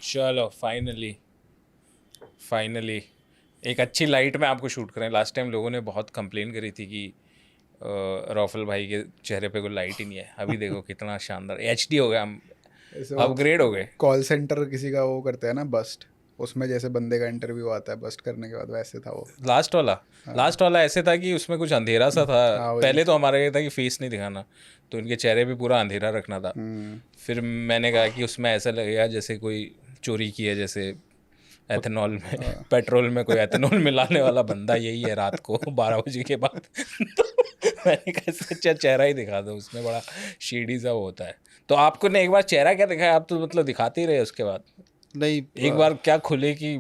चलो फाइनली एक अच्छी लाइट में आपको शूट करें। लास्ट टाइम लोगों ने बहुत कंप्लेन करी थी कि रॉफल भाई के चेहरे पे कोई लाइट ही नहीं है। अभी देखो कितना शानदार HD हो गया, हम अपग्रेड हो गए। कॉल सेंटर किसी का वो करते हैं ना बस्ट, उसमें जैसे बंदे का इंटरव्यू आता है बस्ट करने के बाद, वैसे था वो लास्ट वाला ऐसे था कि उसमें कुछ अंधेरा सा था। हाँ, वही। पहले तो हमारा ये था कि फेस नहीं दिखाना, तो इनके चेहरे पे पूरा अंधेरा रखना था। फिर मैंने कहा कि उसमें ऐसा लगेगा जैसे कोई चोरी की है, जैसे एथेनॉल में पेट्रोल में कोई एथेनॉल मिलाने वाला बंदा यही है रात को 12 बजे के बाद। तो मैंने कहा इससे अच्छा चेहरा ही दिखा दो, उसमें बड़ा शेडी सा वो होता है। तो आपको ने एक बार चेहरा क्या दिखाया, आप तो मतलब दिखाते ही रहे उसके बाद। नहीं, एक बार क्या खुले कि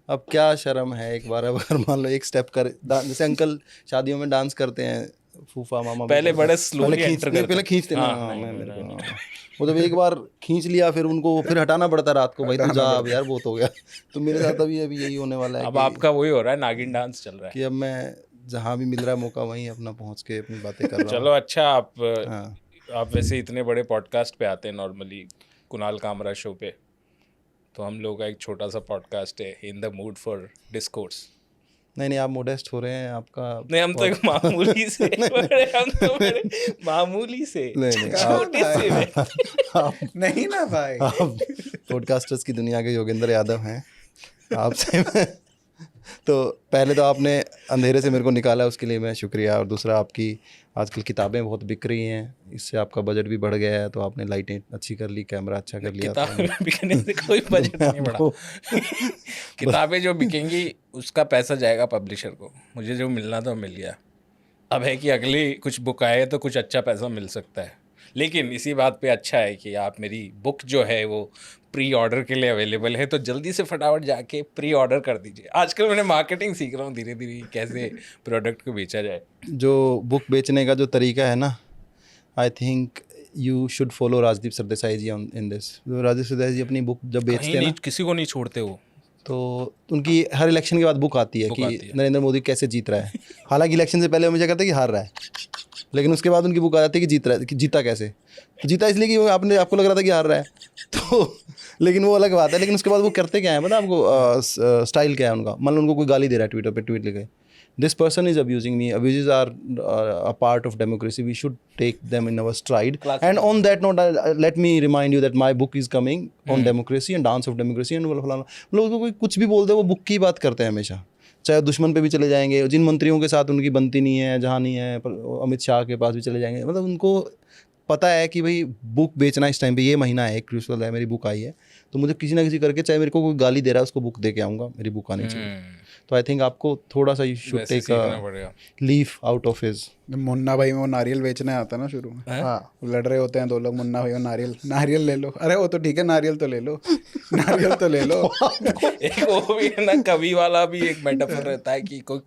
अब क्या शर्म है। एक बार अगर मान लो एक स्टेप कर, जैसे अंकल शादियों में डांस करते हैं, फूफा मामा पहले भी बड़े करते हैं। slowly enter करते पहले हैं। खींचते ना। हाँ, हाँ, नहीं, मैं नहीं, मेरे को नहीं। वो जब एक बार खींच लिया फिर उनको फिर हटाना पड़ता है रात को, भाई तू जा अब यार बहुत हो गया। तो मेरे साथ अभी यही होने वाला है अब कि आपका वही हो रहा है, नागिन डांस चल रहा है। अब मैं जहाँ भी मिल रहा है मौका वहीं अपना पहुँच के अपनी बातें कर रहा हूँ। चलो अच्छा, हाँ, आप वैसे इतने बड़े पॉडकास्ट पे आते हैं नॉर्मली, कुणाल कामरा शो पे। तो हम लोग का एक छोटा सा पॉडकास्ट है, in the mood for discourse. नहीं आप मोडेस्ट हो रहे हैं आपका। नहीं, हम तो एक मामूली से हम तो बड़े मामूली से नहीं, छोटे से आप नहीं ना भाई। आप पॉडकास्टर्स की दुनिया के योगेंद्र यादव हैं आपसे मैं। तो पहले तो आपने अंधेरे से मेरे को निकाला, उसके लिए मैं शुक्रिया। और दूसरा, आपकी आजकल किताबें बहुत बिक रही हैं, इससे आपका बजट भी बढ़ गया है। तो आपने लाइटें अच्छी कर ली, कैमरा अच्छा कर लिया। किताबें बिकने से कोई बजट नहीं बढ़ा। किताबें जो बिकेंगी उसका पैसा जाएगा पब्लिशर को, मुझे जो मिलना था मिल गया। अब है कि अगली कुछ बुक आए तो कुछ अच्छा पैसा मिल सकता है। लेकिन इसी बात पे अच्छा है कि आप मेरी बुक जो है वो प्री ऑर्डर के लिए अवेलेबल है, तो जल्दी से फटाफट जाके प्री ऑर्डर कर दीजिए। आजकल मैंने मार्केटिंग सीख रहा हूँ धीरे धीरे, कैसे प्रोडक्ट को बेचा जाए। जो बुक बेचने का जो तरीका है ना, I think you should follow Rajdeep Sardesai ji in this. Rajdeep Sardesai ji अपनी बुक जब बेचते कहीं हैं नहीं, ना, किसी को नहीं छोड़ते वो। तो उनकी हर इलेक्शन के बाद बुक आती है कि आती है। नरेंद्र मोदी कैसे जीत रहा है। हालांकि इलेक्शन से पहले हमेशा कहते हैं कि हार रहा है, लेकिन उसके बाद उनकी बुक आ जाती है कि जीत रहा है, कि जीता कैसे। तो जीता इसलिए कि वो आपको लग रहा था कि हार रहा है। तो लेकिन वो अलग बात है। लेकिन उसके बाद वो करते क्या है पता आपको? स्टाइल क्या है उनका? मान लो उनको कोई गाली दे रहा है ट्विटर पे, ट्वीट लिखे, this person is abusing me. Abuses are a part of democracy. We should take them in our stride. And on that note, let me remind you that my book is coming on democracy and dance of democracy and फलाना। लोग कोई कुछ भी बोलते हैं, वो book की बात करते हैं हमेशा, चाहे दुश्मन पे भी चले जाएंगे। जिन मंत्रियों के साथ उनकी बनती नहीं है, जहाँ नहीं है, अमित शाह के पास भी चले जाएंगे। मतलब उनको पता है कि भाई बुक बेचना इस टाइम पे, ये महीना है क्रूशल है, मेरी बुक आई है, तो मुझे किसी ना किसी करके, चाहे मेरे को कोई गाली दे रहा है, उसको बुक दे के आऊँगा, मेरी बुक आनी चाहिए। तो आई थिंक आपको थोड़ा सा you should take leaf out of his. Munna Bhai में वो नारियल बेचने आता ना शुरू में, हाँ, लड़ रहे होते हैं दो लोग, मुन्ना भाई नारियल ले लो। अरे वो तो ठीक है, नारियल तो ले लो, नारियल तो ले लो। एक वो भी है ना, कवि वाला भी एक मेटाफर रहता है कि कोई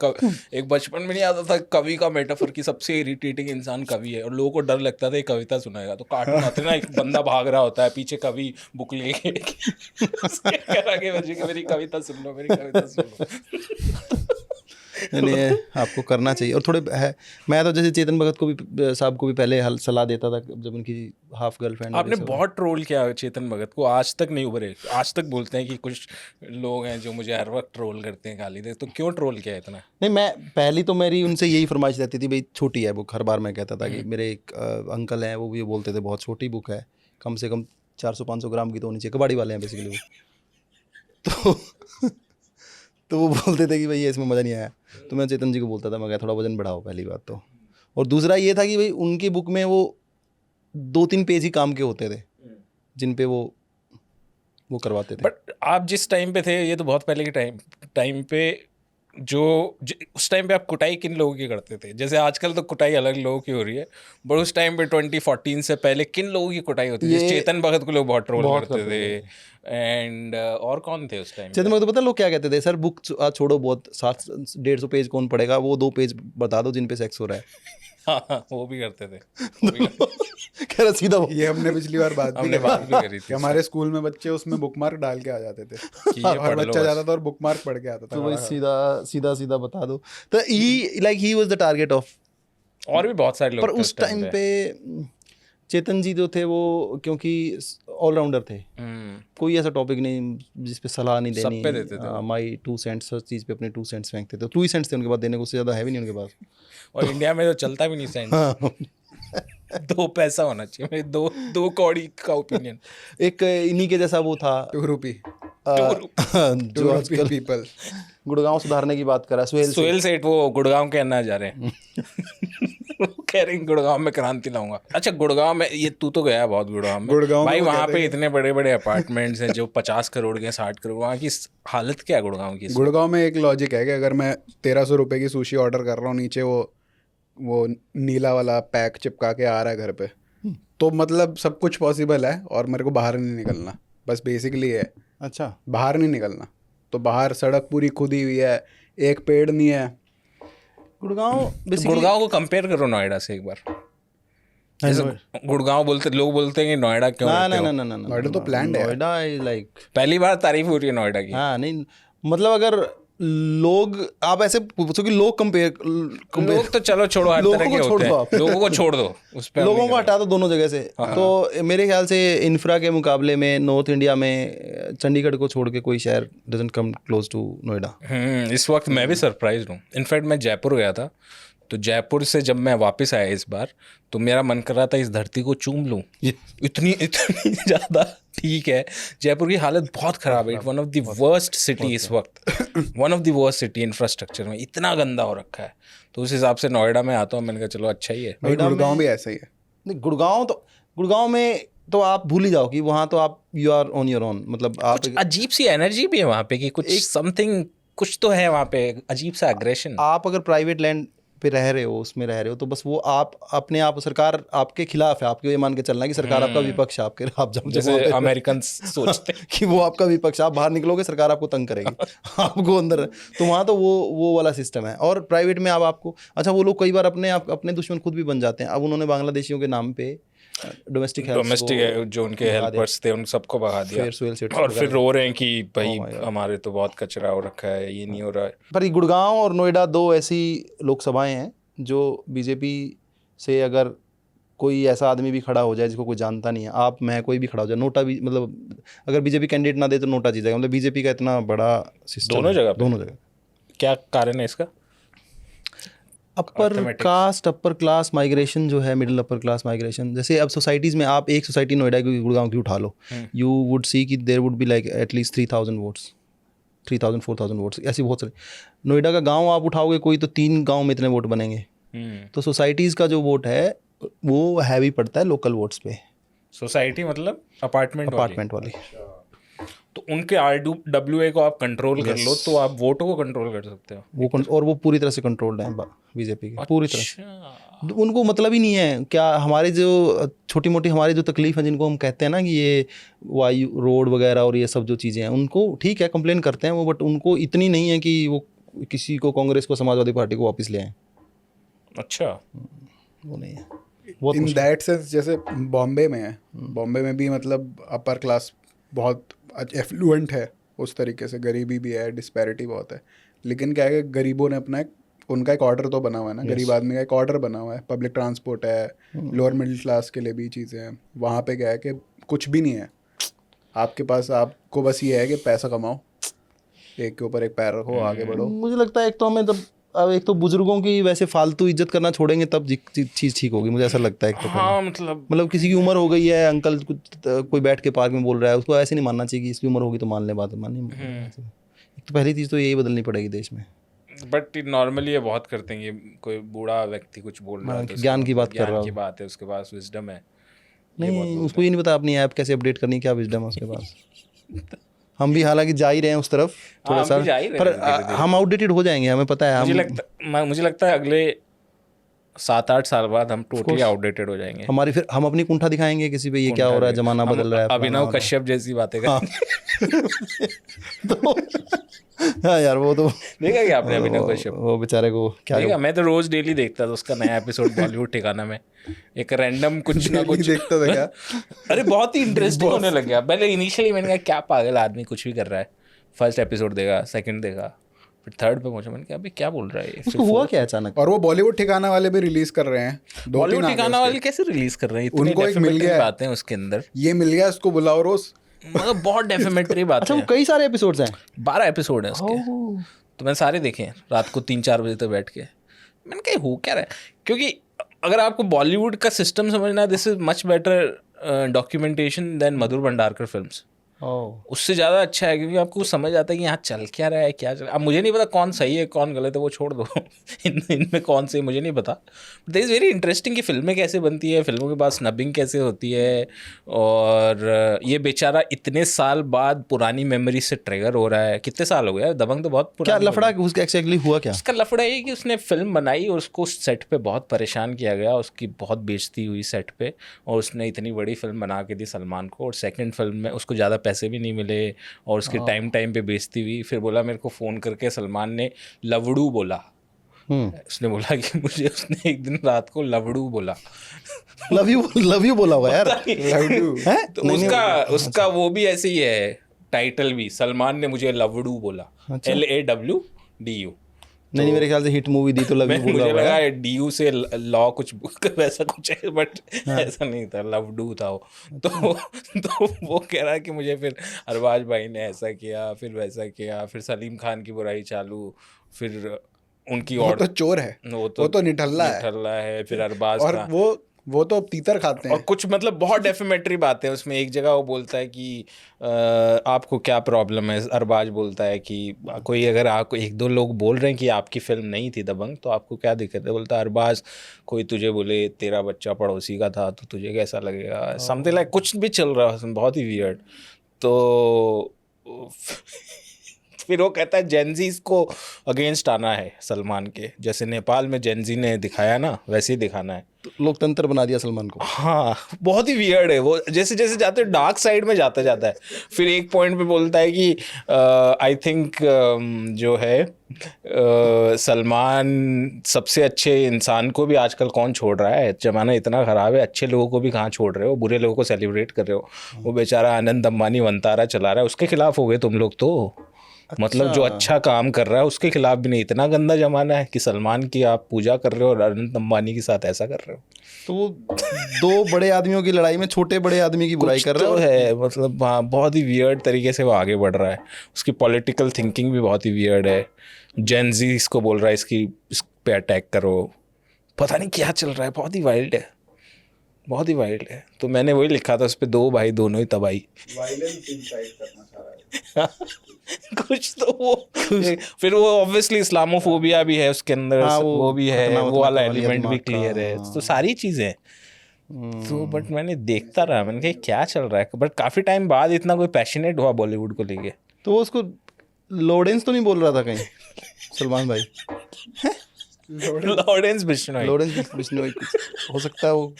एक बचपन में नहीं आता था कवि का मेटाफर कि सबसे इरिटेटिंग इंसान कवि है, और लोगों को डर लगता था ये कविता सुनाएगा। तो कार्टून आते ना, एक बंदा भाग रहा होता है, पीछे कवि बुक लेके मेरी कविता सुन लो, मेरी कविता सुन लो। नहीं आपको करना चाहिए। और थोड़े है, मैं तो जैसे चेतन भगत को भी, साहब को भी पहले सलाह देता था जब उनकी हाफ गर्लफ्रेंड। आपने बहुत ट्रोल किया चेतन भगत को, आज तक नहीं उभरे। आज तक बोलते हैं कि कुछ लोग हैं जो मुझे हर वक्त ट्रोल करते हैं, गाली दे। तो क्यों ट्रोल किया इतना? नहीं, मैं पहली तो मेरी उनसे यही फरमाइश रहती थी, भाई छोटी है बुक। हर बार मैं कहता था कि मेरे एक अंकल हैं, वो भी बोलते थे बहुत छोटी बुक है, कम से कम 400-500 ग्राम की तो होनी चाहिए। कबाड़ी वाले हैं बेसिकली वो। तो वो बोलते थे कि भाई ये इसमें मज़ा नहीं आया। तो मैं चेतन जी को बोलता था, मैं थोड़ा वजन बढ़ाओ, पहली बात तो। और दूसरा ये था कि भाई उनकी बुक में वो 2-3 पेज ही काम के होते थे जिन पे वो करवाते थे। बट आप जिस टाइम पे थे, ये तो बहुत पहले के टाइम पे, उस टाइम पे आप कुटाई किन लोगों की करते थे? जैसे आजकल तो कुटाई अलग लोगों की हो रही है, बट उस टाइम पे 2014 से पहले किन लोगों की कुटाई होती थी? चेतन भगत को लोग बहुत ट्रोल करते थे। एंड और कौन थे उस टाइम? चेतन भगत तो पता लोग क्या कहते थे? सर बुक छोड़ो, बहुत 150 पेज कौन पढ़ेगा, वो 2 पेज बता दो जिन पे सेक्स हो रहा है। हाँ, वो भी करते थे। कह रहा सीधा ये हमने पिछली बार बात भी करी थी। हमारे स्कूल में बच्चे उसमें बुक मार्क डाल के आ जाते थे, हर बच्चा जाता था और बुक मार्क पढ़ के आता था। तो वही सीधा बता दो। तो ही वाज द टारगेट ऑफ। और भी बहुत सारे लोग पर उस टाइम पे चेतन जी जो थे वो क्योंकि ऑलराउंडर थे, कोई ऐसा टॉपिक नहीं जिस पे सलाह नहीं सब देनी, पे देते थे। माई 2 सेंट्स हर चीज़ पे अपने 2 सेंट्स फेंकते थे। 2 ही सेंट्स थे उनके पास देने को, उससे ज़्यादा है भी नहीं उनके पास। और इंडिया में तो चलता भी नहीं सेंट, हाँ 2 पैसा होना चाहिए, मेरे 2 कौड़ी का ओपिनियन। एक इन्हीं के जैसा वो था 2 रुपी जो आजकल पीपल गुड़गांव सुधारने की बात कर रहा है, सुहेल सेठ, वो गुड़गांव के अन्ना जा रहे हैं। वो कह रहे हैं गुड़गांव में क्रांति लाऊंगा। अच्छा गुड़गांव में, ये तू तो गया बहुत गुड़गांव में, गुड़गांव में भाई वो वहाँ कहते पे हैं इतने बड़े बड़े अपार्टमेंट्स हैं जो 50 करोड़ के, 60 करोड़, वहाँ की हालत क्या है गुड़गांव की? गुड़गांव में एक लॉजिक है कि अगर मैं 1300 रुपए की सुशी ऑर्डर कर रहा हूँ, नीचे वो नीला वाला पैक चिपका के आ रहा है घर पे, तो मतलब सब कुछ पॉसिबल है और मेरे को बाहर नहीं निकलना, बस बेसिकली है। अच्छा, बाहर नहीं निकलना, तो बाहर सड़क पूरी खुदी हुई है, एक पेड़ नहीं है। गुड़गांव को कंपेयर करो नोएडा से एक बार। जैसे गुड़गांव बोलते, लोग बोलते हैं कि नोएडा क्यों रहते हो? ना नोएडा तो planned है। नोएडा इज लाइक, पहली बार तारीफ हो रही है नोएडा की। हाँ नहीं मतलब अगर लोग, आप ऐसे पूछो कि लोग कंपेयर, लोग तो चलो छोड़ो, हर लोगों तरह के को छोड़ होते दो हैं, आप। लोगों को छोड़ दो, उस पे हम लोगों नहीं को हटा दो दोनों जगह से। हाँ। तो मेरे ख्याल से इंफ्रा के मुकाबले में नॉर्थ इंडिया में चंडीगढ़ को छोड़ के कोई शहर doesn't come close to Noida. इस वक्त मैं भी सरप्राइज हूँ। इनफैक्ट मैं जयपुर गया था, तो जयपुर से जब मैं वापस आया इस बार, तो मेरा मन कर रहा था इस धरती को चूम लूँ, इतनी ज़्यादा ठीक है। जयपुर की हालत बहुत ख़राब है, one of the worst city इस वक्त, one of the worst city infrastructure में, इतना गंदा हो रखा है। तो उस हिसाब से नोएडा में आता हूँ, मैंने कहा चलो अच्छा ही है। गुड़गांव भी ऐसा ही है। नहीं, गुड़गांव में तो आप भूल ही जाओ कि वहाँ तो आप you are on your own, मतलब आप कुछ अजीब सी एनर्जी भी है वहाँ पे कि कुछ समथिंग, कुछ तो है वहाँ पे, अजीब सा एग्रेशन। आप अगर प्राइवेट लैंड पे रह रहे हो, उसमें रह रहे हो, तो बस वो आप अपने आप, सरकार आपके खिलाफ है, आपको ये मान के चलना है कि सरकार आपका विपक्ष है, आपके आप जब जैसे अमेरिकन सोचते हैं कि वो आपका विपक्ष, आप बाहर निकलोगे सरकार आपको तंग करेगी आपको अंदर, तो वहाँ तो वो वाला सिस्टम है। और प्राइवेट में अब आपको, अच्छा वो लोग कई बार अपने दुश्मन खुद भी बन जाते हैं। अब उन्होंने बांग्लादेशियों के नाम पे डोमेस्टिक जो उनके हेल्पर्स थे उन सबको भगा दिया, और फिर रो रहे हैं कि भाई हमारे तो बहुत कचरा हो रखा है, ये नहीं हो रहा है। पर ये गुड़गांव और नोएडा 2 ऐसी लोकसभाएं हैं जो बीजेपी से अगर कोई ऐसा आदमी भी खड़ा हो जाए जिसको कोई जानता नहीं है, आप मैं कोई भी खड़ा हो जाए, नोटा भी, मतलब अगर बीजेपी कैंडिडेट ना दे तो नोटा जीतेगा, मतलब बीजेपी का इतना बड़ा सिस्टम दोनों जगह। क्या कारण है इसका? Upper caste, upper class migration जो है, मिडिल अपर क्लास माइग्रेशन। जैसे अब सोसाइटीज़ में, आप एक सोसाइटी नोएडा की, गुड़गांव की उठा लो, यू वुड सी कि there would be like at least 3000 votes, 3000 4000 votes, ऐसी बहुत सारी। नोएडा का गांव आप उठाओगे कोई, तो 3 गांव में इतने वोट बनेंगे। तो सोसाइटीज़ का जो वोट है वो हैवी पड़ता है लोकल वोट्स पे। सोसाइटी मतलब अपार्टमेंट वाली, तो उनके RWA को आप कंट्रोल कर लो तो आप वोटों को कंट्रोल कर सकते हो। और वो पूरी तरह से कंट्रोल्ड है बीजेपी के, पूरी तरह से। उनको मतलब ही नहीं है क्या हमारे जो छोटी मोटी हमारी जो तकलीफ है, जिनको हम कहते हैं ना कि ये वायु रोड वगैरह और ये सब जो चीज़ें हैं, उनको ठीक है कंप्लेन करते हैं वो, बट उनको इतनी नहीं है कि वो किसी को, कांग्रेस को, समाजवादी पार्टी को वापस ले आए। अच्छा, वो नहीं है इन दैट सेंस। जैसे बॉम्बे में है, बॉम्बे में भी मतलब अपर क्लास बहुत एफ्लुएंट है उस तरीके से, गरीबी भी है, डिस्पैरिटी बहुत है, लेकिन क्या है कि गरीबों ने अपना उनका एक ऑर्डर तो बना हुआ है ना, गरीब आदमी का एक ऑर्डर बना हुआ है, पब्लिक ट्रांसपोर्ट है, लोअर मिडिल क्लास के लिए भी चीज़ें हैं। वहाँ पे क्या है कि कुछ भी नहीं है आपके पास, आपको बस ये है कि पैसा कमाओ, एक के ऊपर एक पैर रखो, आगे बढ़ो। मुझे लगता है एक तो हमें अब एक तो बुजुर्गों की वैसे फालतू इज्जत करना छोड़ेंगे तब चीज़ ठीक होगी, मुझे ऐसा लगता है। एक तो हाँ, मतलब किसी की उम्र हो गई है, अंकल कोई बैठ के पार्क में बोल रहा है, उसको ऐसे नहीं मानना चाहिए कि इसकी उम्र होगी तो मान ले, बात माननी। एक तो पहली चीज़ तो यही बदलनी पड़ेगी देश में। बट नॉर्मली ये बहुत करते हैं कि कोई बूढ़ा व्यक्ति कुछ बोल रहा है, ज्ञान की बात कर रहा की बात है, उसके पास विजडम है, नहीं उसको ये नहीं पता अपनी ऐप कैसे अपडेट करनी, क्या विजडम है उसके पास। हम भी हालांकि जा ही रहे हैं उस तरफ थोड़ा सा, पर हम आउटडेटेड हो जाएंगे, हमें पता है। मुझे लगता है अगले 7-8 साल बाद हम टोटली आउटडेटेड हो जाएंगे। हमारी फिर हम अपनी कुंठा दिखाएंगे किसी पे, ये क्या हो रहा है, जमाना बदल रहा है, अभिनव कश्यप जैसी बातें तो हाँ यार, वो तो देखा क्या आपने अभिनव कश्यप? वो बेचारे को क्या देखा, मैं तो रोज डेली देखता था उसका नया एपिसोड बॉलीवुड ठिकाना में, एक रैंडम कुछ ना कुछ देखता था क्या? अरे बहुत ही इंटरेस्टिंग होने लग गया। पहले इनिशियली मैंने कहा क्या पागल आदमी कुछ भी कर रहा है, फर्स्ट एपिसोड देखा, सेकंड देखा, फिर थर्ड पे पहुंचा, मैंने कहा अभी क्या बोल रहा है ये। उसको हुआ क्या अचानक? और वो बॉलीवुड ठिकाना वाले भी रिलीज कर रहे हैं, 2-3 बॉलीवुड आ गए ठिकाना उसके। वाले कैसे रिलीज कर रहे हैं? इतनी उनको एक मिल डेफिमेटरी गया। बातें हैं उसके अंदर, ये मिल गया उसको, बुलाओ रोज। मतलब बहुत डेफिमेटरी बातें अच्छा, वो हैं। कई सारे एपिसोड्स हैं। 12 एपिसोड हैं उसके, तो मैंने सारे देखे हैं रात को 3-4 बजे तक बैठ के। मैंने कहा हो क्या रहा है, क्योंकि अगर आपको बॉलीवुड का सिस्टम समझना है, this is much better documentation than Madhur Bhandarkar films. उससे ज़्यादा अच्छा है, क्योंकि आपको समझ आता है कि यहाँ चल क्या रहा है, क्या चल। अब मुझे नहीं पता कौन सही है कौन गलत है, वो छोड़ दो इनमें कौन से मुझे नहीं पता। दिस इज़ वेरी इंटरेस्टिंग कि फिल्में कैसे बनती है, फिल्मों के बाद स्नबिंग कैसे होती है, और ये बेचारा इतने साल बाद पुरानी मेमोरी से ट्रिगर हो रहा है। कितने साल हो गए, दबंग तो बहुत क्या पुरानी लफड़ा उसका एक्जैक्टली हुआ क्या? उसका लफड़ा ये कि उसने फिल्म बनाई और उसको सेट पे बहुत परेशान किया गया, उसकी बहुत बेइज्जती हुई सेट पे, और उसने इतनी बड़ी फिल्म बना के दी सलमान को, और सेकंड फिल्म में उसको ज़्यादा पैसे भी नहीं मिले, और उसकी टाइम पे बेइज्जती हुई। फिर बोला, मेरे को फ़ोन करके सलमान ने लवड़ू बोला। उसने बोला कि मुझे उसने एक दिन रात को लवड़ू बोला। लव यू बोला हुआ यार। हैं? तो उसका वो भी ऐसे ही है टाइटल भी, सलमान ने मुझे लवड़ू बोला, LAWDU। नहीं, मेरे ख्याल से हिट मूवी दी तो लव यू बोला मुझे हुआ लगा है। DU से लॉ कुछ वैसा कुछ है, बट ऐसा नहीं था, लवडू था वो। तो वो कह रहा है कि मुझे फिर अरबाज भाई ने ऐसा किया, फिर वैसा किया, फिर सलीम खान की बुराई चालू, फिर उनकी वो और तो चोर है, वो तो निठल्ला है। फिर अरबाज और का, वो तो तीतर खाते और हैं। कुछ मतलब बहुत डेफिमेटरी बातें उसमें। एक जगह वो बोलता है कि आपको क्या प्रॉब्लम है, अरबाज बोलता है कि कोई अगर आपको 1-2 लोग बोल रहे हैं कि आपकी फिल्म नहीं थी दबंग, तो आपको क्या दिक्कत है? बोलता है अरबाज, कोई तुझे बोले तेरा बच्चा पड़ोसी का था तो तुझे कैसा लगेगा, समथिंग लाइक कुछ भी चल रहा है उसमें, बहुत ही वियर्ड। तो फिर वो कहता है जेनजीज को अगेंस्ट आना है सलमान के, जैसे नेपाल में जेनजी ने दिखाया ना, वैसे ही दिखाना है। तो लोकतंत्र बना दिया सलमान को। हाँ, बहुत ही वियर्ड है वो, जैसे जैसे जाते डार्क साइड में जाता है। फिर एक पॉइंट पे बोलता है कि आई थिंक जो है सलमान सबसे अच्छे इंसान को भी आजकल कौन छोड़ रहा है, जमाना इतना ख़राब है, अच्छे लोगों को भी कहाँ छोड़ रहे हो, बुरे लोगों को सेलिब्रेट कर रहे हो। वो बेचारा आनंद अंबानी वंतारा चला रहा है, उसके खिलाफ हो गए तुम लोग तो। मतलब जो अच्छा काम कर रहा है उसके खिलाफ भी नहीं। इतना गंदा जमाना है कि सलमान की आप पूजा कर रहे हो और अनंत अंबानी के साथ ऐसा कर रहे हो। तो वो 2 बड़े आदमियों की लड़ाई में छोटे बड़े आदमी की बुराई कर रहा है। मतलब हाँ, बहुत ही वियर्ड तरीके से वो आगे बढ़ रहा है। उसकी पॉलिटिकल थिंकिंग भी बहुत ही वियर्ड है। जेनजी इसको बोल रहा है इस पे अटैक करो, पता नहीं क्या चल रहा है, बहुत ही वाइल्ड है, बहुत ही वाइल्ड है। तो मैंने वही लिखा था उस पर, 2 भाई दोनों ही तबाही। कुछ तो वो फिर वो ऑब्वियसली इस्लामोफोबिया भी है उसके अंदर। हाँ, वो भी है, वो वाला एलिमेंट भी क्लियर है। हाँ। तो सारी चीज़ें तो, बट मैंने देखता रहा, मैंने कहा क्या चल रहा है, बट काफ़ी टाइम बाद इतना कोई पैशनेट हुआ बॉलीवुड को लेके। तो वो उसको लॉरेंस तो नहीं बोल रहा था कहीं सलमान भाई? लॉरेंस बिश्नोई, लॉरेंस बिश्नोई हो सकता है वो।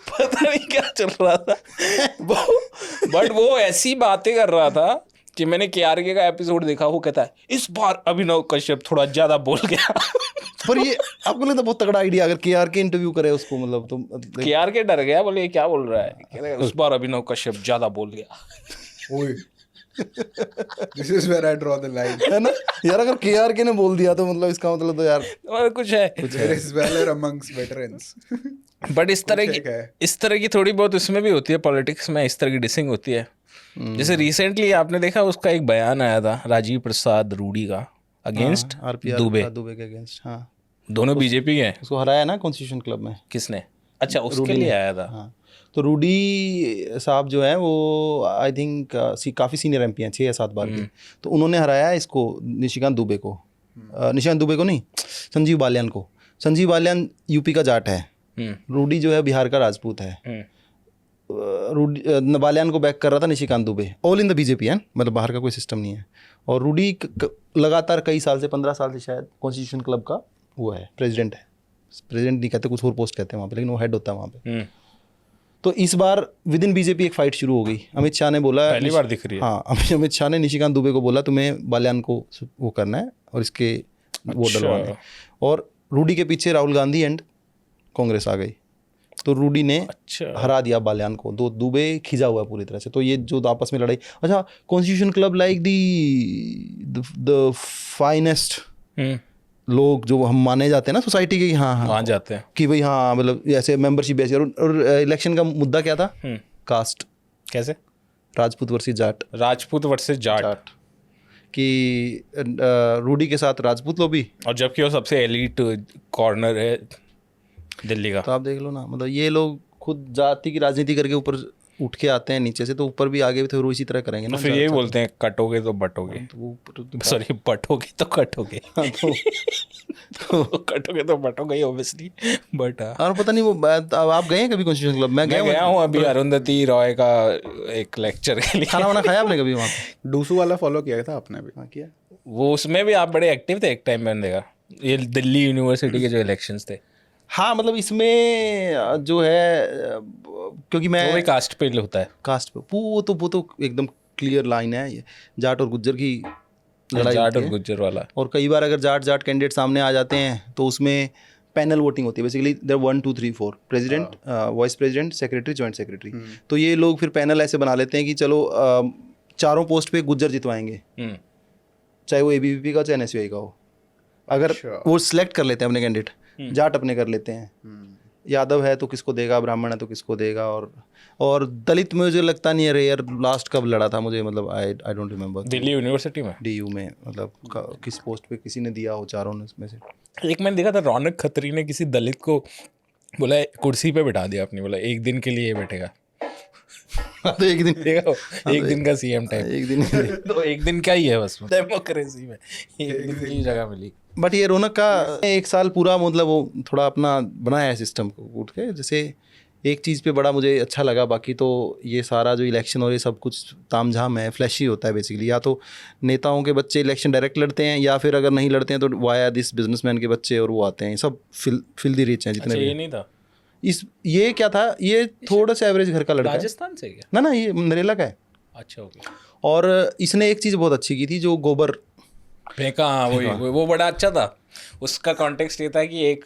पता नहीं क्या चल रहा था बट वो ऐसी बातें कर रहा था कि मैंने KRK का एपिसोड देखा। वो कहता है इस बार अभिनव कश्यप थोड़ा ज्यादा बोल गया। पर ये आपको लगता है बहुत तगड़ा आइडिया, अगर KRK इंटरव्यू करे उसको, मतलब तो KRK डर गया, बोले ये क्या बोल रहा है, कह रहे उस बार अभिनव कश्यप ज्यादा बोल गया। This is where I draw the line. है ना यार, अगर KRK ने बोल दिया तो मतलब इसका मतलब तो यार कुछ है। There is valor amongst veterans. But इस तरह की थोड़ी बहुत उसमें भी होती है, पॉलिटिक्स में इस तरह की डिसिंग होती है। जैसे रिसेंटली आपने देखा उसका एक बयान आया था राजीव प्रसाद रूडी का अगेंस्ट दुबे के अगेंस्ट। हाँ, दोनों बीजेपी के हैं। उसको हराया ना कॉन्स्टिट्यूशन क्लब में। किसने? अच्छा, उसके लिए आया था। हाँ, तो रूडी साहब जो है वो आई थिंक काफ़ी सीनियर MP हैं, 6 या 7 बार के। तो उन्होंने हराया इसको निशिकांत दुबे को, निशिकांत दुबे को नहीं, संजीव बालियान को। संजीव बालियान UP का जाट है, रूडी जो है बिहार का राजपूत है। रूडी बालियान को बैक कर रहा था Nishikant Dubey, all in the BJP है, मतलब बाहर का कोई सिस्टम नहीं है। और रूडी लगातार कई साल से, 15 साल से शायद, कॉन्स्टिट्यूशन क्लब का वो है, प्रेसिडेंट है। प्रेसिडेंट नहीं कहते, कुछ और पोस्ट कहते हैं वहाँ पे, लेकिन वो हेड होता है वहाँ पे। तो इस बार विद इन BJP एक फाइट शुरू हो गई। अमित शाह ने बोला, पहली बार दिख रही है। हाँ, अमित शाह ने निशिकांत दुबे को बोला तुम्हें बालियान को वो करना है और इसके वोट डलवाना है। और रूडी के पीछे राहुल गांधी एंड कांग्रेस आ गई। तो रूडी ने अच्छा हरा दिया बाल्यान को। दो दुबे खिंचा हुआ है पूरी तरह से। तो ये जो आपस में लड़ाई, अच्छा constitution club like the finest लोग जो हम माने जाते हैं ना सोसाइटी के, हाँ हाँ वहाँ जाते हैं। कि भाई हाँ मतलब ऐसे मेंबरशिप बेस। और इलेक्शन का मुद्दा क्या था? कास्ट, कैसे? राजपूत वर्सेस जाट। राजपूत वर्सेस जाट। कि रूडी के साथ राजपूत लोग भी, और जबकि वो सबसे एलीट कॉर्नर है दिल्ली का। तो आप देख लो ना, मतलब ये लोग खुद जाति की राजनीति करके ऊपर उठ के आते हैं नीचे से, तो ऊपर भी आगे भी तो इसी तरह करेंगे तो ना। फिर यही बोलते हैं कटोगे तो बटोगे, तो वो सॉरी बटोगे तो कटोगे। तो कटोगे तो बटोगे ऑब्वियसली, बट और पता नहीं वो अब आप गए हैं कभी कॉन्स्टिट्यूशन क्लब? मैं मैं गया हूँ अभी अरुंधति रॉय का एक लेक्चर के लिए। खाना वाना खाया आपने कभी वहाँ पे? डूसू वाला फॉलो किया था आपने भी? हाँ किया। वो उसमें भी आप बड़े एक्टिव थे एक टाइम, मैंने देखा ये दिल्ली यूनिवर्सिटी के जो इलेक्शंस थे। हाँ मतलब इसमें जो है क्योंकि मैं वो भी कास्ट पे होता है। कास्ट पे वो तो एकदम क्लियर लाइन है, ये जाट और गुज्जर की लड़ाई जाट होती और है। गुज्जर वाला। और कई बार अगर जाट कैंडिडेट सामने आ जाते हैं तो उसमें पैनल वोटिंग होती है। Basically there 1 2 3 4 president, vice president, secretary, joint secretary. तो ये लोग फिर पैनल ऐसे बना लेते हैं कि चलो चारों पोस्ट पे गुज्जर जितवाएंगे, चाहे वो एबीवीपी का चाहे एनएसयूआई का हो। अगर वो सिलेक्ट कर लेते हैं अपने कैंडिडेट, जाट अपने कर लेते हैं, यादव है तो किसको देगा, ब्राह्मण है तो किसको देगा। और दलित में मुझे लगता नहीं है रेयर लास्ट कब लड़ा था मुझे, मतलब I don't remember. Delhi university में डीयू में मतलब किस पोस्ट पे किसी ने दिया हो चारों में से। एक मैंने देखा था रौनक खत्री ने किसी दलित को बोला कुर्सी पे बिठा दिया अपनी, बोला एक दिन के लिए बैठेगा। तो एक दिन देखा एक दिन का सीएम टाइप। एक दिन तो एक दिन का ही है बस डेमोक्रेसी में, एक दिन की जगह मिली। बट ये रौनक का 1 साल पूरा मतलब वो थोड़ा अपना बनाया है सिस्टम को उठ के। जैसे एक चीज़ पे बड़ा मुझे अच्छा लगा, बाकी तो ये सारा जो इलेक्शन और ये सब कुछ तामझाम है, फ्लैशी होता है बेसिकली। या तो नेताओं के बच्चे इलेक्शन डायरेक्ट लड़ते हैं, या फिर अगर नहीं लड़ते हैं तो वाया दिस बिजनेसमैन के बच्चे और वो आते हैं। सब फिल्दी रिच हैं जितने अच्छा, भी ये हैं। नहीं था ये क्या था, ये थोड़ा सा एवरेज घर का लड़का है। राजस्थान से क्या? ना ये नरेला का है। अच्छा ओके। और इसने एक चीज़ बहुत अच्छी की थी, जो गोबर फेंका, हाँ वो बड़ा अच्छा था। उसका कॉन्टेक्स्ट ये था कि एक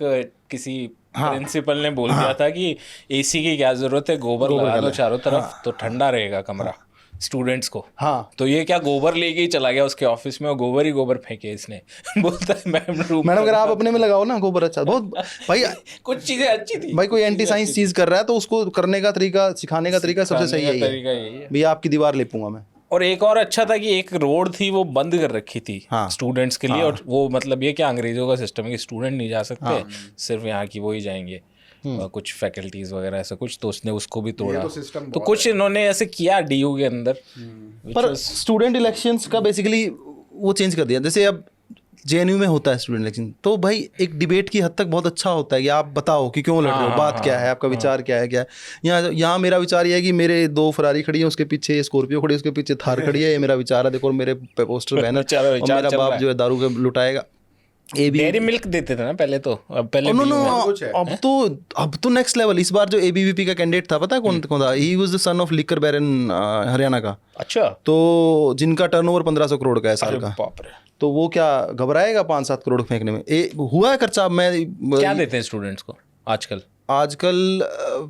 किसी प्रिंसिपल ने बोल दिया था कि एसी की क्या जरूरत है, गोबर लगा दो चारों तरफ तो ठंडा रहेगा कमरा स्टूडेंट्स को। हाँ तो ये क्या गोबर लेके ही चला गया उसके ऑफिस में और गोबर ही गोबर फेंके इसने। बोलता है मैडम अगर आप अपने में लगाओ ना गोबर, अच्छा बहुत भाई। कुछ चीजें अच्छी थी भाई कोई एंटी साइंस चीज़ कर रहा है तो उसको करने का तरीका, सिखाने का तरीका सबसे सही यही तरीका है। यही है। भैया आपकी दीवार लेपूंगा मैं। और एक और अच्छा था कि एक रोड थी वो बंद कर रखी थी हाँ। स्टूडेंट्स के लिए। और वो मतलब ये क्या अंग्रेजों का सिस्टम है कि स्टूडेंट नहीं जा सकते, सिर्फ यहाँ की वो ही जाएंगे, कुछ फैकल्टीज वगैरह ऐसा कुछ। तो उसने उसको भी तोड़ा। तो कुछ इन्होंने ऐसे किया डीयू के अंदर। पर स्टूडेंट इलेक्शंस का बेसिकली वो चेंज कर दिया। जैसे अब जेएनयू में होता है स्टूडेंट इलेक्शन, तो भाई एक डिबेट की हद तक बहुत अच्छा होता है कि आप बताओ कि क्यों लड़ रहे हो, बात क्या है, आपका विचार क्या है, क्या है। यहाँ मेरा विचार ये है कि मेरे 2 फरारी खड़ी है, उसके पीछे स्कॉर्पियो खड़ी है, उसके पीछे थार खड़ी है, ये मेरा विचार है, देखो मेरे पोस्टर बैनर, और मेरा बाप जो है दारू के लुटाएगा। डेयरी मिल्क देते थे ना पहले, तो अब पहले अब तो नेक्स्ट लेवल। इस बार जो एबीवीपी का कैंडिडेट था, पता है कौन था? He was the son of liquor baron, Haryana का। अच्छा। तो जिनका टर्नओवर 1500 करोड़ का है साल का। बाप रे। तो वो क्या घबराएगा 5-7 करोड़ फेंकने में? हुआ है खर्चा। मैं क्या देते हैं स्टूडेंट्स को आजकल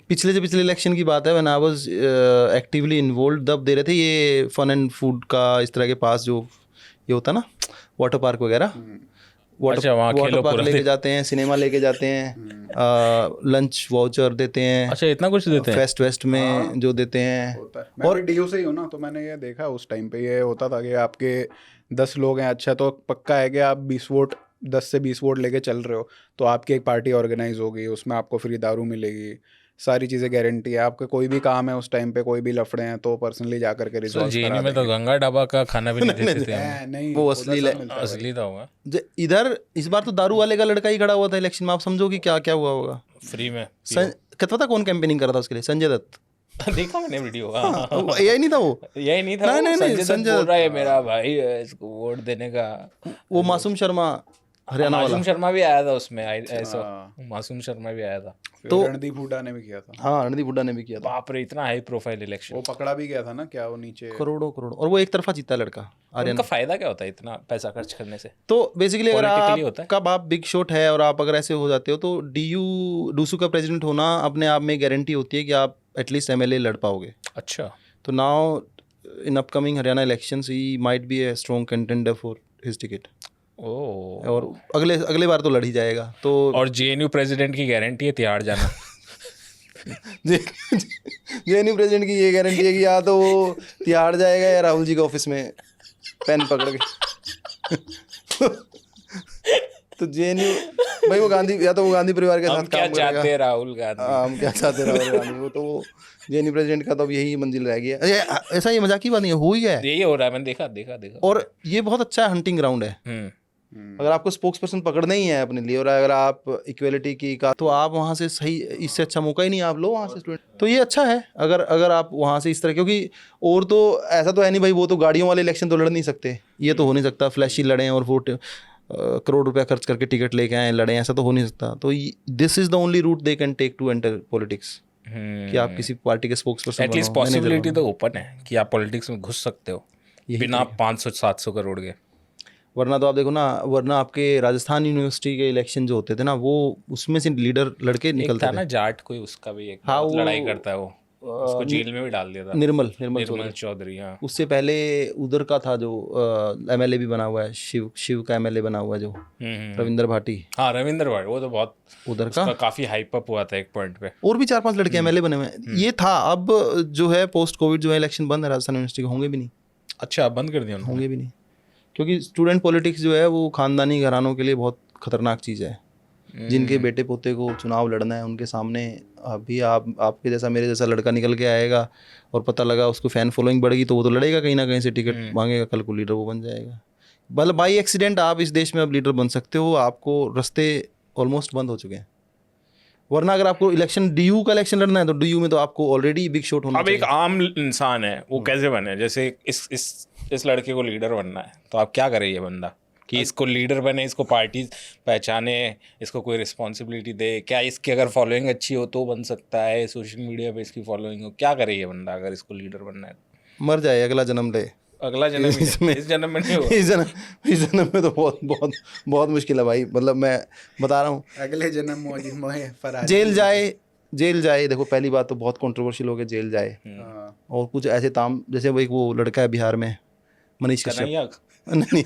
पिछले इलेक्शन की बात है, when I was actively involve, तब दे रहे थे ये फन एंड फूड का, इस तरह के पास जो ये होता है ना वाटर पार्क वगैरह, वाटर पार्क लेके जाते हैं, सिनेमा लेके जाते हैं, लंच वाउचर देते हैं। अच्छा, इतना कुछ देते हैं फेस्ट वेस्ट में जो देते हैं। मैं भी डीयू से ही हूँ ना, तो मैंने ये देखा उस टाइम पे ये होता था कि आपके 10 लोग हैं, अच्छा तो पक्का है कि आप 10 से 20 वोट लेके चल रहे हो, तो आपकी एक पार्टी ऑर्गेनाइज होगी, उसमें आपको फ्री दारू मिलेगी, सारी चीज़ें गारंटी है। आपका कोई भी काम है उस टाइम पे, कोई भी लफड़े हैं, तो पर्सनली जा करके रिजॉल्व करा देंगे। में तो गंगा ढाबा का खाना भी नहीं देते थे। नहीं, वो असली था होगा। इधर इस बार तो दारू वाले का लड़का ही खड़ा हुआ था इलेक्शन में। आप समझो कि क्या क्या हुआ होगा फ्री में। क्या पता कौन कैंपेनिंग कर रहा था उसके लिए? संजय दत्त। देखा मैंने वीडियो। यही नहीं था वो? यही नहीं था। नहीं, संजय बोल रहा है मेरा भाई है इसको वोट देने का। वो मासूम शर्मा हरियाणा वाला। मासूम शर्मा भी आया था उसमें, ऐसा मासूम शर्मा भी आया था। तो रणदीप हुड्डा ने भी किया था। हाँ, रणदीप हुड्डा ने भी किया था। बाप रे, इतना हाई प्रोफाइल इलेक्शन। वो पकड़ा भी गया था ना, क्या वो नीचे करोड़ों। और वो एक तरफा जीता लड़का, उनका फायदा क्या होता है इतना पैसा खर्च करने से? तो बेसिकली अगर Politically होता आप है? कब आप बिग शॉट है और आप अगर ऐसे हो जाते हो तो डूसू का प्रेसिडेंट होना अपने आप में गारंटी होती है कि आप एटलीस्ट एमएलए लड़ पाओगे। अच्छा, तो now in upcoming Haryana elections he might be a strong contender for his ticket, oh. और अगले बार तो लड़ ही जाएगा। तो और जेएनयू प्रेसिडेंट की गारंटी है तिहाड़ जाना। जेएनयू प्रेसिडेंट की ये गारंटी है कि या तो वो तिहाड़ जाएगा या राहुल जी के ऑफिस में पेन पकड़ के। तो जेएनयू भाई वो गांधी, या तो वो गांधी परिवार के हम साथ क्या काम करेगा। चाहते हैं राहुल गांधी? हम क्या चाहते हैं राहुल गांधी, वो तो जेएनयू प्रेसिडेंट का तो अब यही मंजिल रह गया। अरे ऐसा ये मजाक की बात नहीं है, हो ही गया है। यही हो रहा है, मैंने देखा। और ये बहुत अच्छा हंटिंग ग्राउंड है। अगर आपको स्पोक्स पर्सन पकड़ना ही है अपने लिए, और अगर आप इक्वेलिटी की का, तो आप वहाँ से सही, इससे अच्छा मौका ही नहीं आप लो वहाँ से स्टूडेंट। तो ये अच्छा है अगर आप वहाँ से इस तरह, क्योंकि और तो ऐसा तो है नहीं भाई, वो तो गाड़ियों वाले इलेक्शन तो लड़ नहीं सकते, ये तो हो नहीं सकता फ्लैशी लड़ें और वोट करोड़ रुपया खर्च करके टिकट लेके आए लड़ें, ऐसा तो हो नहीं सकता। तो this is the only route they can take to enter politics, कि आप किसी पार्टी के स्पोक्स पर्सन एटलीस्ट पॉसिबिलिटी तो ओपन है कि आप पॉलिटिक्स में घुस सकते हो बिना 500-700 करोड़ के। वरना तो आप देखो ना, वरना आपके राजस्थान यूनिवर्सिटी के इलेक्शन जो होते थे ना, वो उसमें से लीडर लड़के निकलते था थे ना जाट कोई, उसका भी एक हाँ, बहुत वो लड़ाई करता है, वो उसको जेल में भी डाल दिया था, निर्मल चौधरी। हाँ, उससे पहले उधर का था जो एमएलए भी बना हुआ है, शिव का एमएलए बना हुआ है जो रविंद्र भाटी। हाँ, रविंद्र भाटी, वो तो बहुत उधर का काफी हाइप अप हुआ था एक पॉइंट पे। और भी 4-5 लड़के एमएलए बने हुए हैं। ये था। अब जो है पोस्ट कोविड जो है इलेक्शन बंद है, राजस्थान यूनिवर्सिटी के होंगे भी नहीं। अच्छा, बंद कर दिया उन्होंने? होंगे भी नहीं, क्योंकि स्टूडेंट पॉलिटिक्स जो है वो खानदानी घरानों के लिए बहुत खतरनाक चीज़ है। जिनके बेटे पोते को चुनाव लड़ना है, उनके सामने अभी आपके जैसा मेरे जैसा लड़का निकल के आएगा और पता लगा उसको फैन फॉलोइंग बढ़ेगी, तो वो तो लड़ेगा कहीं ना कहीं से, टिकट मांगेगा, कल को लीडर वो बन जाएगा। मतलब बाई एक्सीडेंट आप इस देश में अब लीडर बन सकते हो, आपको रास्ते ऑलमोस्ट बंद हो चुके हैं। वरना अगर आपको इलेक्शन डीयू का इलेक्शन लड़ना है तो डीयू में तो आपको ऑलरेडी बिग शॉट होना चाहिए। अब एक आम इंसान है, वो कैसे बने? जैसे इस लड़के को लीडर बनना है, तो आप क्या करें ये बंदा कि इसको लीडर बने, इसको पार्टी पहचाने, इसको कोई रिस्पॉन्सिबिलिटी दे? क्या इसकी अगर फॉलोइंग अच्छी हो तो बन सकता है, सोशल मीडिया पे इसकी फॉलोइंग हो? क्या करे ये बंदा अगर इसको लीडर बनना है? मर जाए, अगला जन्म ले। अगला जन्म इस जन्म में नहीं होगा। इस जन्म में तो बहुत बहुत बहुत मुश्किल है भाई। मतलब मैं बता रहा हूँ, अगले जन्म में फरार जेल जाए। देखो पहली बात तो बहुत कंट्रोवर्शियल हो गया, जेल जाए। और कुछ ऐसे ताम, जैसे वो लड़का है बिहार में, मनीष कश्यप, नहीं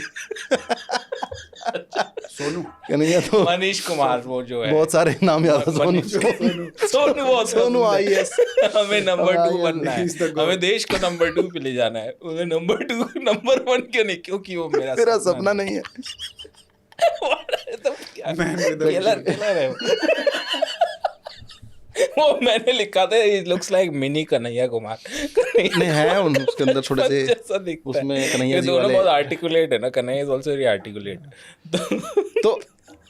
सोनू कन्हैया, तो मनीष कुमार, वो जो है, बहुत सारे नाम याद है। सोनू IAS। हमें नंबर 2 बनना है, हमें देश को नंबर 2 पे ले जाना है, उन्हें नंबर 1 क्यों नहीं? क्योंकि वो मेरा सपना नहीं है। तो क्या टेलर है वो मैंने लिखा था, it looks like mini Kanhaiya Kumar. नहीं है उसके अंदर थोड़े से जैसा दिखता है। उसमें कन्हैया जी दोनों वाले बहुत आर्टिकुलेट है ना, Kanhaiya is also very articulate. तो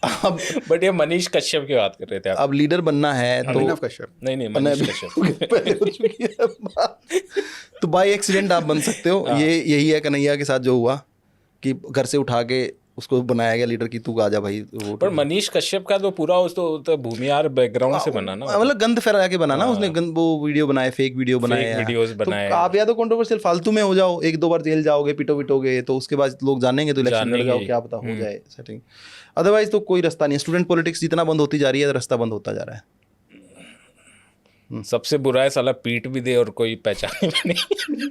अब बट ये मनीष कश्यप की बात कर रहे थे आप। अब लीडर बनना है तो अभिनव कश्यप, नहीं मनीष कश्यप पहले हो चुकी है बात। तो बाय एक्सीडेंट आप बन सकते हो। यही है कन्हैया के साथ जो हुआ कि घर से उठा के उसको बनाया गया लीडर की, तू आजा भाई। पर मनीष कश्यप का तो पूरा उस तो भूमियार बैकग्राउंड से बना ना, मतलब गंद फैला के बना ना उसने, वो वीडियो बनाए, फेक वीडियो बनाए, वीडियोस बनाए। तो आप या तो कंट्रोवर्शियल फालतू में हो जाओ, 1-2 बार जेल जाओगे, पिटोगे, तो उसके बाद लोग जानेंगे तो इलेक्शन लड़ जाओ, क्या पता हो जाए सेटिंग। अदरवाइज तो कोई रास्ता नहीं है। स्टूडेंट पॉलिटिक्स जितना बंद होती जा रही है, रास्ता बंद होता जा रहा है। सबसे बुरा है साला पीट भी दे और कोई पहचाने भी नहीं।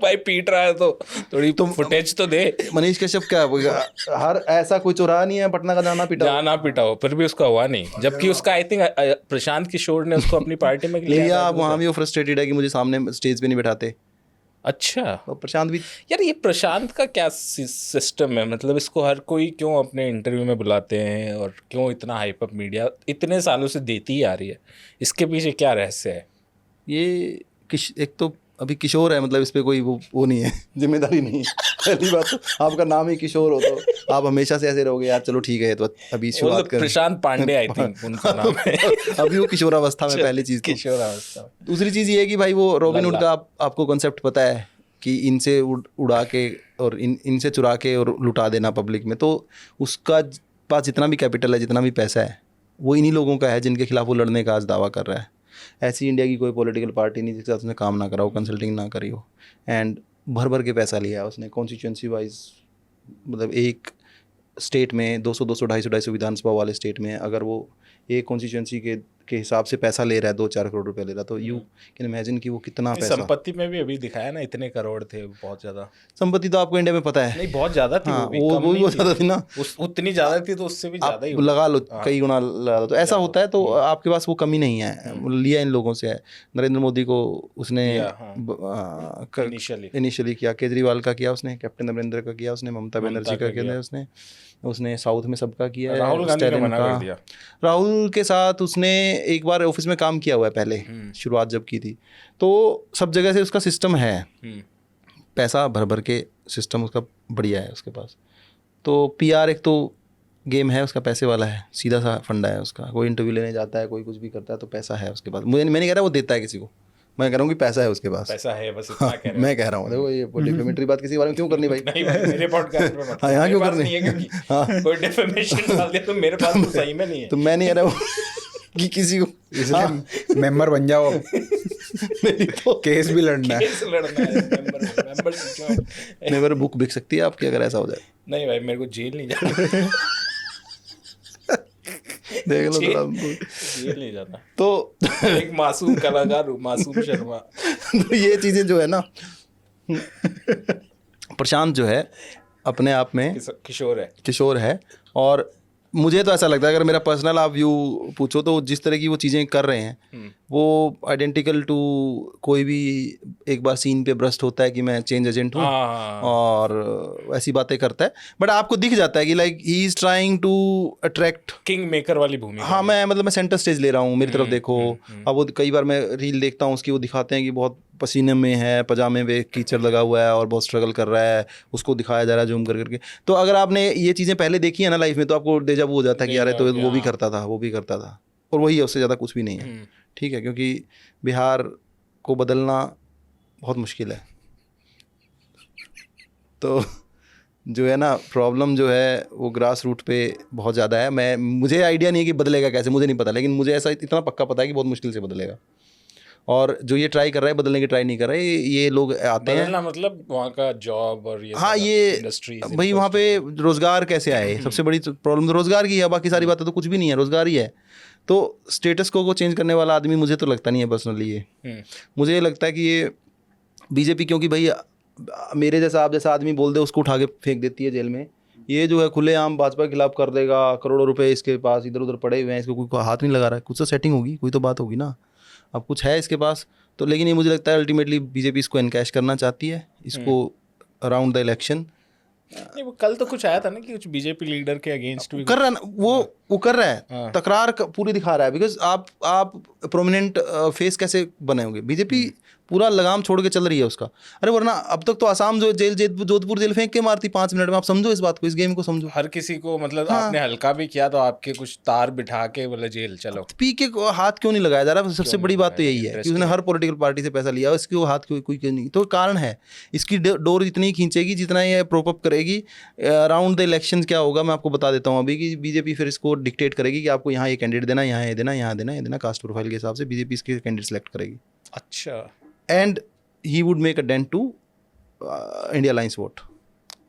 भाई पीट रहा है तो थोड़ी फुटेज तो दे। मनीष कश्यप क्या हर ऐसा कोई चौराहा नहीं है पटना का जाना पिटा हो, फिर भी उसका हुआ नहीं, जबकि उसका आई थिंक प्रशांत किशोर ने उसको अपनी पार्टी में लिया। वहाँ भी वो फ्रस्ट्रेटेड है कि मुझे सामने स्टेज पे नहीं बैठाते। अच्छा, तो प्रशांत भी, यार ये प्रशांत का क्या सिस्टम है? मतलब इसको हर कोई क्यों अपने इंटरव्यू में बुलाते हैं और क्यों इतना हाइप अप मीडिया इतने सालों से देती ही आ रही है? इसके पीछे क्या रहस्य है? ये एक तो अभी किशोर है, मतलब इस पर कोई वो नहीं है, जिम्मेदारी नहीं है। पहली बात तो आपका नाम ही किशोर हो तो आप हमेशा से ऐसे रहोगे, यार चलो ठीक है तो अभी शुरुआत करें। प्रशांत पांडे आई थिंक उनका नाम है। अभी वो किशोरावस्था में, पहली चीज़ किशोरावस्था। दूसरी चीज़ ये है कि भाई वो रॉबिनहुड का आपको कॉन्सेप्ट पता है कि इनसे उड़ा के और इनसे चुरा के और लुटा देना पब्लिक में। तो उसका पास जितना भी कैपिटल है, जितना भी पैसा है, वो इन्हीं लोगों का है जिनके खिलाफ वो लड़ने का आज दावा कर रहा है। ऐसी इंडिया की कोई पॉलिटिकल पार्टी नहीं जिसके साथ उसने काम ना करा हो, कंसल्टिंग ना करी हो। एंड भर भर के पैसा लिया है उसने कॉन्स्टिट्यूंसी वाइज, मतलब एक स्टेट में 200 200 250 विधानसभा वाले स्टेट में अगर वो एक कॉन्स्टिट्यूंसी के हिसाब से पैसा ले रहा है 2-4 करोड़ रुपए ले रहा है, तो यू कैन इमेजिन कि वो कितना पैसा। संपत्ति में भी अभी दिखाया ना, इतने करोड़ थे, बहुत ज्यादा संपत्ति तो आपको इंडिया में पता है, नहीं बहुत ज्यादा थी। हाँ, वो भी वो कम भी नहीं बहुत थी। ज़्यादा थी ना, उतनी ज्यादा थी तो उससे भी आप ज्यादा ही लगा लो कई गुना लगा लो, तो ऐसा होता है। तो आपके पास वो कमी नहीं है, लिया इन लोगों से है। नरेंद्र मोदी को उसने इनिशियली किया, केजरीवाल का किया उसने, कैप्टन अमरिंदर का किया उसने, ममता बनर्जी का किया उसने साउथ में सबका किया है, राहुल गांधी का मना कर दिया। राहुल के साथ उसने एक बार ऑफिस में काम किया हुआ है पहले, शुरुआत जब की थी, तो सब जगह से उसका सिस्टम है, पैसा भर भर के सिस्टम उसका बढ़िया है उसके पास। तो पीआर एक तो गेम है उसका, पैसे वाला है, सीधा सा फंडा है उसका। कोई इंटरव्यू लेने जाता है, कोई कुछ भी करता है, तो पैसा है उसके पास। मैं नहीं कह रहा वो देता है किसी को, मैं कह रहा हूँ कि पैसा है उसके पास, पैसा है बस, इतना कह रहे मैं कह रहा हूँ। देखो ये डिफेमेटरी बात किसी के बारे में क्यों करनी भाई? नहीं भाई, मेरे पॉडकास्ट में मत। हाँ, यहाँ क्यों करनी? नहीं है क्योंकि कोई डिफेमेशन डाल दिया तो मेरे पास तो सही में नहीं है। तो मैं नहीं कह रहा हूँ कि किसी को, इसलिए मेंबर बन जाओ, मेरी तो केस भी लड़ना है। केस लड़ना है, मेंबरशिप ज्वाइन। नहीं, मेरे बुक बिक सकती है आपकी अगर ऐसा हो जाए। नहीं भाई, मेरे को जेल नहीं जाना। देख लो थोड़ा। जेल नहीं जाना। तो एक मासूम कलाकार हूँ, मासूम शर्मा। तो ये चीज़ें जो है ना, प्रशांत जो है अपने आप में किशोर है। और मुझे तो ऐसा लगता है, अगर मेरा पर्सनल आप व्यू पूछो, तो जिस तरह की वो चीज़ें कर रहे हैं वो आइडेंटिकल टू कोई भी एक बार सीन पे ब्रस्ट होता है कि मैं चेंज एजेंट हूँ और ऐसी बातें करता है। बट आपको दिख जाता है कि like he is trying to attract kingmaker वाली भूमिका। हाँ, मैं सेंटर स्टेज ले रहा हूँ, मेरी तरफ देखो। अब वो कई बार मैं रील देखता हूँ उसकी, वो दिखाते हैं कि बहुत पसीने में है, पजामे पे कीचड़ लगा हुआ है और बहुत स्ट्रगल कर रहा है, उसको दिखाया जा रहा है जूम कर करके। तो अगर आपने ये चीज़ें पहले देखी है ना लाइफ में, तो आपको डेजा वू हो जाता है कि यार तो वो भी करता था और वही है, उससे ज़्यादा कुछ भी नहीं है। ठीक है, क्योंकि बिहार को बदलना बहुत मुश्किल है। तो जो है ना, प्रॉब्लम जो है वो ग्रास रूट पे बहुत ज़्यादा है। मुझे आइडिया नहीं है कि बदलेगा कैसे, मुझे नहीं पता, लेकिन मुझे ऐसा इतना पक्का पता है कि बहुत मुश्किल से बदलेगा। और जो ये ट्राई कर रहा है बदलने की ट्राई नहीं कर रहा है, ये लोग आते हैं, मतलब वहाँ का जॉब और ये हाँ, ये इंडस्ट्री भाई वहाँ पे रोज़गार कैसे आए, सबसे बड़ी प्रॉब्लम तो रोज़गार की है। बाकी सारी बातें तो कुछ भी नहीं है, रोज़गार ही है। तो स्टेटस को चेंज करने वाला आदमी मुझे तो लगता नहीं है पर्सनली। ये मुझे ये लगता है कि ये बीजेपी, क्योंकि भाई मेरे जैसा आप जैसा आदमी बोल दे उसको उठा के फेंक देती है जेल में। ये जो है खुलेआम भाजपा के खिलाफ कर देगा, करोड़ों रुपए इसके पास इधर उधर पड़े हुए हैं, इसको कोई हाथ नहीं लगा रहा है। कुछ तो सेटिंग होगी, कोई तो बात होगी ना, अब कुछ है इसके पास। तो लेकिन ये मुझे लगता है अल्टीमेटली बीजेपी इसको एनकैश करना चाहती है, इसको अराउंड द इलेक्शन। नहीं, वो कल तो कुछ आया था ना कि कुछ बीजेपी लीडर के अगेंस्ट भी कर रहा है ना, वो कर रहा है, तकरार पूरी दिखा रहा है। बिकॉज आप प्रोमिनेंट फेस कैसे बने होंगे? बीजेपी पूरा लगाम छोड़ के चल रही है उसका। अरे वरना अब तक तो आसाम जो जोधपुर जेल फेंक के मारती 5 मिनट में। आप समझो इस बात को, इस गेम को समझो। हर किसी को मतलब आपने हल्का भी किया तो आपके कुछ तार बिठा के बोले जेल चलो। पी के हाथ क्यों नहीं लगाया जा रहा? सबसे बड़ी बात तो यही है कि उसने हर पॉलिटिकल पार्टी से पैसा लिया, इसके वो हाथ कोई क्यों नहीं? तो कारण है, इसकी डोर इतनी खींचेगी जितना ये प्रोप अप करेगी। अराउंड द इलेक्शन क्या होगा मैं आपको बता देता हूँ अभी, कि बीजेपी फिर इसको डिक्टेट करेगी कि आपको यहाँ ये कैंडिडेट देना, यहाँ ये देना, यहाँ देना, ये देना। कास्ट प्रोफाइल के हिसाब से बीजेपी इसके कैंडिडेट सेलेक्ट करेगी। अच्छा। And he would make a dent to India alliance vote.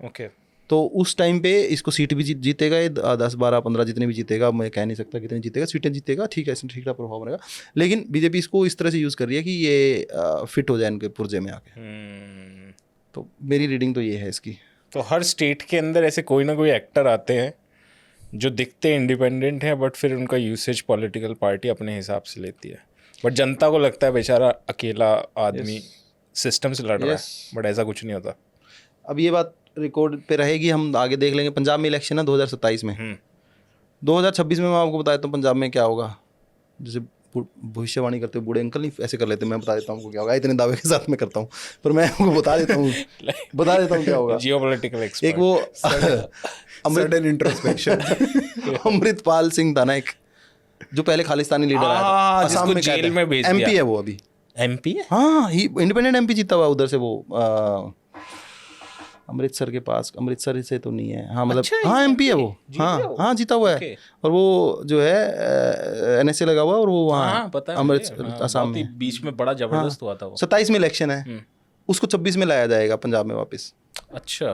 Okay. तो उस टाइम पे इसको सीट भी जीतेगा, ये 10 12 15 जितने भी जीतेगा, मैं कह नहीं सकता कितने जीतेगा, सीटें जीतेगा, ठीक है, इसमें ठीक ठाक प्रभाव बनेगा। लेकिन बीजेपी इसको इस तरह से यूज़ कर रही है कि ये फिट हो जाए इनके पुर्जे में आके। तो मेरी रीडिंग तो ये है इसकी। तो हर स्टेट के अंदर ऐसे कोई ना कोई एक्टर आते हैं जो दिखते इंडिपेंडेंट हैं, बट फिर उनका यूसेज पॉलिटिकल पार्टी अपने हिसाब से लेती है। बट जनता को लगता है बेचारा अकेला आदमी सिस्टम से लड़ रहा है, बट ऐसा कुछ नहीं होता। अब ये बात रिकॉर्ड पे रहेगी, हम आगे देख लेंगे। पंजाब में इलेक्शन है 2027 में। 2026 में मैं आपको बता देता हूँ पंजाब में क्या होगा। जैसे भविष्यवाणी करते हुए बूढ़े अंकल नहीं ऐसे कर लेते, मैं बता देता हूँ आपको क्या होगा। इतने दावे के साथ मैं करता हूँ, पर मैं आपको बता देता हूँ क्या होगा। Geopolitical expert. एक वो सडन इंट्रोस्पेक्शन अमृतपाल सिंह था ना, एक जो पहले खालिस्तानी लीडर आया था, असम में जेल में भेज दिया। MP है वो अभी। MP है? हाँ, ही इंडिपेंडेंट MP जीता हुआ उधर से। वो अमृतसर के पास, अमृतसर से तो नहीं है, हाँ मतलब अच्छा, हाँ MP है वो, हाँ जीता हुआ है। और वो जो है NSA लगा हुआ, और वो वहाँ पता है अमृतसर असम में बीच में बड़ा जबरदस्त हुआ था वो। 27 में इलेक्शन है। उसको 26 में लाया जाएगा पंजाब में वापस। अच्छा,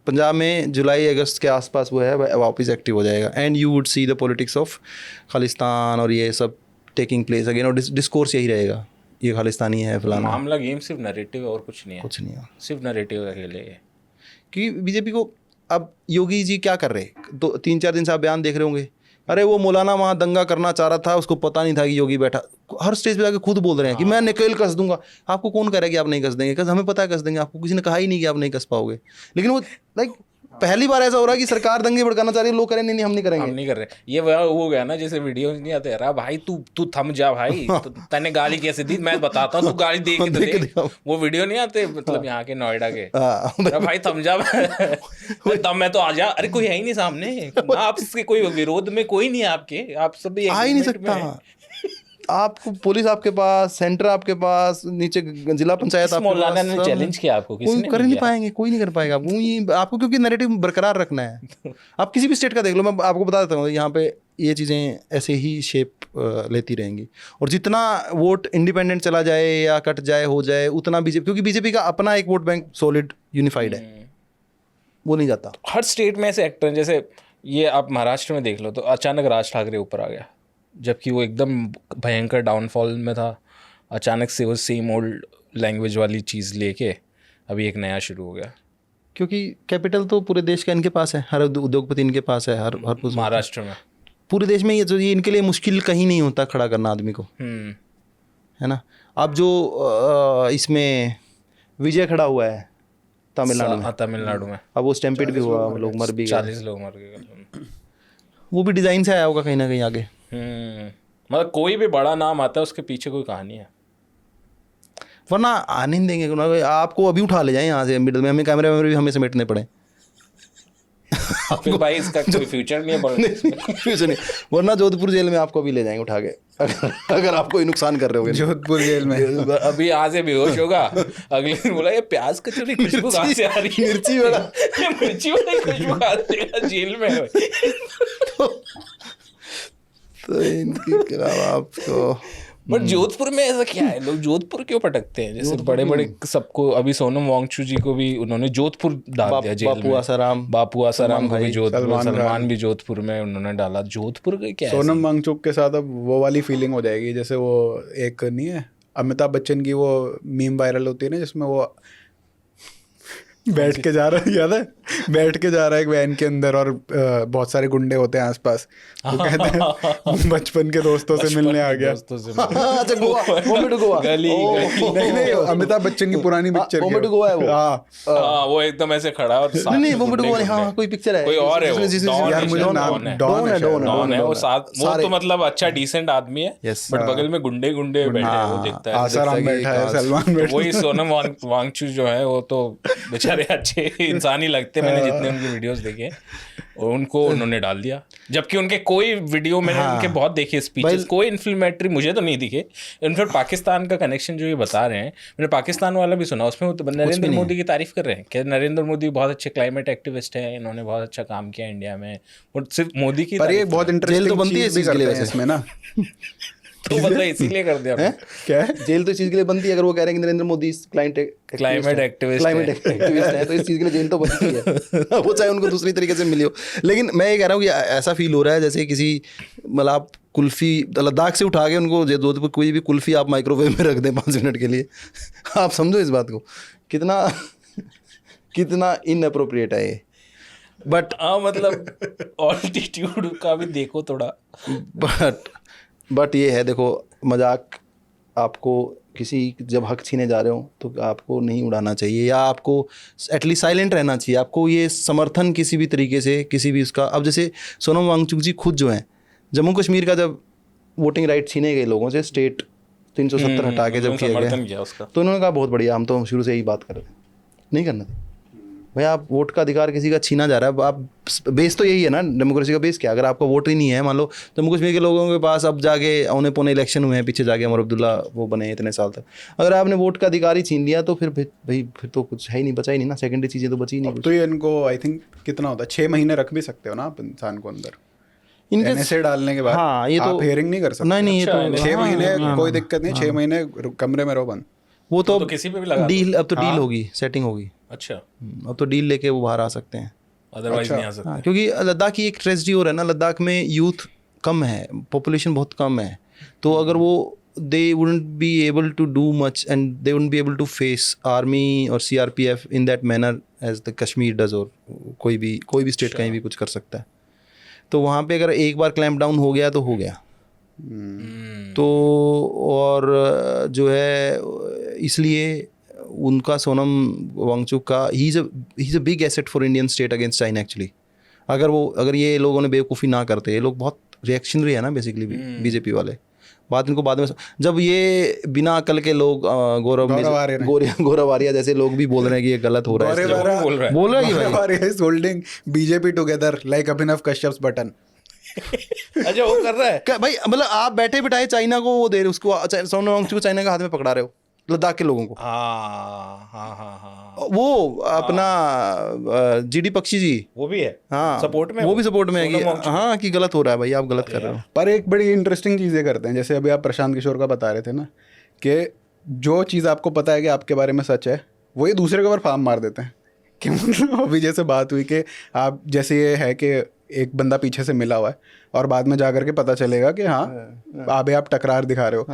पंजाब में जुलाई अगस्त के आसपास वो है वापस एक्टिव हो जाएगा। And you would see the politics of Khalistan और ये सब टेकिंग प्लेस अगेन, और डिस्कोर्स यही रहेगा, ये खालिस्तानी है फलाना। मामला गेम सिर्फ नैरेटिव है और कुछ नहीं है, कुछ नहीं है, सिर्फ नैरेटिव अकेले है। क्योंकि बीजेपी को अब योगी जी क्या कर रहे, 2-3-4 दिन से आप बयान देख रहे होंगे, अरे वो मौलाना वहाँ दंगा करना चाह रहा था, उसको पता नहीं था कि योगी बैठा, हर स्टेज पे जाके खुद बोल रहे हैं कि मैं निकल कस दूंगा। आपको कौन कह रहा है कि आप नहीं कस देंगे? कस हमें पता है कस देंगे, आपको किसी ने कहा ही नहीं कि आप नहीं कस पाओगे। लेकिन वो लाइक पहली बार ऐसा हो रहा है कि सरकार दंगे भड़काना चाह रही है, लोग करें नहीं हम नहीं करेंगे, हम नहीं कर रहे। ये वो गया ना जैसे वीडियो नहीं आते, अरे भाई तू थम जा भाई, तो तने गाली कैसे दी मैं बताता हूँ, तू गाली दे के तो दे। वो वीडियो नहीं आते मतलब यहाँ के नोएडा के, अरे भाई थम जा तब मैं तो आ जा, अरे कोई है ही नहीं सामने, आपसे कोई विरोध में कोई नहीं है आपके, आप सब आ ही नहीं सकता। आपको पुलिस आपके पास, सेंटर आपके पास, नीचे जिला पंचायत आपके मौलाना पास, ने चैलेंज किया आपको, किसी ने कर नहीं पाएंगे, कोई नहीं कर पाएगा आपको क्योंकि नैरेटिव बरकरार रखना है। आप किसी भी स्टेट का देख लो, मैं आपको बता देता हूँ, यहाँ पे ये चीज़ें ऐसे ही शेप लेती रहेंगी, और जितना वोट इंडिपेंडेंट चला जाए या कट जाए हो जाए उतना बीजेपी, क्योंकि बीजेपी का अपना एक वोट बैंक सॉलिड यूनिफाइड है, वो नहीं जाता। हर स्टेट में ऐसे एक्टर हैं, जैसे ये आप महाराष्ट्र में देख लो तो अचानक राज ठाकरे ऊपर आ गया, जबकि वो एकदम भयंकर डाउनफॉल में था, अचानक से वो सेम ओल्ड लैंग्वेज वाली चीज़ लेके अभी एक नया शुरू हो गया। क्योंकि कैपिटल तो पूरे देश का इनके पास है, हर उद्योगपति इनके पास है, हर महाराष्ट्र में पूरे देश में ये इनके लिए मुश्किल कहीं नहीं होता खड़ा करना आदमी को, है ना। अब जो इसमें विजय खड़ा हुआ है तमिलनाडु में, अब वो स्टैम्पेड भी हुआ, लोग मर भी गए, 40 लोग मर गए। वो भी डिज़ाइन से आया होगा कहीं ना कहीं आगे। मतलब कोई भी बड़ा नाम आता है उसके पीछे कोई कहानी है, वरना आने नहीं देंगे। आपको अभी उठा ले जाए यहाँ से मिडिल में, हमें कैमरे में भी हमें समेटने पड़े। फिर भाई इसका कोई फ्यूचर नहीं है, फ्यूचर नहीं, वरना जोधपुर जेल में आपको भी ले जाएंगे उठा के, अगर आप कोई नुकसान कर रहे हो जोधपुर जेल में। अभी आज से बेहोश होगा, अगले दिन बोला ये प्याज कचौरी खुशबू कहाँ से आ रही है, मिर्ची वाला मिर्ची वाली खुशबू कहाँ से जेल में है। तो इनके अलावा आपको बट जोधपुर में ऐसा क्या है, लोग जोधपुर क्यों पटकते हैं? जैसे बड़े बड़े सबको, अभी सोनम वांगचू जी को भी उन्होंने जोधपुर डाल दिया जेल में, बापू आसाराम को भी जोधपुर, सलमान भी जोधपुर में उन्होंने डाला। जोधपुर का क्या है? सोनम वांगचुक के साथ अब वो वाली फीलिंग हो जाएगी जैसे वो एक नहीं है अमिताभ बच्चन की वो मीम वायरल होती है ना, जिसमें वो बैठ के जा रहा है, याद है, बैठ के जा रहा है एक वैन के अंदर और बहुत सारे गुंडे होते हैं आसपास, वो कहते हैं बचपन के दोस्तों से मिलने आ गया। अच्छा गोवा गली नहीं अमिताभ बच्चन की पुरानी पिक्चर की गोवा है वो। हाँ वो एकदम ऐसे खड़ा और नहीं गोवा, हाँ कोई पिक्चर है, कोई और है यार मुझे डॉन है वो साथ, वो तो मतलब अच्छा डिसेंट आदमी है, बट बगल में गुंडे बैठे हैं, वो दिखता है आसाराम बैठा है, सलमान बैठा है। वही सोनम वांगचू जो है वो तो बेचारे अच्छे इंसान ही लगते, मैंने जितने उनके वीडियोस देखे और उनको उन्होंने डाल दिया, जबकि उनके कोई वीडियो मैंने उनके बहुत देखे स्पीचेस, कोई इन्फ्लेमेटरी मुझे तो नहीं दिखे। इनफैक्ट पाकिस्तान का कनेक्शन जो ये बता रहे हैं, मैंने पाकिस्तान वाला भी सुना, उसमें वो नरेंद्र मोदी की तारीफ कर रहे हैं कि नरेंद्र मोदी बहुत अच्छे क्लाइमेट एक्टिविस्ट हैं, इन्होंने बहुत अच्छा काम किया इंडिया में, और सिर्फ मोदी की। पर ये बहुत इंटरेस्टिंग तो बनती है इस चीज के लिए इसमें ना, तो मतलब इसीलिए कर दिया क्या है, जेल तो इस चीज के लिए बनती है, अगर वो कह रहे हैं कि नरेंद्र मोदी क्लाइमेट एक्टिविस्ट है तो इस चीज के लिए जेल तो बनती है, वो चाहे उनको दूसरी तरीके से मिली हो। लेकिन मैं ये कह रहा हूँ कि ऐसा फील हो रहा है जैसे किसी मतलब आप कुल्फी लद्दाख से उठा के उनको जोधपुर कोई भी कुल्फी आप माइक्रोवेव में रख दें 5 मिनट के लिए, आप समझो इस बात को कितना इनअप्रोप्रिएट है ये। बट हाँ मतलब ऑल्टीट्यूड का भी देखो थोड़ा, बट ये है, देखो मजाक आपको किसी जब हक छीने जा रहे हो तो आपको नहीं उड़ाना चाहिए, या आपको एटलीस्ट साइलेंट रहना चाहिए। आपको ये समर्थन किसी भी तरीके से किसी भी उसका, अब जैसे सोनम वांगचुक जी खुद जो हैं, जम्मू कश्मीर का जब वोटिंग राइट छीने गए लोगों से, स्टेट 370 हटा के जब किया गया, तो उन्होंने कहा बहुत बढ़िया, हम तो शुरू से यही बात कर रहे थे, नहीं करना था भाई। आप वोट का अधिकार किसी का छीना जा रहा है, आप बेस तो यही है ना, डेमोक्रेसी का बेस क्या, अगर आपका वोट ही नहीं है, मान लो जम्मू कश्मीर के लोगों के पास अब जाके औने पौने इलेक्शन हुए हैं, पीछे जाके अमर अब्दुल्ला वो बने इतने साल तक, अगर आपने वोट का अधिकार ही छीन लिया तो फिर भाई फिर तो कुछ है ही नहीं, बचा ही नहीं ना, सेकेंडरी चीज़ें तो बची नहीं। तो ये इनको आई थिंक कितना होता है, 6 महीने रख भी सकते हो ना आप इंसान को अंदर, इनके NSA डालने के बाद। हाँ, ये तो आप हेयरिंग नहीं कर सकते। नहीं ये तो 6 महीने कोई दिक्कत नहीं, 6 महीने कमरे में रहो बंद। वो तो किसी पे भी लगा डील, अब तो डील होगी, सेटिंग होगी। अच्छा, अब तो डील लेके वो बाहर आ सकते हैं। अदरवाइज नहीं आ सकते। हाँ, क्योंकि लद्दाख की एक ट्रेजेडी हो रहा है ना, लद्दाख में यूथ कम है, पॉपुलेशन बहुत कम है, तो अगर वो they wouldn't be able to do much and they wouldn't be able to face army or CRPF in that manner as the Kashmir does, और कोई भी स्टेट कहीं भी कुछ कर सकता है। तो वहाँ पे अगर एक बार क्लैम्प डाउन हो गया तो हो गया। तो और जो है इसलिए उनका सोनम वांगचुक का he is a big asset for Indian state against China actually. अगर ये लोगों ने बेवकूफ़ी ना करते, ये लोग बहुत रिएक्शनरी है ना बेसिकली बीजेपी वाले। बाद में जब ये बिना अकल के लोग गौरव आर्या जैसे लोग भी बोल रहे हैं कि ये गलत हो रहा है, बोल रहा है कि भाई होल्डिंग बीजेपी टुगेदर लाइक अभिनव कश्यप्स बटन। अच्छा, वो कर रहा है भाई, मतलब आप बैठे बिठाए चाइना को वो दे रहे, उसको सोनम वांगचुक को चाइना के हाथ में पकड़ा रहे हो, लद्दाख के लोगों को। हाँ, वो अपना जीडी पक्षी जी वो भी है हाँ सपोर्ट में, वो भी सपोर्ट में है कि हाँ कि गलत हो रहा है भाई, आप गलत कर रहे हो। पर एक बड़ी इंटरेस्टिंग चीज़ें करते हैं, जैसे अभी आप प्रशांत किशोर का बता रहे थे ना, कि जो चीज़ आपको पता है कि आपके बारे में सच है, वो ये दूसरे के ऊपर फार्म मार देते हैं। कि मतलब अभी जैसे बात हुई कि आप जैसे ये है कि एक बंदा पीछे से मिला हुआ है और बाद में जा करके पता चलेगा कि हाँ अभी आप टकरार दिखा रहे हो,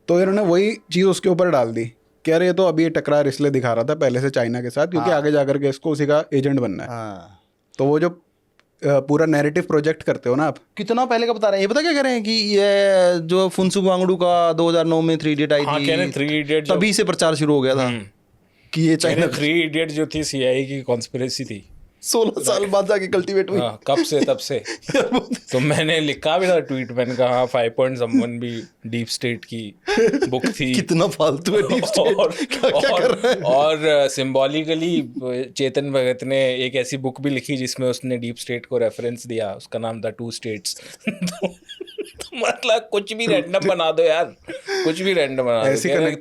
तो इन्होंने वही चीज़ उसके ऊपर डाल दी कि अरे ये तो अभी ये टकरार इसलिए दिखा रहा था पहले से चाइना के साथ, क्योंकि आगे जा करके इसको उसी का एजेंट बनना है। तो वो जो पूरा नैरेटिव प्रोजेक्ट करते हो ना आप, कितना पहले का बता रहे हैं, ये पता क्या कह रहे हैं कि ये जो फुनसुक वांगडू का 2009 में 3 इडियट आई थी, 3 इडियट तभी से प्रचार शुरू हो गया था कि ये चाइना 3 इडियट जो थी CIA की कॉन्स्पिरेसी थी, 16 साल बाद जाके कल्टीवेट हुई। हाँ, कब से तब से तो मैंने लिखा भी था ट्वीट, मैंने कहा 5 पॉइंट समवन भी डीप स्टेट की बुक थी। कितना फालतू है डीप स्टेट, क्या कर रहा है। और सिंबॉलिकली चेतन भगत ने एक ऐसी बुक भी लिखी जिसमें उसने डीप स्टेट को रेफरेंस दिया, उसका नाम था 2 स्टेट्स। तो मतलब कुछ भी रैंडम बना दो यार, कुछ भी रैंडम बना दो।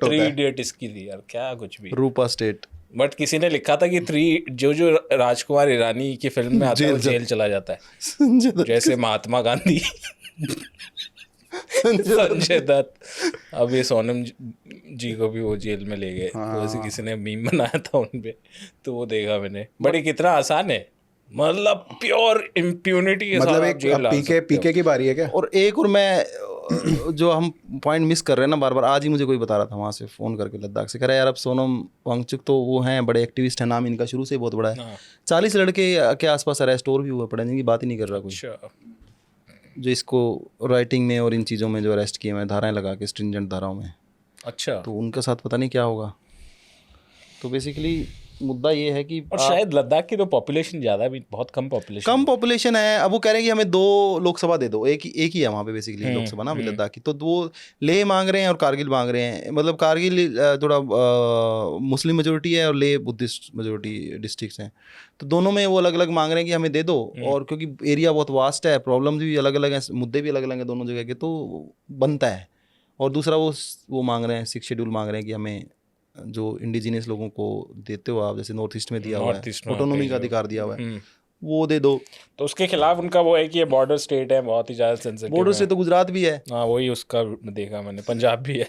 3 इडियट इसकी थी यार, क्या कुछ भी, रूपा स्टेट। बट किसी ने लिखा था कि 3 जो राजकुमार ईरानी की फिल्म में आता है वो जेल चला जाता है, जैसे महात्मा गांधी, संजय दत्त, अब ये सोनम जी को भी वो जेल में ले गए। तो ऐसे किसी ने मीम बनाया था उन पे, तो वो देखा मैंने। बट ये कितना आसान है, मतलब प्योर इम्प्यूनिटी के मतलब साथ एक पीके की बारी है क्या। और एक और मैं जो हम पॉइंट मिस कर रहे हैं ना बार बार, आज ही मुझे कोई बता रहा था वहाँ से फ़ोन करके लद्दाख से, कह रहा है यार अब सोनम वांगचुक तो वो हैं बड़े एक्टिविस्ट हैं, नाम इनका शुरू से बहुत बड़ा है, 40 लड़के के आसपास अरेस्ट और भी हुए पड़े, जिनकी बात ही नहीं कर रहा कोई, जो इसको राइटिंग में और इन चीज़ों में जो अरेस्ट किए हुए धाराएं लगा के, स्ट्रिंजेंट धाराओं में। अच्छा, तो उनके साथ पता नहीं क्या होगा। तो बेसिकली मुद्दा ये है कि और शायद लद्दाख की तो पॉपुलेशन ज़्यादा भी, बहुत कम पॉपुलेशन है। अब वो कह रहे हैं कि हमें 2 लोकसभा दे दो, एक ही है वहाँ पे बेसिकली लोकसभा ना अभी लद्दाख की। तो वो लेह मांग रहे हैं और कारगिल मांग रहे हैं। मतलब कारगिल थोड़ा मुस्लिम मेजोरिटी है और लेह बुद्धिस्ट मेजोरिटी डिस्ट्रिक्ट्स हैं, तो दोनों में वो अलग अलग मांग रहे हैं कि हमें दे दो। और क्योंकि एरिया बहुत वास्ट है, प्रॉब्लम्स भी अलग अलग हैं, मुद्दे भी अलग अलग हैं दोनों जगह के, तो बनता है। और दूसरा वो मांग रहे हैं 6 शेड्यूल मांग रहे हैं कि हमें जो इंडिजिनियस लोगों को देते हो आप, जैसे नॉर्थ ईस्ट में दिया हुआ है, ऑटोनॉमी का अधिकार दिया हुआ है, वो दे दो। तो उसके खिलाफ उनका वो है कि ये बॉर्डर स्टेट है, बहुत ही ज़्यादा सेंसिटिव। बॉर्डर से तो गुजरात भी है, हाँ वही उसका देखा मैंने, पंजाब भी है,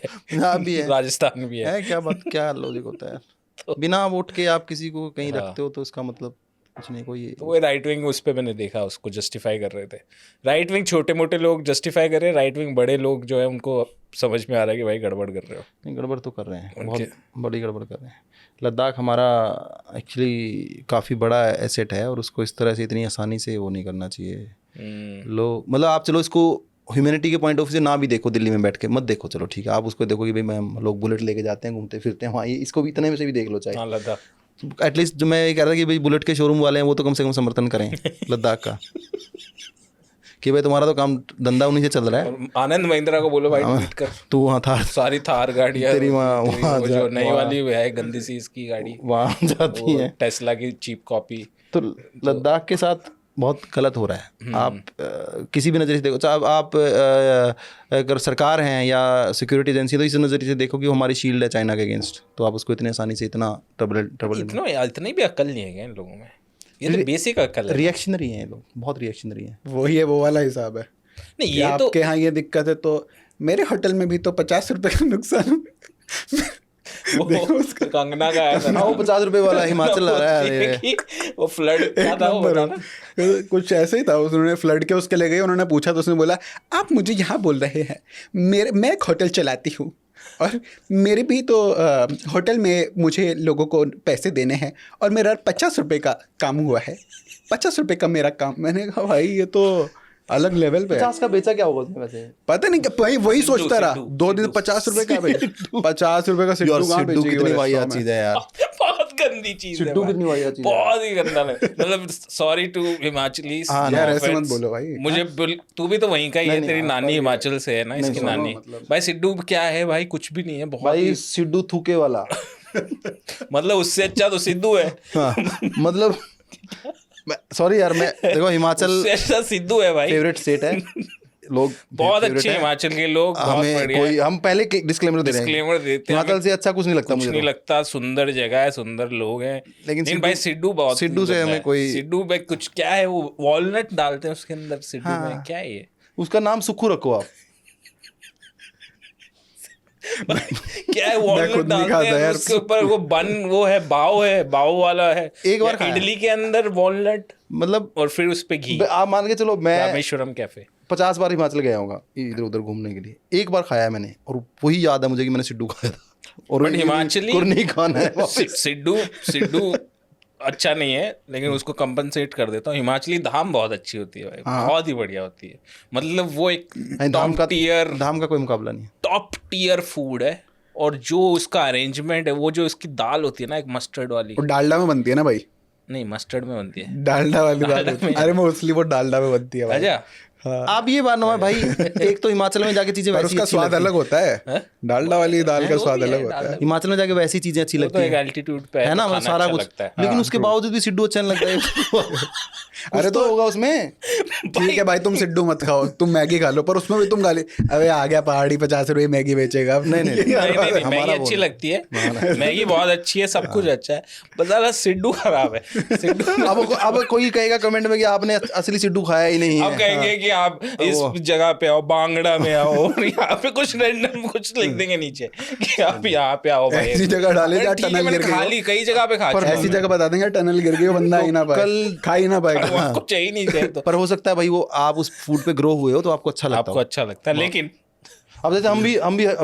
राजस्थान भी है। क्या बात, क्या लॉजिक होता है। तो बिना वोट के आप किसी को कहीं रखते हो तो इसका मतलब कुछ नहीं कोई। तो वो राइट विंग उस पर मैंने देखा, उसको जस्टिफाई कर रहे थे। राइट विंग छोटे मोटे लोग जस्टिफाई कर रहे हैं, राइट विंग बड़े लोग जो है उनको समझ में आ रहा है कि भाई गड़बड़ कर रहे हो। नहीं, गड़बड़ तो कर रहे हैं, बहुत बड़ी गड़बड़ कर रहे हैं। लद्दाख हमारा एक्चुअली काफ़ी बड़ा एसेट है और उसको इस तरह से इतनी आसानी से वो नहीं करना चाहिए। लोग मतलब आप चलो इसको ह्यूमैनिटी के पॉइंट ऑफ व्यू से ना भी देखो, दिल्ली में बैठ के मत देखो, चलो ठीक है, आप उसको देखो कि भाई मैं लोग बुलेट लेके जाते हैं, घूमते फिरते हैं वहाँ, ये इसको भी इतने में से भी देख लो चाहे। लद्दाख एटलीस्ट जो मैं ये कह रहा था कि भाई बुलेट के शोरूम वाले हैं वो तो कम से कम समर्थन करें लद्दाख का, कि भाई तुम्हारा तो काम धंधा उन्हीं से चल रहा है। आनंद महिंद्रा को बोलो भाई ट्वीट कर, तू वहाँ था, सारी थार गाड़ियाँ तेरी वहाँ जो नई वाली है गंदी सी इसकी गाड़ी वहाँ जाती है, टेस्ला की चीप कॉपी। तो लद्दाख के साथ बहुत गलत हो रहा है। आप किसी भी नज़रिए से देखो, चाहे आप अगर सरकार हैं या सिक्योरिटी एजेंसी, तो इस नज़रिए से देखो कि वो हमारी शील्ड है चाइना के अगेंस्ट, तो आप उसको इतने आसानी से इतना ट्रबल इतनी भी अक्ल नहीं है इन लोगों में, ये तो बेसिक अक्ल है। रिएक्शनरी हैं लोग, बहुत रिएक्शनरी हैं। वही है, वो वाला हिसाब है। नहीं ये तो आपके यहाँ ये दिक्कत है, तो मेरे होटल में भी तो 50 रुपए का नुकसान वो कंगना का आया था ना, हाँ वो 50 रुपए वाला हिमाचल आ रहा है अरे। कि वो फ्लड क्या था वो नंबर बताना। कुछ ऐसे ही था, उन्होंने फ्लड के उसके ले गए, उन्होंने पूछा तो उसने बोला आप मुझे यहाँ बोल रहे हैं, मैं एक होटल चलाती हूँ और मेरे भी तो होटल में मुझे लोगों को पैसे देने हैं और मेरा 50 रुपये का काम हुआ है, 50 रुपये का मेरा काम। मैंने कहा भाई ये तो अलग लेवल पे है। 50 का बेचा क्या होगा उसमें वैसे? पता नहीं क्या, वही सोचता रहा सिद्धू, 2 दिन 50 रुपए का बेच, 50 रुपए का सिद्धू यार कहाँ सिद्धू बेचेगी वो कितनी वाहियात रेस्टोरेंट में? चीज है यार। बहुत गंदी चीज है सिद्धू भाई। कितनी वाहियात चीज है। बहुत ही गंदा है। मतलब सॉरी टू हिमाचली, हाँ, यार ऐसे मत बोलो भाई। मुझे तू भी तो वहीं का ही है, तेरी नानी हिमाचल से है ना, इसकी सुनो, नानी। मतलब- भाई सिद्धू क्या है भाई, कुछ भी नहीं है, बहुत भाई ही सिद्धू थूके वाला। मतलब उससे अच्छा तो सिद्धू है। हाँ मतलब सॉरी यार, मैं देखो हिमाचल उससे अच्छा सिद्धू है भाई। फेवरेट स्टेट है, लोग बहुत favorite अच्छे है। हिमाचल के लोग, बहुत हमें बढ़िया। कोई हम पहले डिस्क्लेमर दे रहे हैं, डिस्क्लेमर देते हैं, हिमाचल से अच्छा कुछ नहीं लगता कुछ मुझे नहीं तो। लगता, सुंदर जगह है, सुंदर लोग हैं, लेकिन भाई सिद्धू बहुत सिद्धू से गंदा हमें है। कोई- सिद्धू में कुछ क्या है, वो वॉलनट डालते हैं उसके अंदर सिद्धू हाँ। में, क्या है ये? उसका नाम सुखू रखो आप। क्या है, खुद वॉलनट नहीं डालते खाता हैं यार। उसके ऊपर, वो बन वो है, बाव वाला है। एक बार या खाया। इडली के अंदर वॉलनट मतलब और फिर उस पे घी। आप मान के चलो मैं रामेश्वरम कैफे। 50 बार हिमाचल गया होगा इधर उधर घूमने के लिए, एक बार खाया है मैंने और वही याद है मुझे कि मैंने सिड्डू खाया था। और बट हिमाचली नहीं खाना है वापस। सिद्धू अच्छा नहीं है, लेकिन उसको कंपनसेट कर देता हूँ। हिमाचली धाम बहुत अच्छी होती है भाई, बहुत ही बढ़िया होती है। मतलब वो एक नहीं, धाम का कोई मुकाबला नहीं है। टॉप टियर फूड है, और जो उसका अरेंजमेंट है, वो जो इसकी दाल होती है ना, एक मस्टर्ड वाली, वो डालडा में बनती है ना भाई, नहीं मस्टर्ड में बनती है। डालडा वाली डालडा बात होती में। है। अरे मोस्टली वो डालडा में बनती है भाई। अच्छा, आप ये बात ना है भाई, एक तो हिमाचल में जाके चीजें पर वैसी उसका अच्छी स्वाद लगती अलग होता है, हैं? डालडा वाली दाल का वो स्वाद भी है, अलग होता है। डालडा। हिमाचल में जाके वैसी चीजें अच्छी वो लगती तो एक हैं, एल्टीट्यूड पे है, है ना, तो मतलब खाना सारा अच्छा कुछ। लगता है। लेकिन उसके बावजूद भी सिड्डू अच्छा नहीं लगता है। अरे तो होगा उसमें। ठीक है भाई, तुम सिड्डू मत खाओ, तुम मैगी खा लो, पर उसमें भी तुम गाली, अबे आ गया पहाड़ी 50 रुपए मैगी बेचेगा। नहीं, नहीं, नहीं नहीं नहीं, मैगी हमारा अच्छी बोल। लगती है, मैगी बहुत अच्छी है, सब कुछ अच्छा है, बस साला सिड्डू खराब है। सिड्डू अब कोई कहेगा कमेंट में कि आपने असली सिड्डू खाया ही नहीं अब है। कहेंगे कि आप इस जगह पे आओ, बांगड़ा में आओ, और यहाँ पे कुछ रैंडम कुछ लिख देंगे नीचे कि आप यहाँ पे आओ भाई। ऐसी जगह डाले जहाँ ठीक है, टनल मैंने गिर गई खा हो। ली, कई जगह पे खा चुका हूँ ऐसी मैं। जगह बता देंगे टनल गिर गई हो, बंदा ही ना पाए, खा ही ना पाएगा। वो आपको चाहिए नहीं चाहिए तो पर हो सकता है भाई वो आप उस फूड पे ग्रो हुए हो तो आपको अच्छा लगता आपको हो। अच्छा लगता है, लेकिन अब जैसे हम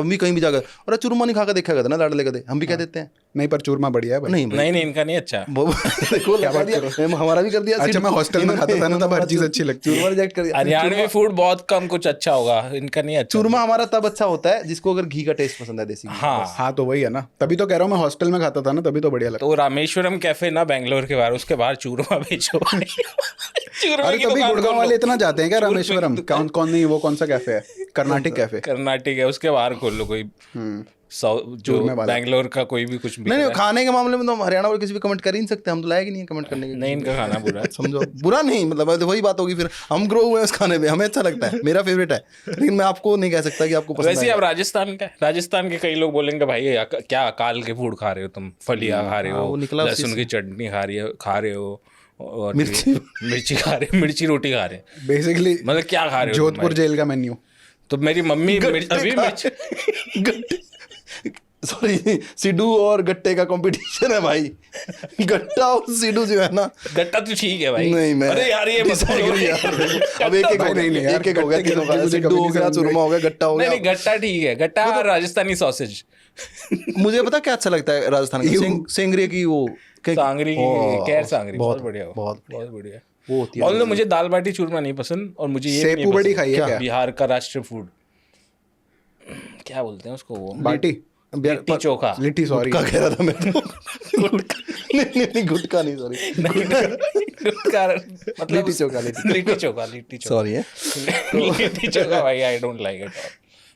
भी कहीं भी जाकर अरे चूरमा नहीं खा कर देखा करते ना लाडले का, हम भी कह देते हैं नहीं, पर चूरमा बढ़िया है भाई। नहीं भाई, नहीं नहीं, इनका नहीं अच्छा। वो देखो लगा दिया, हमारा भी कर दिया। अच्छा, मैं हॉस्टल में खाता था ना, तब हर चीज अच्छी लगती चूरमा रिजेक्ट कर दिया। हरियाणवी फूड बहुत कम कुछ अच्छा होगा, इनका नहीं अच्छा। चूरमा हमारा तब अच्छा होता है जिसको अगर घी का टेस्ट पसंद है, देसी घी। हाँ, हाँ तो वही है ना, तभी तो कह रहा हूँ, मैं हॉस्टल में खाता था ना, तभी तो बढ़िया लगता। तो रामेश्वरम कैफे ना बेंगलोर के बाहर, उसके बाहर चूरमा बेचो। चूरमे अरे की तभी दुकान गुड़गांव खोल लो। वाले इतना जाते हैं क्या चूरमे की रामेश्वरम? दुकान। कौन नहीं, वो कौन सा कैफे है? Carnatic cafe. कर्नाटक है, उसके बाहर खोल लो कोई जो चूरमे वाला। बैंगलोर का कोई भी कुछ बिक नहीं रहा नहीं, खाने के मामले में तो हम हरियाणा वाले किसी भी कमेंट कर ही नहीं सकते, हम तो लायक ही नहीं है कमेंट करने है। के। नहीं, इनका खाना बुरा है। समझो बुरा नहीं, मतलब वही बात होगी, फिर हम ग्रो हुए हैं उस खाने पे, हमें अच्छा लगता है, मेरा फेवरेट है, लेकिन मैं आपको नहीं कह सकता कि आपको पसंद वैसे ही है। अब राजस्थान का, राजस्थान के कई लोग बोलेंगे भाई ये क्या अकाल के फूड खा रहे हो तुम, फलिया खा रहे हाँ, हो, वो निकला उसी लहसुन से। की चटनी खा रहे हो और मिर्ची। मिर्ची खा रहे, मिर्ची रोटी खा रहे, बेसिकली मतलब क्या खा रहे हो तुम जोधपुर भाई? जेल का मेन्यू। तो मेरी मम्मी अभी मिर्च सॉरी, सिड्डू और गट्टे का कंपटीशन है भाई। गट्टा और सिड्डू जो है ना, गट्टा तो ठीक है भाई। नहीं मैं अरे यार ये मत बोलो। disagree यार। अब एक एक भाई नहीं, नहीं यार, एक हो गया, गट्टे की तीनों का मुझे सिड्डू कभी हो नहीं गया, समझ में चूरमा हो गया, गट्टा हो नहीं गया। नहीं, गट्टा ठीक है, गट्टा और राजस्थानी सॉसेज। मुझे पता क्या अच्छा लगता है राजस्थान का, सेंगरिया की वो सांगरी की कैर सांगरी बहुत बढ़िया, बहुत बहुत बढ़िया। वो होती है। और मुझे दाल बाटी चूरमा नहीं पसंद, और मुझे ये सेपू नहीं बड़ी पसंद। खाई है क्या? बिहार का राष्ट्रीय फूड क्या बोलते हैं उसको, वो बाटी, लिट्टी चोखा। लिट्टी, सॉरी गुटका कह रहा था मैं तो। नहीं गुटका नहीं, सॉरी गुटखा मतलब लिट्टी चोखा, लिट्टी चोखा सॉरी है। लिट्टी चोखा भाई, आई डोंट लाइक इट।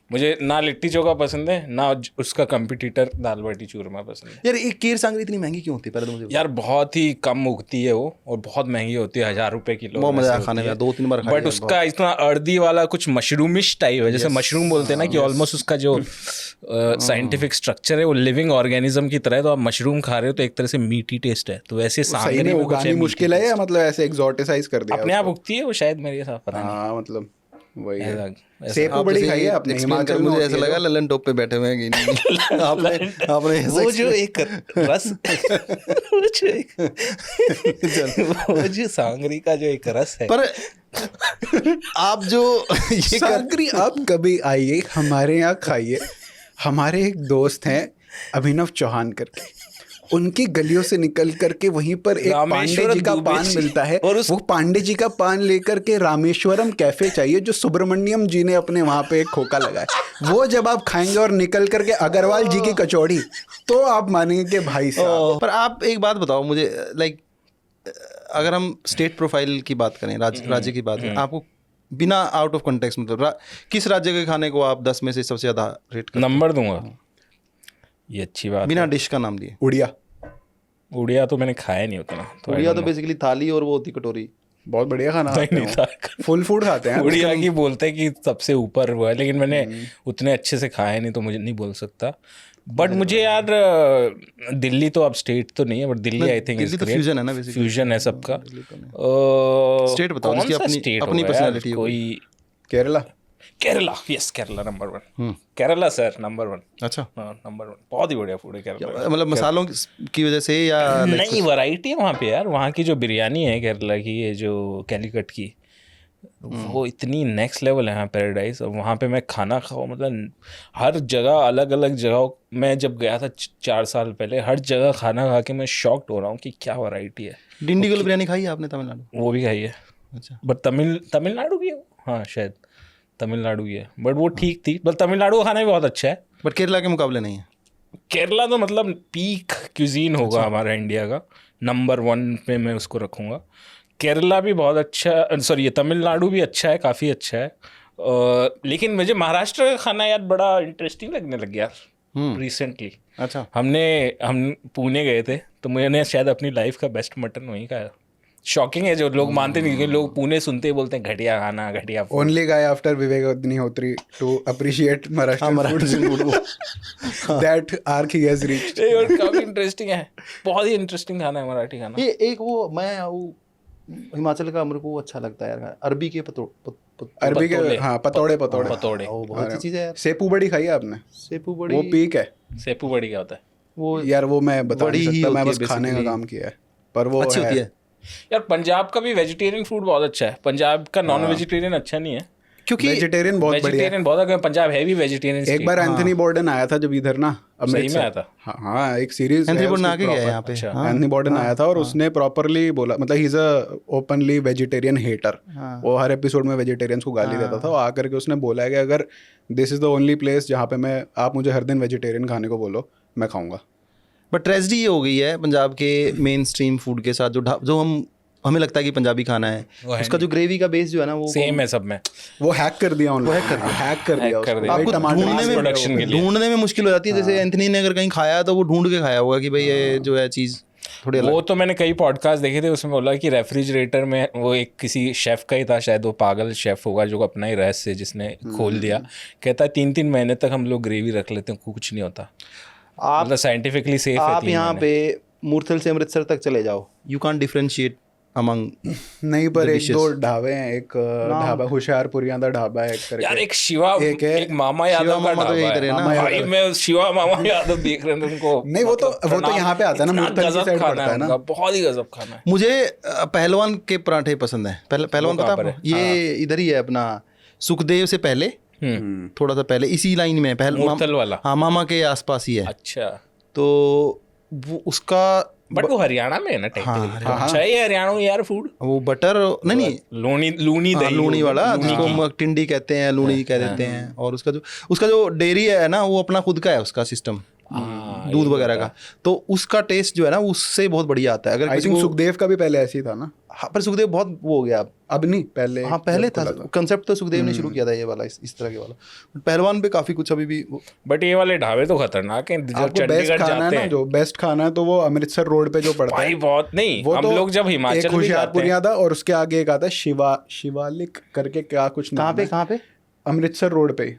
मुझे ना लिट्टी चोखा पसंद है, ना उसका कंपटीटर दाल बाटी चूरमा पसंद है। यार एक केर सांगरी इतनी महंगी क्यों होती है पहले तो मुझे यार बहुत ही कम उगती है वो, और बहुत महंगी होती है, 1000 रुपए किलो। बहुत मजा आया खाने में, 2-3 बार खाया बट उसका इतना अर्दी वाला कुछ मशरूमिश टाइप है, जैसे मशरूम बोलते हैं ना, कि ऑलमोस्ट उसका जो साइंटिफिक स्ट्रक्चर है वो लिविंग ऑर्गेनिज्म की तरह है, तो आप मशरूम खा रहे हो तो एक तरह से मीठी टेस्ट है, तो वैसे सही सांगरी में में कुछ उगानी है मुश्किल है या मतलब ऐसे एक्सोटिसाइज कर दिया अपने आप उगती है वो, शायद मेरे हिसाब पता नहीं। हाँ मतलब वही है। ऐसा- सेपू आप बड़ी जैसे खाई है ये आपने? explain हिमाचल करो, में मुझे होती ऐसा है लगा जो। ललन टॉप पे बैठे हुए हैं कि नहीं। आपने वो जो एक रस वो जो सांगरी का जो एक रस है, पर आप जो ये कर सांगरी आप कभी आइए हमारे यहाँ खाइए। हमारे एक दोस्त हैं अभिनव चौहान करके, उनकी गलियों से निकल करके वहीं पर एक पांडे रामेश्वरम जी का दुबे पान जी। मिलता है, और उस- वो पांडे जी का पान लेकर के रामेश्वरम कैफे चाहिए जो सुब्रमण्यम जी ने अपने वहां पे एक खोखा लगाया। वो जब आप खाएंगे और निकल करके अग्रवाल जी की कचौड़ी, तो आप मानेंगे कि भाई साहब। पर आप एक बात बताओ मुझे, लाइक अगर हम स्टेट प्रोफाइल की बात करें, राज्य की बात करें, आपको बिना आउट ऑफ कंटेक्स्ट मतलब किस राज्य के खाने को आप 10 में से सबसे ज़्यादा रेट करते नंबर दूंगा, ये अच्छी बात हैं बिना है। डिश का नाम लिए? उड़िया उड़िया तो मैंने खाया नहीं उतना, तो I उड़िया don't तो know। बेसिकली थाली और वो होती कटोरी। बहुत बढ़िया खाना नहीं, खाते नहीं हैं था। वो। फुल फूड खाते हैं। उड़िया की बोलते हैं कि सबसे ऊपर वो है, लेकिन मैंने उतने अच्छे से खाया नहीं, तो मुझे नहीं बोल सकता। बट मुझे यार दिल्ली तो अब स्टेट तो नहीं है, but Delhi I think Delhi तो फ्यूजन है ना बेसिकली। फ्यूजन है सबका। स्टेट बताओ कौन जिसकी सा अपनी स्टेट अपनी होगा यार? पर्सनैलिटी हो। कोई Kerala Kerala, yes Kerala number 1। Kerala sir number 1। अच्छा, हाँ नंबर 1, बहुत ही बढ़िया फूड है केरला। मतलब मसालों की वजह से या नहीं, वैरायटी है वहाँ पे यार। वहाँ की जो बिरयानी है केरला की, ये जो कैलीकट की, वो इतनी नेक्स्ट लेवल है यहाँ पैराडाइज। और वहाँ पे मैं खाना खाऊँ, मतलब हर जगह अलग अलग जगहों मैं जब गया था 4 साल पहले, हर जगह खाना खा के मैं शॉक्ड हो रहा हूँ कि क्या वैरायटी है। डिंडीगुल बिरयानी खाई है आपने तमिलनाडु? वो भी खाई है, अच्छा, बट तमिलनाडु की है वो? हाँ शायद तमिलनाडु की है, बट वो ठीक थी। बट तमिलनाडु का खाना भी बहुत अच्छा है। बट केरला के मुकाबले नहीं है। केरला तो मतलब पीक क्यूजीन होगा हमारा इंडिया का, नंबर 1 पे मैं उसको रखूँगा। केरला भी बहुत अच्छा, सॉरी ये तमिलनाडु भी अच्छा है, काफ़ी अच्छा है। लेकिन मुझे महाराष्ट्र का खाना यार बड़ा इंटरेस्टिंग लगने लग गया रिसेंटली। अच्छा, हम पुणे गए थे, तो मैंने शायद अपनी लाइफ का बेस्ट मटन वहीं खाया। शॉकिंग है, जो लोग मानते नहीं, क्योंकि लोग पुणे सुनते ही बोलते हैं घटिया खाना, घटिया food। Only guy after Vivek Agnihotri to appreciate Maharashtra food that arc he has reached. ये और काफ़ी इंटरेस्टिंग है, बहुत ही इंटरेस्टिंग खाना है मराठी खाना। ये एक वो हिमाचल का मेरे को वो अच्छा लगता है यार, अरबी के अरबी के पतोड़े। हाँ पतोड़े पतोड़े वो बहुत अच्छी चीज़ है यार। सेपू बड़ी खाई है आपने? सेपू बड़ी वो पीक है सेपू बड़ी क्या होता है वो यार, वो मैं बता बड़ी नहीं ही सकता, मैं होती है बस खाने का basically। काम किया है, पर वो अच्छी होती है यार? पंजाब का भी वेजिटेरियन फूड बहुत अच्छा है। पंजाब का नॉन वेजिटेरियन अच्छा नहीं है, क्योंकि वेजिटेरियन बहुत बढ़िया है। वेजिटेरियन बहुत है। पंजाब है भी वेजिटेरियन। एक बार एंथनी बोर्डन आया था जब इधर ना, सही में आया था? हाँ हाँ, एक सीरीज एंथनी बोर्डन आके गया है यहाँ पे। अच्छा। हाँ, एंथनी बोर्डन आया था और उसने प्रॉपरली बोला, मतलब he is a openly vegetarian hater. वो हर एपिसोड में वेजिटेरियंस को गाली देता था। वो आकर के उसने बोला है कि अगर this is the only place जहाँ पे मैं, आप मुझे हर दिन वेजिटेरियन खाने को बोलो, मैं खाऊंगा। बट ट्रेजेडी ये हो गई है पंजाब के मेन स्ट्रीम फूड के साथ, जो हमें लगता है कि पंजाबी खाना है, उसका जो ग्रेवी का बेस जो है ना वो सेम है सब में। वो हैक कर दिया उन्होंने, हैक कर दिया उसको। आपको ढूंढने में ढूंढने में मुश्किल हो जाती है। जैसे एंथनी ने अगर कहीं खाया तो वो ढूंढ के खाया होगा कि भाई ये जो है चीज़ थोड़ी अलग। वो तो मैंने कई पॉडकास्ट देखे थे, उसमें बोला कि रेफ्रिजरेटर में वो एक किसी शेफ का ही था शायद, वो पागल शेफ होगा जो अपना ही रहस्य जिसने खोल दिया। कहता है 3-3 महीने तक हम लोग ग्रेवी रख लेते हैं, कुछ नहीं होता। मतलब साइंटिफिकली सेफ है। आप यहाँ पे मूर्थल से अमृतसर तक चले जाओ, यू कांट डिफरेंशिएट अमंग। नहीं, पर एक दो ढाबे हैं। एक ढाबा होशियारपुरिया दा ढाबा है करके। यार एक शिवा, एक मामा यादव का ढाबा है भाई। मैं शिवा मामा यादव देख रहे हैं उनको। नहीं, वो तो यहाँ पे आता है ना, मूर्थल की साइड पड़ता है ना। बहुत ही गजब खाना है। मुझे पहलवान के पराठे पसंद है। पहलवान पता है ये इधर ही है अपना, सुखदेव से पहले थोड़ा सा पहले, इसी लाइन में मूर्थल वाला। हाँ, मामा के आसपास ही है। अच्छा, तो वो उसका बट वो हरियाणा में है ना टेक्निकली। अच्छा है हरियाणा में यार फूड। वो बटर नहीं लूनी दही, लूनी वाला जिसको टिंडी कहते हैं, लूनी कह देते हैं। और उसका जो डेयरी है ना, वो अपना खुद का है उसका सिस्टम, दूध वगैरह का। तो उसका टेस्ट जो है ना उससे बहुत बढ़िया आता है। अगर आई थिंक सुखदेव का भी पहले ऐसे ही था ना। हाँ, पर सुखदेव बहुत वो हो गया अब नहीं, पहले। हाँ, पहले था कंसेप्ट तो सुखदेव ने शुरू किया था ये वाला, इस तरह के वाला। पहलवान पे काफी कुछ अभी भी। बट ये वाले ढाबे तो खतरनाक हैं। जब चंडीगढ़ जाते हैं, जो बेस्ट खाना है तो वो अमृतसर रोड पे जो पड़ता है भाई, बहुत नहीं। हम लोग जब हिमाचल भी जाते हैं, था, और उसके आगे एक आता है शिवालिक करके, क्या कुछ नाम है। कहाँ पे? अमृतसर रोड पे,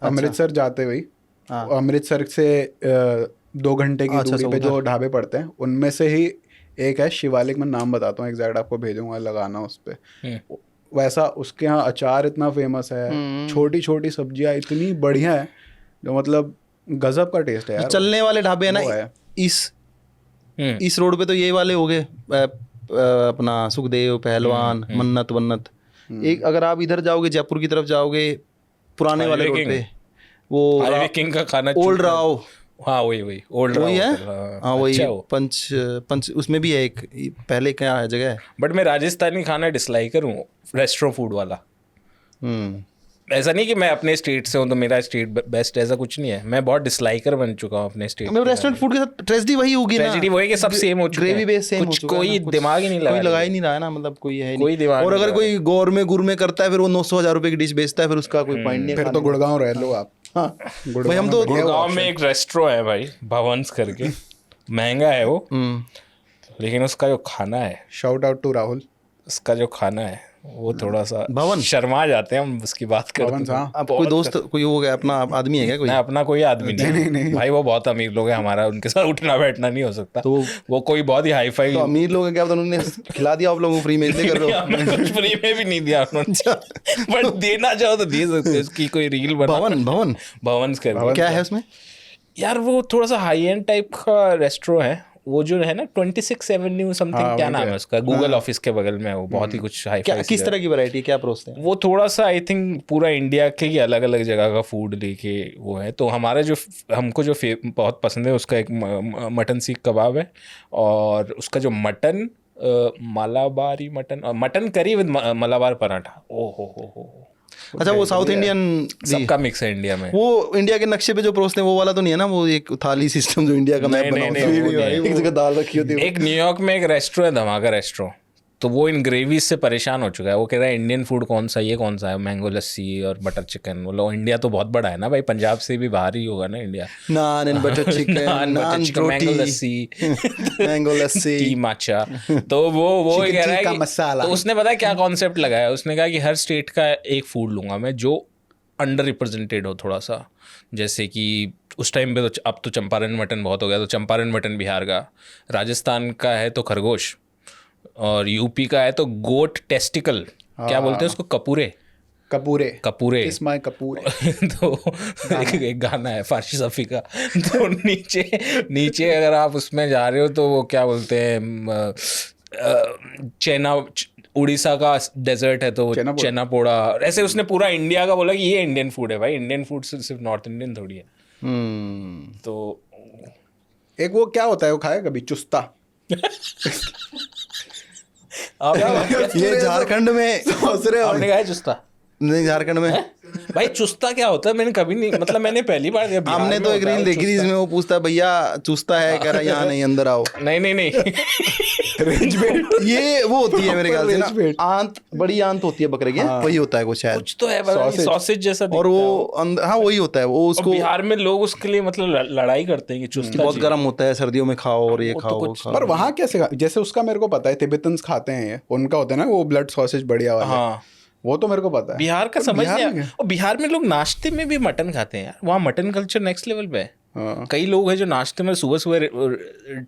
अमृतसर जाते हुए। अमृतसर से 2 घंटे की दूरी पे जो ढाबे पड़ते हैं, उनमें से ही एक है शिवालिक। मैं नाम बताता हूँ एग्जैक्ट, आपको भेजूंगा, लगाना उस पर। वैसा उसके यहाँ अचार इतना फेमस है, छोटी छोटी सब्जियां इतनी बढ़िया है जो मतलब गजब का टेस्ट है यार। चलने वाले ढाबे है ना वो है। इस रोड पे तो ये वाले हो गए, अपना सुखदेव, पहलवान, मन्नत वन्नत। एक अगर आप इधर जाओगे जयपुर की तरफ जाओगे पुराने वाले रोड पे, वो हाईवे किंग का खाना ओल्ड राव, हाँ वही ओल्ड वही है, हाँ हाँ वही अच्छा वो। पंच उसमें भी है एक, पहले क्या है जगह है। बट मैं राजस्थानी खाना डिसलाइकर हूँ, रेस्टोरेंट फूड वाला। ऐसा नहीं कि मैं अपने स्टेट से हूँ तो मेरा स्टेट बेस्ट, ऐसा कुछ नहीं है। मैं बहुत डिसलाइकर बन चुका हूँ अपने स्टेट। मैं रेस्टोरेंट फूड के साथ ट्रेजेडी वही होगी ना, ट्रेजेडी वही कि सब सेम हो चुके हैं, ग्रेवी बेस सेम हो कुछ चुका है कोई ना, दिमाग ही नहीं कोई लगा ही नहीं रहा है ना, मतलब कोई है कोई नहीं। दिमाग और नहीं अगर लगा कोई गौरमे गुरमे करता है फिर वो 900,000 रुपए की डिश बेचता है, फिर उसका कोई पॉइंट नहीं है। फिर तो गुड़गांव रह लो आप। हाँ भाई हम तो गुड़गांव में एक रेस्टोरेंट है भाई, भवंस करके, महंगा है वो, लेकिन उसका जो खाना है, शाउट आउट टू राहुल, उसका जो खाना है वो थोड़ा सा भवन शर्मा जाते हैं हम उसकी बात करते हैं। अब कोई दोस्त कोई हो गया अपना आदमी है क्या कोई? ना अपना कोई आदमी नहीं भाई, वो बहुत अमीर लोग हैं, हमारा उनके साथ उठना बैठना नहीं हो सकता। तो वो कोई बहुत ही हाई फाई तो अमीर लोग हैं क्या, उन्होंने खिला दिया आप लोगों को फ्री में, इसलिए कर रहे हो? हमें कुछ फ्री में भी नहीं दिया उन्होंने, बट देना चाहो तो दे सकते हो। उसकी कोई रील बना, भवंस कर, क्या है उसमें यार वो थोड़ा सा हाई एंड टाइप का रेस्टोरेंट है, वो जो है ना 26 एवेन्यू समथिंग, क्या नाम है उसका, गूगल ऑफिस के बगल में है वो, बहुत ही कुछ हाई फाई। किस तरह की वैरायटी क्या परोसते हैं? वो थोड़ा सा आई थिंक पूरा इंडिया के ही अलग अलग जगह का फूड लेके वो है। तो हमारा जो हमको जो बहुत पसंद है उसका एक मटन सीख कबाब है, और उसका जो मटन मलाबारी मटन, और mutton curry with Malabar paratha, ओ हो। अच्छा वो साउथ इंडियन सबका मिक्स है इंडिया में। वो इंडिया के नक्शे पे जो परोसते हैं वो वाला तो नहीं है ना, वो एक थाली सिस्टम जो इंडिया का मैप बना होता है, एक जगह दाल रखी होती है। एक न्यूयॉर्क में एक रेस्टोरेंट है, धमाका रेस्टोरेंट, तो वो इन ग्रेवीज से परेशान हो चुका है। वो कह रहा है इंडियन फूड कौन सा, ये कौन सा है, मैंगो लस्सी और बटर चिकन। बोलो इंडिया तो बहुत बड़ा है ना भाई, पंजाब से भी बाहर ही होगा ना India. Naan and butter chicken, naan mango lassi, mango lassi, tea matcha. तो वो कह रहा है कि मसाला। तो उसने पता है क्या कॉन्सेप्ट लगाया, उसने कहा कि हर स्टेट का एक फूड लूंगा मैं जो अंडर रिप्रेजेंटेड हो थोड़ा सा। जैसे कि उस टाइम पे तो, अब तो चंपारण मटन बहुत हो गया, तो चंपारण मटन बिहार का, राजस्थान का है तो खरगोश, और यूपी का है तो गोट टेस्टिकल, क्या बोलते हैं उसको, कपूरे किस माय कपूरे। तो एक गाना है फारसी सफ़ी का, तो नीचे अगर आप उसमें जा रहे हो तो वो क्या बोलते हैं, चेना, उड़ीसा का डेजर्ट है तो चेना पोड़ा, ऐसे उसने पूरा इंडिया का बोला कि ये इंडियन फूड है भाई। इंडियन फूड सिर्फ नॉर्थ इंडियन थोड़ी है। तो एक वो क्या होता है, वो खाया कभी चुस्ता? ये झारखंड में सोच रहे हो? आपने कहा है चुस्ता? नहीं झारखंड में भाई चुस्ता क्या होता है, मैंने कभी नहीं, मतलब मैंने पहली बार देखा। हमने तो एक रील देखी थी जिसमें वो पूछता है भैया चूसता है, कह रहा यहाँ नहीं अंदर आओ। नहीं ये वो होती है मेरे ख्याल से ना, आंत, बड़ी आंत होती है बकरे की, वही होता है कुछ शायद, कुछ तो है सॉसेज जैसा, और वो अंदर, हाँ वही होता है वो। उसको बिहार में लोग उसके लिए मतलब लड़ाई करते हैं कि चुस्ता बहुत गर्म होता है, सर्दियों में खाओ और ये खाओ, वो खाओ। पर वहाँ कैसे जैसे उसका मेरे को पता है, तिब्बतन्स खाते हैं ये, उनका होता है ना वो ब्लड सॉसेज बढ़िया वाला। हाँ वो तो मेरे को पता है। बिहार का समझ नहीं आया। और बिहार में लोग नाश्ते में भी मटन खाते हैं यार, वहाँ मटन कल्चर नेक्स्ट लेवल पे है। कई लोग हैं जो नाश्ते में सुबह सुबह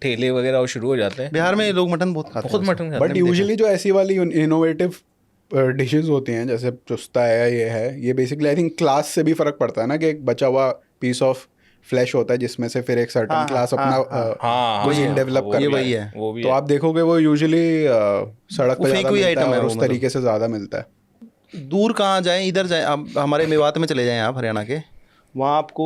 ठेले वगैरह और शुरू हो जाते हैं। बिहार में लोग मटन बहुत खाते हैं, बहुत मटन खाते हैं। बट यूजुअली जो ऐसी वाली इनोवेटिव डिशेस होती हैं जैसे चुस्ता है, ये है, ये बेसिकली आई थिंक क्लास से भी फर्क पड़ता है ना, कि एक बचा हुआ पीस ऑफ फ्लैश होता है जिसमें से फिर एक सर्टेन क्लास अपना कुजीन डेवलप कर वही है। तो आप देखोगे वो यूजुअली सड़क पे ज़्यादा मिलता है और उस तरीके से ज़्यादा मिलता है। दूर कहाँ जाएं, इधर जाएं, आप हमारे मेवात में चले जाएं आप हरियाणा के, वहाँ आपको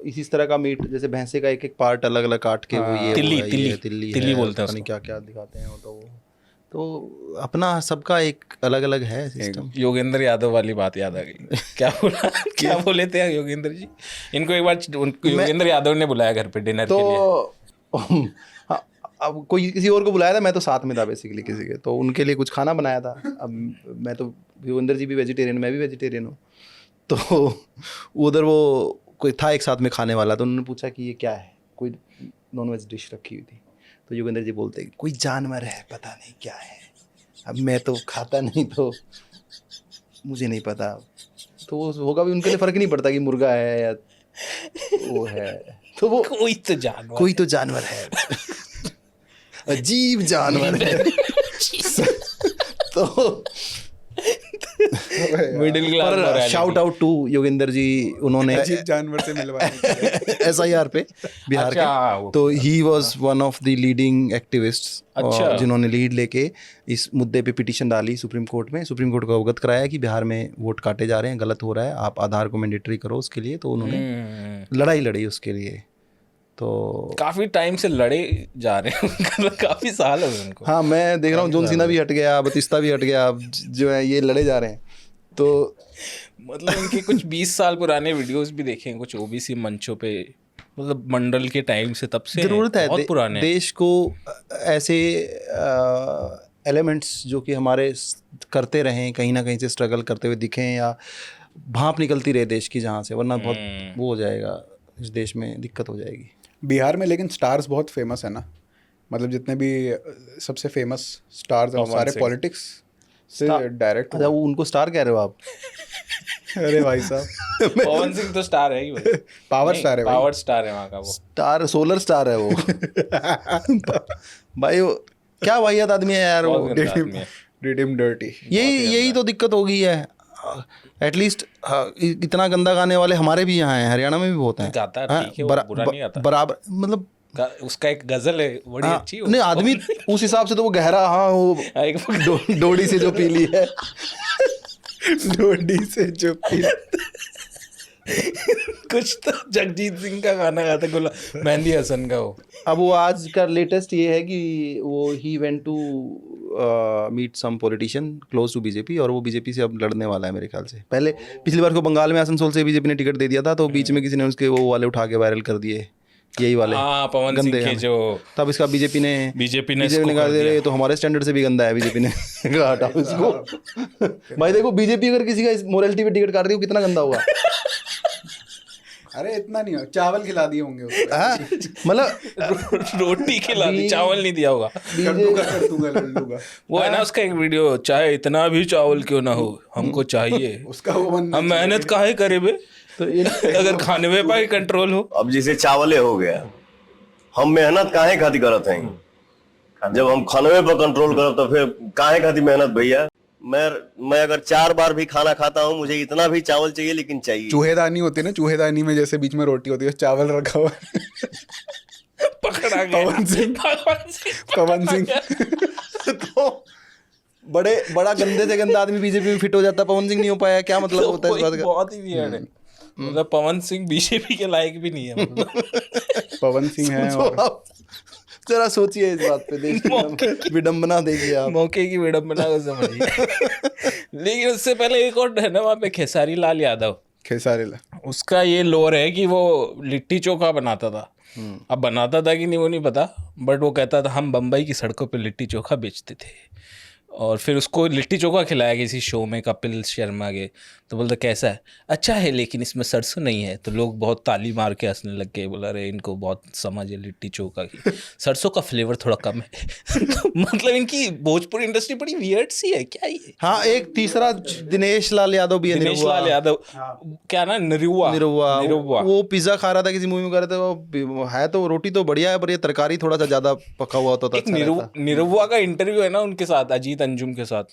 इसी तरह का मीट, जैसे भैंसे का एक एक पार्ट अलग अलग काट के वो ये तिल्ली बोलते हैं, क्या क्या दिखाते हैं तो अपना सबका एक अलग अलग है सिस्टम। योगेंद्र यादव वाली बात याद आ गई। क्या बोले थे योगेंद्र जी? इनको एक बार योगेंद्र यादव ने बुलाया घर पे डिनर के लिए। अब कोई किसी और को बुलाया था, मैं तो साथ में था बेसिकली किसी के, तो उनके लिए कुछ खाना बनाया था। अब मैं तो, योगेंद्र जी भी वेजिटेरियन, मैं भी वेजिटेरियन हूँ, तो उधर वो कोई था एक साथ में खाने वाला, तो उन्होंने पूछा कि ये क्या है, कोई नॉनवेज डिश रखी हुई थी, तो योगेंद्र जी बोलते कोई जानवर है, पता नहीं क्या है। अब मैं तो खाता नहीं, तो मुझे नहीं पता, तो वो होगा भी, उनके लिए फ़र्क नहीं पड़ता कि मुर्गा है या वो है, तो वो कोई तो जानवर है, अजीब जानवर है। तो मिडिल क्लास पर shout out to Yogendra ji, उन्होंने अजीब जानवर से मिलवाने SIR पे बिहार के, तो he was one of the leading activists जिन्होंने लीड लेके इस मुद्दे पे पिटीशन डाली सुप्रीम कोर्ट में, सुप्रीम कोर्ट को अवगत कराया कि बिहार में वोट काटे जा रहे हैं, गलत हो रहा है, आप आधार को मैंडेटरी करो उसके लिए। तो उन्होंने लड़ाई लड़ी उसके लिए। तो काफी टाइम से लड़े जा रहे हैं काफी साल हो गए उनको। हाँ, मैं देख रहा हूँ जॉन सीना भी हट गया, बतिस्ता भी हट गया, अब जो है ये लड़े जा रहे हैं। तो मतलब इनके कुछ 20 साल पुराने वीडियोस भी देखे हैं कुछ OBC मंचों पे, मतलब मंडल के टाइम से, तब से जरूरत है बहुत पुराने। देश को ऐसे एलिमेंट्स जो कि हमारे करते रहें, कहीं ना कहीं से स्ट्रगल करते हुए दिखें, या भाप निकलती रहे देश की जहाँ से, वरना बहुत वो हो जाएगा, इस देश में दिक्कत हो जाएगी। बिहार में लेकिन स्टार्स बहुत फेमस है ना, मतलब जितने भी सबसे फेमस स्टार्स हैं वो सारे पॉलिटिक्स से डायरेक्ट। अच्छा, वो उनको स्टार कह रहे हो आप? अरे भाई साहब, पवन सिंह तो स्टार है ही भाई। पावर स्टार है भाई। पावर स्टार है वहाँ का वो। स्टार, सोलर स्टार है वो। भाई वो क्या वाहियात आदमी है यार वो। बहुत गंदा आदमी है। Redeem dirty. यही तो दिक्कत हो गई है। एटलीस्ट इतना गंदा गाने वाले हमारे भी यहाँ हैं, हरियाणा में भी बहुत हैं। गाता है, ठीक है, वो बुरा नहीं गाता। बराबर, मतलब उसका एक गजल है बड़ी अच्छी है। नहीं, आदमी उस हिसाब से तो वो गहरा, हाँ वो डोडी से जो पीली है। डोडी से जो पीली। कुछ तो जगजीत सिंह का गाना गाता है, मेहंदी हसन का वो। अब वो आज का लेटेस्ट ये है कि वो he went to meet some politician close to BJP, और वो बीजेपी से अब लड़ने वाला है मेरे ख्याल से। पहले पिछली बार को बंगाल में आसनसोल से बीजेपी ने टिकट दे दिया था, तो बीच में किसी ने उसके वो वाले उठा के वायरल कर दिए, यही वाले पवन सिंह के जो। तब इसका बीजेपी ने कहा दे रहे तो हमारे स्टैंडर्ड से भी गंदा है, बीजेपी ने कहा हटाओ इसको। भाई देखो, बीजेपी अगर किसी का मोरालिटी पे टिकट काट दी, कितना गंदा होगा। अरे इतना नहीं, चावल खिला दिए होंगे उसको। हाँ, मतलब रोटी खिला दी, चावल नहीं दिया होगा। कर वो है ना उसका एक वीडियो, चाहे इतना भी चावल क्यों ना हो हमको चाहिए, उसका वो हम मेहनत काहे करे बे, तो अगर खाने में पाए कंट्रोल हो। अब जैसे चावले हो गया, हम मेहनत काहे खाती करत हैं, जब हम खानवे पर कंट्रोल करब तो फिर काहे खाती मेहनत भैया। मैं अगर 4 बार भी खाना खाता हूँ, मुझे इतना भी चावल चाहिए, लेकिन चाहिए। चूहेदानी होती है ना, चूहेदानी में जैसे बीच में रोटी होती है, चावल रखा हुआ। पकड़ा गया पवन सिंह। तो बड़ा गंदे से गंदा आदमी बीजेपी में फिट हो जाता, पवन सिंह नहीं हो पाया, क्या मतलब होता है इस बात का? बहुत ही वियर्ड है। मतलब पवन सिंह बीजेपी के लायक भी नहीं है, मतलब। पवन सिंह है। और जरा सोचिए इस बात पे, देखिए विडंबना, देखिए आप मौके की विडंबना को समझिए। लेकिन उससे पहले एक और है ना वहाँ पे, खेसारी लाल यादव। खेसारी लाल, उसका ये लोर है कि वो लिट्टी चोखा बनाता था। अब बनाता था कि नहीं वो नहीं पता, बट वो कहता था हम बम्बई की सड़कों पे लिट्टी चोखा बेचते थे। और फिर उसको लिट्टी चोखा खिलाया किसी शो में, कपिल शर्मा के। तो बोलता कैसा है, अच्छा है लेकिन इसमें सरसों नहीं है। तो लोग बहुत ताली मार के हंसने लग गए, बोला अरे इनको बहुत समझ है लिट्टी चोखा की, सरसों का फ्लेवर थोड़ा कम है। मतलब इनकी भोजपुरी इंडस्ट्री बड़ी वियर्ड सी है क्या ये। हाँ, एक तीसरा दिनेश लाल यादव भी है, दिनेश लाल यादव, क्या ना, निरुवा। वो पिज्जा खा रहा था किसी मूवी में, कर रहे थे वो, है तो रोटी तो बढ़िया है, पर ये तरकारी थोड़ा सा ज्यादा पका हुआ होता था। निरुवा का इंटरव्यू है ना उनके साथ, अजीत अंजुम के साथ।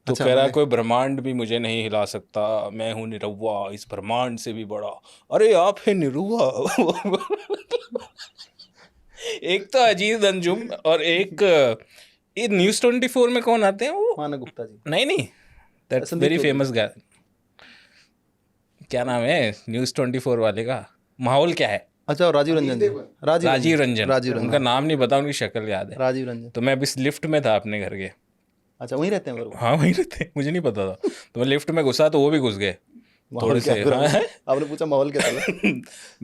तो कह रहा है कोई ब्रह्मांड भी मुझे नहीं हिला सकता, मैं हूँ निरुवा, इस ब्रह्मांड से भी बड़ा। अरे आप है निरुवा। एक तो अजीत अंजुम, और एक ये न्यूज़ 24 में कौन आते हैं वो, मानव गुप्ता जी। नहीं दैट्स वेरी फेमस गाय। क्या नाम है न्यूज़ 24 वाले का, माहौल क्या है? अच्छा, राजीव रंजन। राजीव रंजन, उनका नाम नहीं पता, उनकी शक्ल याद है, राजीव रंजन। तो मैं अभी लिफ्ट में था अपने घर के। अच्छा, वहीं रहते हैं? हाँ वहीं रहते हैं, मुझे नहीं पता था। तो मैं लिफ्ट में घुसा तो वो भी घुस गए थोड़े से। आपने पूछा माहौल क्या था?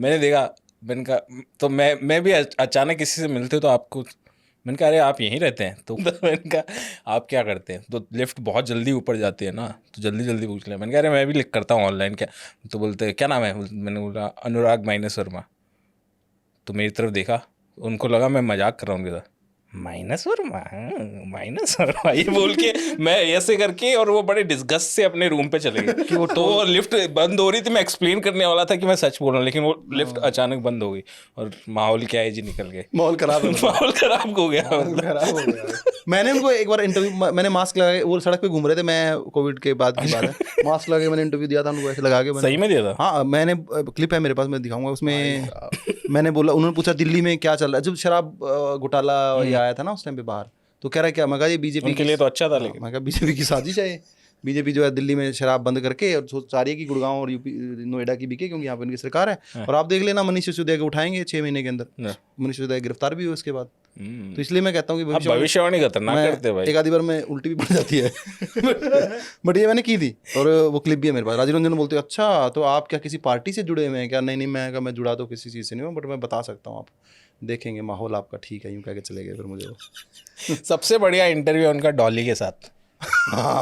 मैंने देखा, मैंने कहा, तो मैं भी अचानक किसी से मिलते तो आपको, मैंने कहा अरे आप यहीं रहते हैं? तो मैंने कहा आप क्या करते हैं? तो लिफ्ट बहुत जल्दी ऊपर जाती है ना, तो जल्दी पूछ लिया। मैंने कहा अरे मैं भी लिख करता हूँ ऑनलाइन। क्या? तो बोलते क्या नाम है? मैंने बोला अनुराग -वर्मा। तो मेरी तरफ देखा, उनको लगा मैं मजाक कर रहा हूँ उनके साथ। माइनस और ये बोल के मैं ऐसे करके, और वो बड़े डिस्गस्ट से अपने रूम पे चले गए कि तो वो लिफ्ट बंद हो रही थी, मैं एक्सप्लेन करने वाला था कि मैं सच बोल रहा हूँ, लेकिन वो लिफ्ट अचानक बंद हो गई और माहौल क्या है जी निकल गए। माहौल खराब है। माहौल खराब हो गया। खराब हो गया। मैंने उनको एक बार इंटरव्यू, मैंने मास्क लगा के, वो सड़क पे घूम रहे थे, मैं कोविड के बाद की बात है, मास्क लगा के मैंने इंटरव्यू दिया था उनको ऐसे लगा के। सही में दिया था? हाँ, मैंने क्लिप है मेरे पास, मैं दिखाऊंगा उसमें। मैंने बोला, उन्होंने पूछा दिल्ली में क्या चल रहा है, जब शराब घोटाला ये आया था ना उस टाइम पे बाहर, तो कह रहा है क्या, मैं कहा ये बीजेपी के लिए तो अच्छा था, लेकिन मैं कहा बीजेपी की साजिश है ये। बीजेपी जो है दिल्ली में शराब बंद करके और चाह रही है कि गुड़गांव और यूपी नोएडा की बिके, क्योंकि यहाँ पे उनकी सरकार है। और आप देख लेना, मनीष सिसोदिया को उठाएंगे 6 महीने के अंदर, मनीष सिसोदिया गिरफ्तार भी हुए उसके बाद। तो इसलिए मैं कहता हूँ कि भविष्यवाणी खतरनाक करते भाई। एक आधी बार मैं उल्टी भी पड़ जाती है बट ये मैंने की थी, और वो क्लिप भी है मेरे पास। राजीव रंजन बोलते हैं अच्छा तो आप क्या किसी पार्टी से जुड़े हुए हैं क्या? नहीं, मैं जुड़ा तो किसी चीज़ से नहीं हूँ, बट मैं बता सकता हूँ, आप देखेंगे माहौल आपका ठीक है, यूँ कह के चले गए फिर मुझे वो। सबसे बढ़िया इंटरव्यू उनका डॉली के साथ।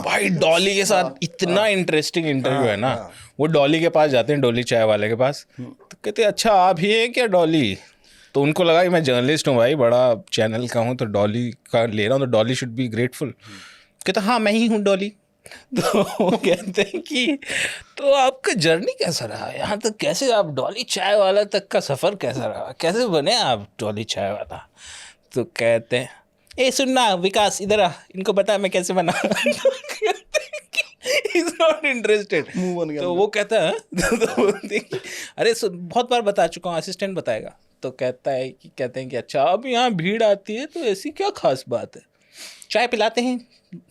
भाई डॉली के साथ इतना इंटरेस्टिंग इंटरव्यू है ना। वो डॉली के पास जाते हैं, डॉली चाय वाले के पास, तो कहते हैं अच्छा आप ही हैं क्या डॉली? तो उनको लगा कि मैं जर्नलिस्ट हूँ भाई, बड़ा चैनल का हूँ, तो डॉली का ले रहा हूँ, तो डॉली शुड बी ग्रेटफुल। कहते हाँ मैं ही हूँ डॉली। तो वो कहते हैं कि तो आपका जर्नी कैसा रहा यहाँ तक, कैसे आप डॉली चाय वाला तक का सफ़र कैसा रहा, कैसे बने आप डॉली चाय वाला? तो कहते हैं ए सुनना विकास इधर आ, इनको पता है मैं कैसे बना। He's not interested। तो वो कहता है अरे बहुत बार बता चुका हूँ, असिस्टेंट बताएगा। तो कहता है कि कहते हैं कि अच्छा अब यहाँ भीड़ आती है तो ऐसी क्या खास बात है, चाय पिलाते हैं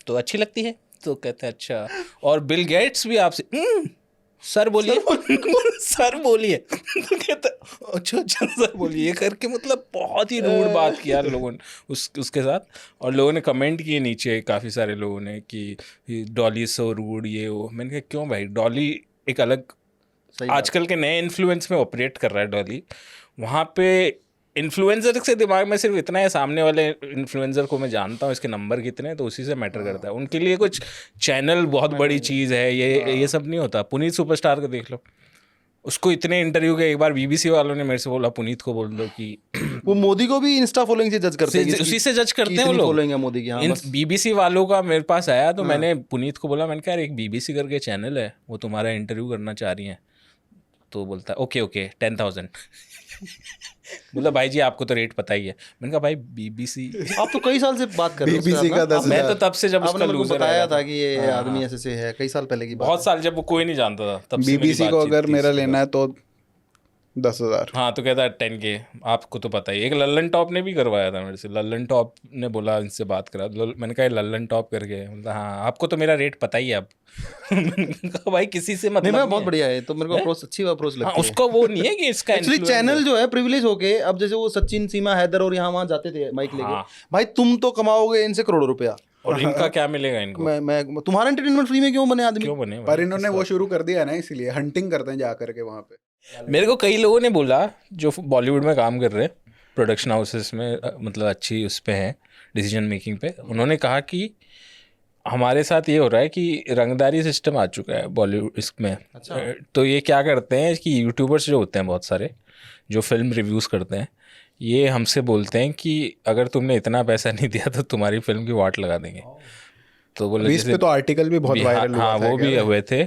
तो अच्छी लगती है। तो कहते हैं अच्छा, और बिल गेट्स भी आपसे सर बोलिए सर बोलिए। तो कहता अच्छा सर बोलिए करके, मतलब बहुत ही रूड बात किया लोगों ने उसके साथ। और लोगों ने कमेंट किए नीचे, काफ़ी सारे लोगों ने कि डॉली सो रूड ये वो। मैंने कहा क्यों भाई, डॉली एक अलग आजकल के नए इन्फ्लुएंस में ऑपरेट कर रहा है डॉली। वहाँ पे इन्फ्लुएंसर से दिमाग में सिर्फ इतना है, सामने वाले इन्फ्लुएंसर को मैं जानता हूँ, इसके नंबर कितने हैं, तो उसी से मैटर करता है। उनके लिए कुछ चैनल बहुत बड़ी चीज़ है, ये सब नहीं होता। पुनीत सुपरस्टार को देख लो, उसको इतने इंटरव्यू के एक बार बीबीसी वालों ने मेरे से बोला पुनीत को बोल दो कि वो मोदी को भी इंस्टा फॉलोइंग से जज करते हैं, उसी से जज करते हैं वो लोग। फॉलोइंग है मोदी की। हाँ, बीबीसी वालों का मेरे पास आया, तो मैंने पुनीत को बोला, मैंने कहा एक बीबीसी करके चैनल है, वो तुम्हारा इंटरव्यू करना चाह रही हैं। तो बोलता है ओके 10,000। मतलब भाई जी आपको तो रेट पता ही है। मैंने कहा भाई बीबीसी, आप तो कई साल से बात कर रहे हो बीबीसी का 10,000। मैं तो तब से जब उसका लूजर बताया था कि ये आदमी ऐसे से है, कई साल पहले की बात। बहुत साल जब वो कोई नहीं जानता था, तब से बीबीसी को अगर मेरा लेना है तो 10,000। हाँ, तो कहता है 10K। आपको तो पता ही, एक लल्लन टॉप ने भी करवाया था मेरे से। लल्लन टॉप ने बोला इनसे बात करा, मैंने कहा लल्लन टॉप करके, मतलब हाँ आपको तो मेरा रेट पता ही है अब। कहा भाई किसी से मतलब नहीं, बहुत बढ़िया है, तो मेरे को अप्रोच अच्छी अप्रोच लगती है। उसको वो नहीं है कि इसका एक्चुअली चैनल जो है प्रिविलेज होके, अब जैसे वो सचिन, सीमा, हैदर और यहाँ वहाँ जाते थे माइक लेके, भाई तुम तो कमाओगे इनसे करोड़ों रुपया, और इनका क्या मिलेगा इनको? मैं तुम्हारा एंटरटेनमेंट फ्री में क्यों बने आदमी? क्यों बने? पर इन्होंने वो शुरू कर दिया ना, इसलिए हंटिंग करते हैं जा करके वहाँ पे। मेरे को कई लोगों ने बोला जो बॉलीवुड में काम कर रहे हैं, प्रोडक्शन हाउसेस में, मतलब अच्छी उस पे हैं डिसीजन मेकिंग पे, उन्होंने कहा कि हमारे साथ ये हो रहा है कि रंगदारी सिस्टम आ चुका है बॉलीवुड इसमें। अच्छा। तो ये क्या करते हैं कि यूट्यूबर्स जो होते हैं बहुत सारे, जो फिल्म रिव्यूज़ करते हैं, ये हमसे बोलते हैं कि अगर तुमने इतना पैसा नहीं दिया तो तुम्हारी फिल्म की वाट लगा देंगे। तो बोले इस पे तो आर्टिकल भी बहुत वायरल हुआ था, वो भी हुए थे।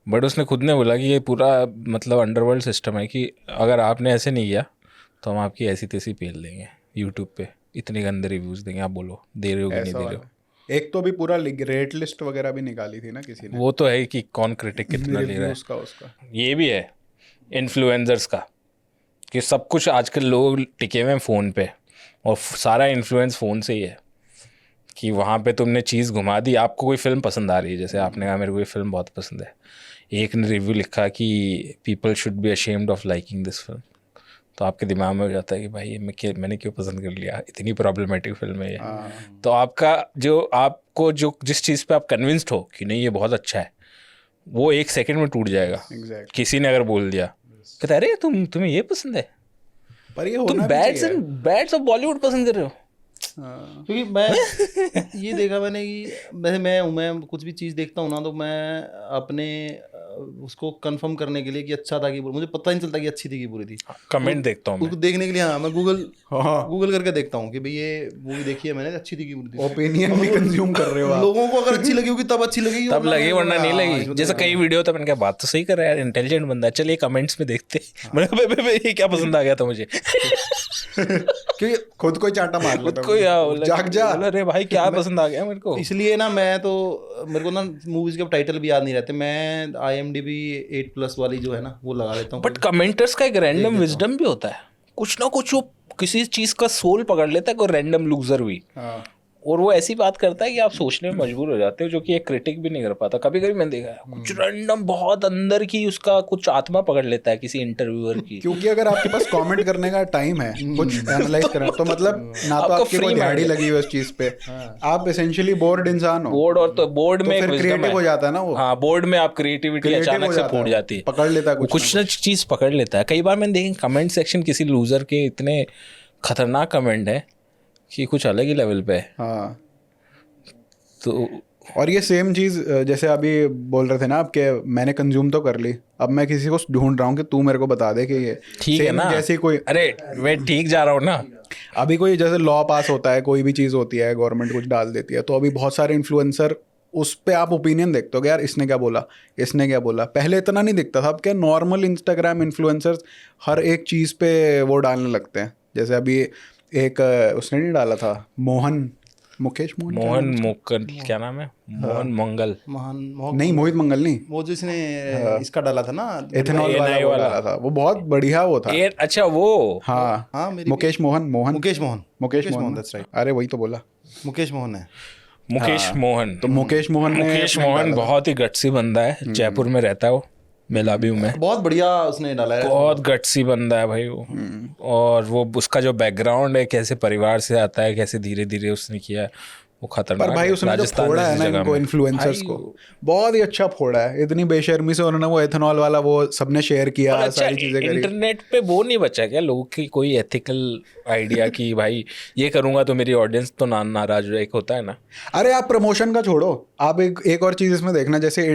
बट उसने खुद ने बोला कि ये पूरा मतलब अंडरवर्ल्ड सिस्टम है कि अगर आपने ऐसे नहीं किया तो हम आपकी ऐसी तैसी पेल देंगे यूट्यूब पे, इतने गंदे रिव्यूज़ देंगे, आप बोलो दे रहे हो कि नहीं दे रहे हो। एक तो भी पूरा रेट लिस्ट वगैरह भी निकाली थी ना किसी ने, वो तो है कि कौन क्रिटिक कितना ले रहा है उसका। ये भी है इन्फ्लुएंसर्स का, कि सब कुछ आजकल लोग टिके हुए हैं फ़ोन पे, और सारा इन्फ्लुएंस फ़ोन से ही है। कि वहाँ पे तुमने चीज़ घुमा दी, आपको कोई फ़िल्म पसंद आ रही है, जैसे आपने कहा मेरे को ये फ़िल्म बहुत पसंद है, एक ने रिव्यू लिखा कि people should be ashamed of liking this film, तो आपके दिमाग में हो जाता है कि भाई ये मैंने क्यों पसंद कर लिया, इतनी प्रॉब्लमेटिक फिल्म है ये। तो आपका आपको जिस चीज़ पे आप कन्विंस्ड हो कि नहीं ये बहुत अच्छा है, वो 1 सेकंड में टूट जाएगा। किसी ने अगर बोल दिया, कहता अरे तुम्हें ये पसंद है, पर ये तुम बैड्स ऑफ बॉलीवुड पसंद कर रहे हो। क्योंकि मैं ये देखा मैंने कि मैं कुछ भी चीज़ देखता हूँ ना, तो मैं अपने उसको कंफर्म करने के लिए कि अच्छा था कि बुरी, मुझे पता नहीं चलता कि अच्छी थी कि बुरी थी। कमेंट देखता हूँ उसको देखने के लिए हाँ मैं हाँ। गूगल करके देखता हूँ कि भाई ये मूवी देखी है मैंने, अच्छी थी कि बुरी थी। ओपिनियन भी कंज्यूम कर रहे हो आप। लोगों को अगर अच्छी लगी होगी तब अच्छी लगेगी, तब लगी वरना नहीं हाँ, लगी। इसमें जैसे तो- कई वीडियो था, मैंने कहा बात तो सही कर रहा है यार, इंटेलिजेंट बंदा है, चलिए कमेंट्स में देखते। मैंने कहा बे ये क्या पसंद आ गया था मुझे। क्योंकि खुद को ही चांटा मार खुद लेता को हूँ। जाग जा। अरे भाई क्या पसंद आ गया मेरे को। इसलिए ना मैं तो, मेरे को ना मूवीज के टाइटल भी याद नहीं रहते, मैं IMDb 8+ वाली जो है ना वो लगा लेता हूँ। बट कमेंटर्स का एक रैंडम विजडम भी होता है, कुछ ना कुछ वो किसी चीज का सोल पकड़ लेता है, कोई रैंडम लूजर भी, हाँ। और वो ऐसी बात करता है कि आप सोचने में मजबूर हो जाते हो, जो कि एक क्रिटिक भी नहीं कर पाता। कभी कभी मैंने देखा है कुछ रैंडम बहुत अंदर की उसका कुछ आत्मा पकड़ लेता है किसी इंटरव्यूअर की। क्योंकि अगर आपके पास कमेंट करने का टाइम है, कुछ एनालाइज करना, तो मतलब ना तो आपको आपकी free कोई दिहाड़ी mind है। लगी हुई उस चीज पे, आप एसेंशियली बोर्ड इंसान हो। बोर्ड, और तो बोर्ड तो में फिर wisdom क्रिएटिव है। हो जाता है ना वो। हाँ, बोर्ड में आप क्रिएटिविटी Creative अचानक हो से जाता फूट है, जाती है, पकड़ लेता है वो कुछ ना चीज पकड़ लेता है। कई बार मैंने देखे कमेंट सेक्शन किसी लूजर के इतने खतरनाक कमेंट है कि कुछ अलग ही लेवल पे है। हाँ। तो और ये सेम चीज जैसे अभी बोल रहे थे ना आपके, मैंने कंज्यूम तो कर ली, अब मैं किसी को ढूंढ रहा हूँ कि तू मेरे को बता दे कि ये ठीक है same ना, जैसे कोई, अरे मैं ठीक जा रहा हूँ ना। अभी कोई जैसे लॉ पास होता है, कोई भी चीज़ होती है, गवर्नमेंट कुछ डाल देती है, तो अभी बहुत सारे इन्फ्लुएंसर उस पे आप ओपिनियन देखते हो कि यार इसने क्या बोला, इसने क्या बोला। पहले इतना नहीं दिखता था, अब क्या नॉर्मल इंस्टाग्राम इन्फ्लुएंसर्स हर एक चीज़ पे वो डालने लगते हैं। जैसे अभी एक उसने नहीं डाला था, मुकेश मोहन, क्या मोहन नाम है? मोकल, क्या नाम है, मोहन मंगल, नहीं, मोहित मंगल नहीं, वो जिसने इसका डाला था ना, एथेनॉल वाला वो डाला था, वो बहुत बढ़िया वो था। अच्छा वो हाँ, हाँ मुकेश मोहन, मुकेश मोहन, that's right। अरे वही तो बोला, मुकेश मोहन है। मुकेश मोहन। तो मुकेश मोहन ने मुकेश मोहन बहुत ही गट्सी बंदा है, जयपुर में रहता है वो, मिला भी हूँ मैं। बहुत बढ़िया उसने डाला है, बहुत गट्सी बंदा है भाई वो। और वो उसका जो बैकग्राउंड है, कैसे परिवार से आता है, कैसे धीरे धीरे उसने किया है, वो खतरनाक पर भाई है। उसने जो राजस्थान फोड़ा है जैसी ना जगह इनको में। इन्फ्लुएंसर्स को, बहुत ही अच्छा फोड़ा है। इतनी बेशर्मी से उन्होंने वो एथेनॉल वाला वो सबने शेयर किया, और अच्छा, सारी चीजें करी। इंटरनेट पे वो नहीं बचा क्या लोगों की कोई एथिकल आइडिया कि भाई ये करूंगा तो मेरी ऑडियंस तो नाराज हो जाए, एक होता है ना। अरे आप प्रमोशन का छोड़ो, आप एक और चीज इसमें देखना, जैसे